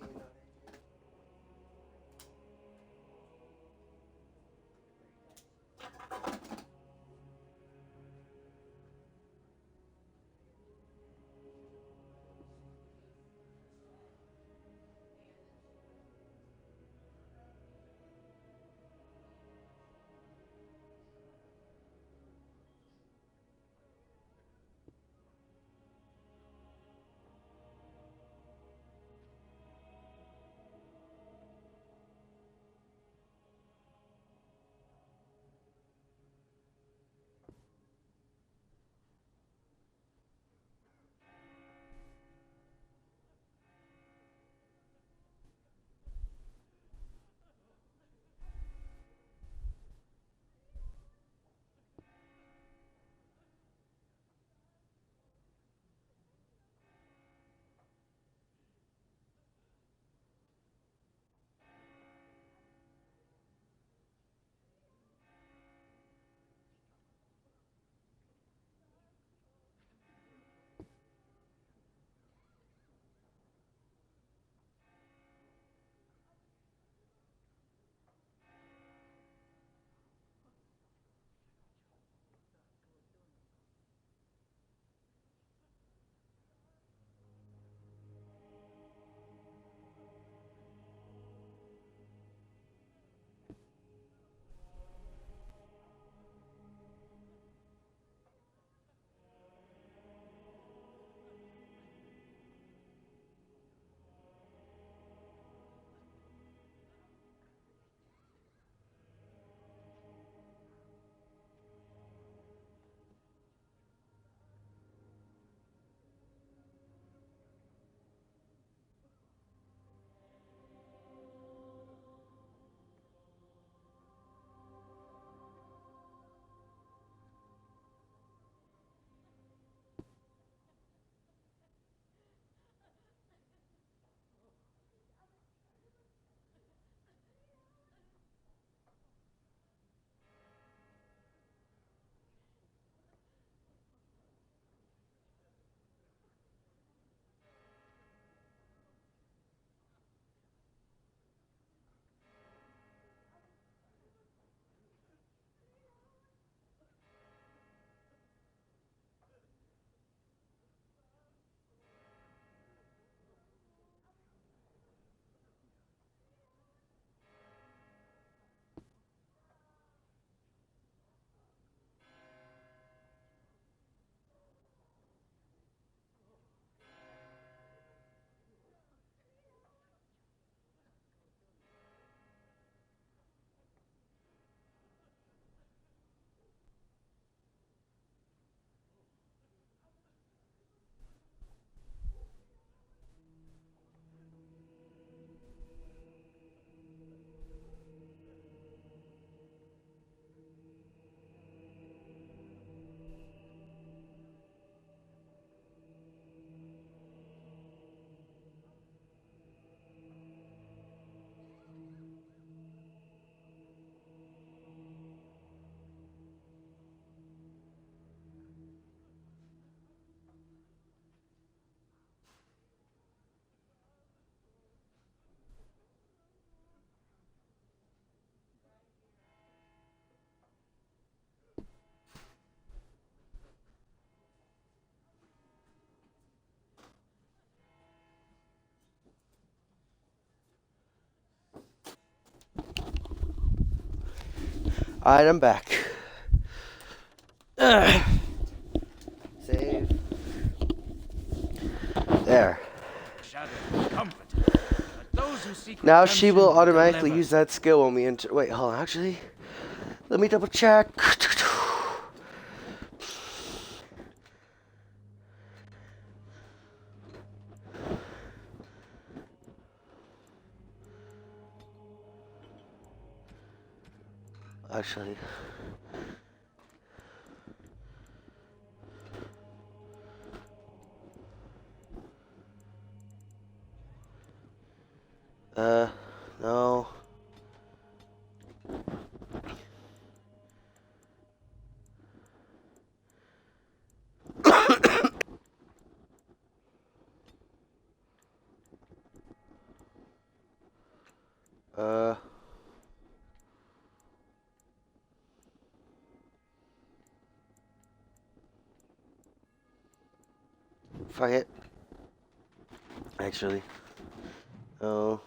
Alright, I'm back. Save. There. Now she will automatically use that skill when we enter. Wait, hold on. Actually, let me double check. Actually. No. Fuck it. Actually. Oh.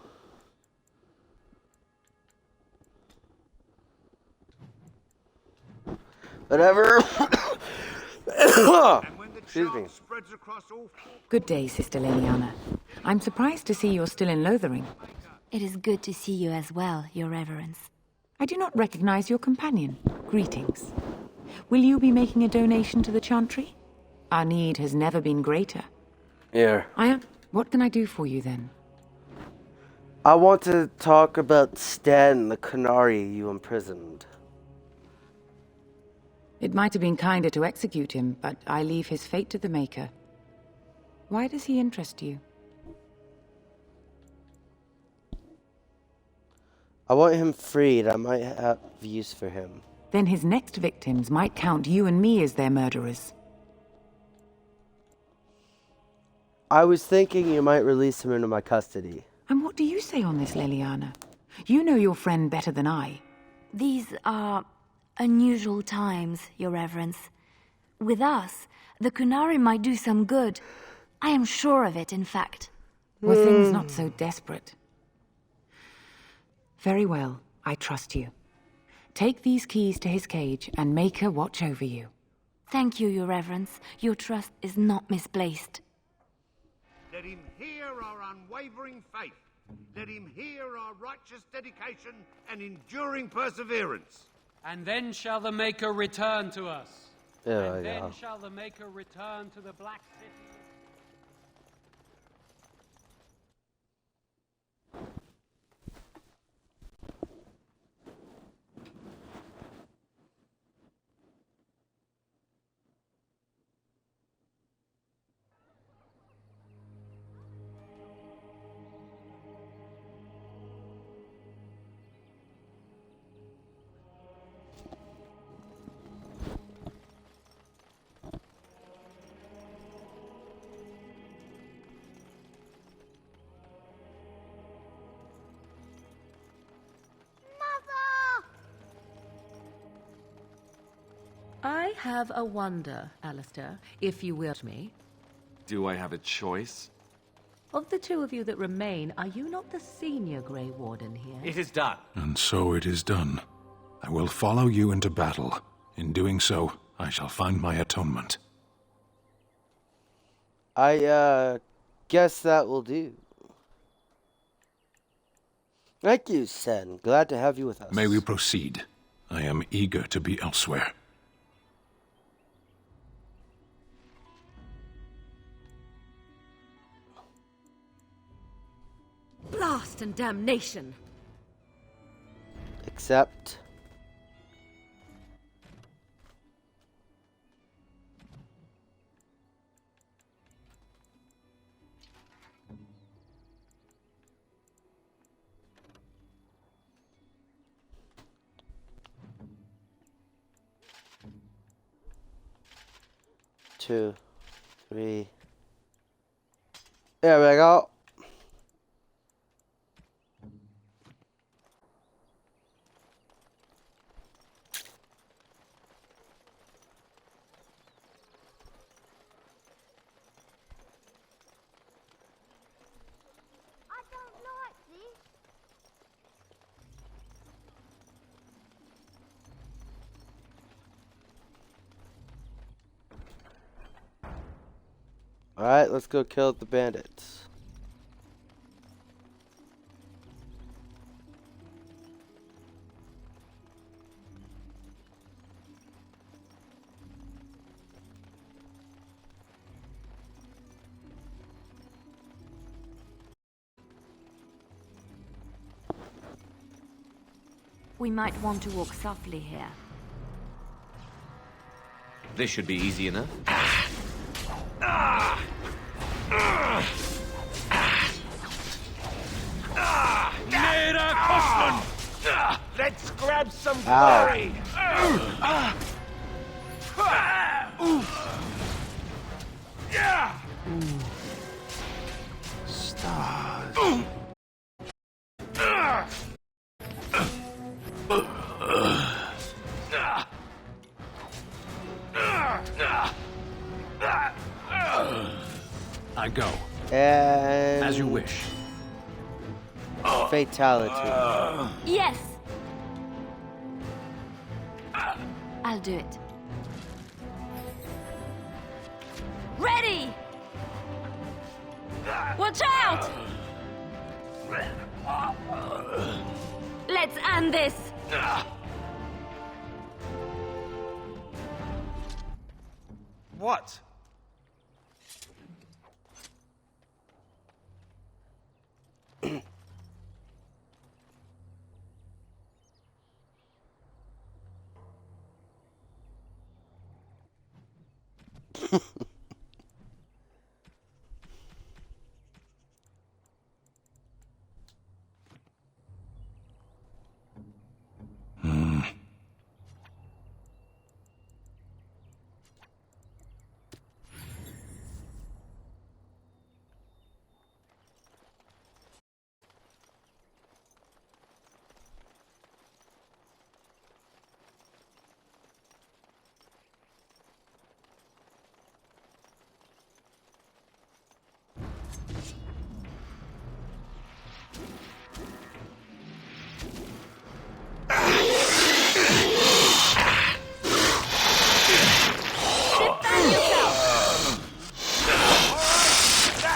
Whatever. Excuse me. Good day, Sister Leliana. I'm surprised to see you're still in Lothering. It is good to see you as well, Your Reverence. I do not recognize your companion. Greetings. Will you be making a donation to the Chantry? Our need has never been greater. Here. What can I do for you, then? I want to talk about Stan, the Canary you imprisoned. It might have been kinder to execute him, but I leave his fate to the Maker. Why does he interest you? I want him freed. I might have use for him. Then his next victims might count you and me as their murderers. I was thinking you might release him into my custody. And what do you say on this, Leliana? You know your friend better than I. These are unusual times, Your Reverence. With us, the Kunari might do some good. I am sure of it, in fact. Were things not so desperate? Very well, I trust you. Take these keys to his cage and Maker watch over you. Thank you, Your Reverence. Your trust is not misplaced. Let him hear our unwavering faith. Let him hear our righteous dedication and enduring perseverance. And then shall the Maker return to us. Then shall the Maker return to the Black City. I have a wonder, Alistair, if you will me. Do I have a choice? Of the two of you that remain, are you not the senior Grey Warden here? It is done. And so it is done. I will follow you into battle. In doing so, I shall find my atonement. I, guess that will do. Thank you, Sen. Glad to have you with us. May we proceed? I am eager to be elsewhere. Blast and damnation! Except... Two, three. There we go. Alright, let's go kill the bandits. We might want to walk softly here. This should be easy enough. Let's grab some Ow. glory! Yeah! Stars. I go. And As you wish. fatality. Yes! I'll do it. Ready! Watch out! Let's end this! What?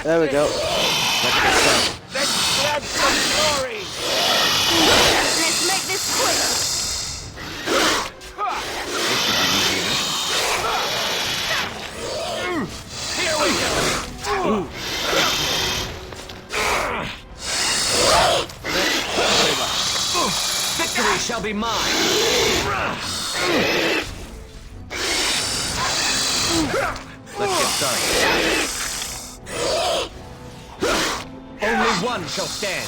There we go. Let's grab some glory! Let's make this quick! Here we go! Victory shall be mine. Let's get started. Only one shall stand.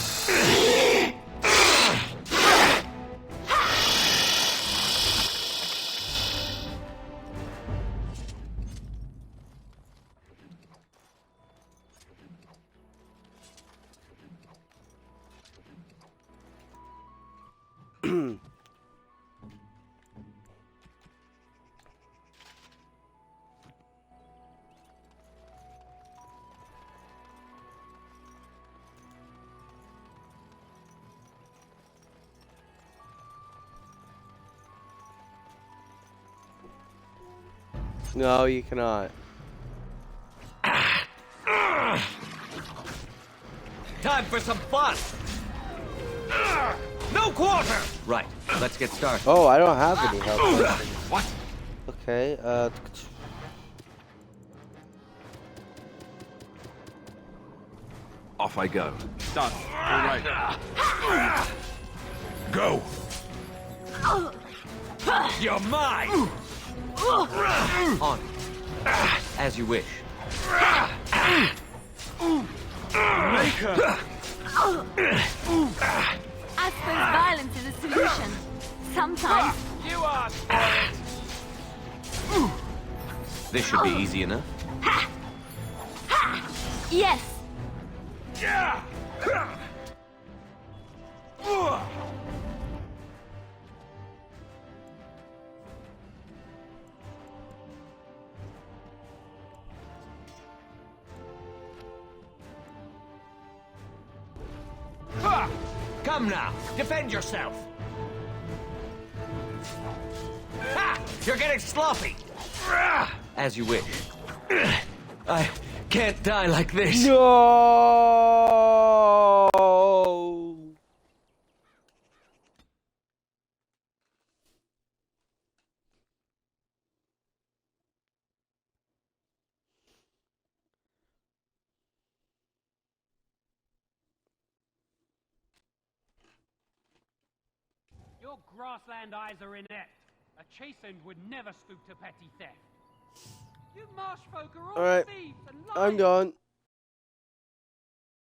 No, you cannot. Time for some fun. No quarter. Right. Let's get started. Oh, I don't have any health. What? Okay, Off I go. Done. All right. Go! You're mine. On. As you wish. I suppose violence is a solution. Sometimes. You asked for it. This should be easy enough. Yes. Yeah! Come now, defend yourself. Ha! You're getting sloppy. As you wish. I can't die like this. No. Your grassland eyes are inept. A chastened would never stoop to petty theft. You marsh folk are all All right, thieves and I'm gone.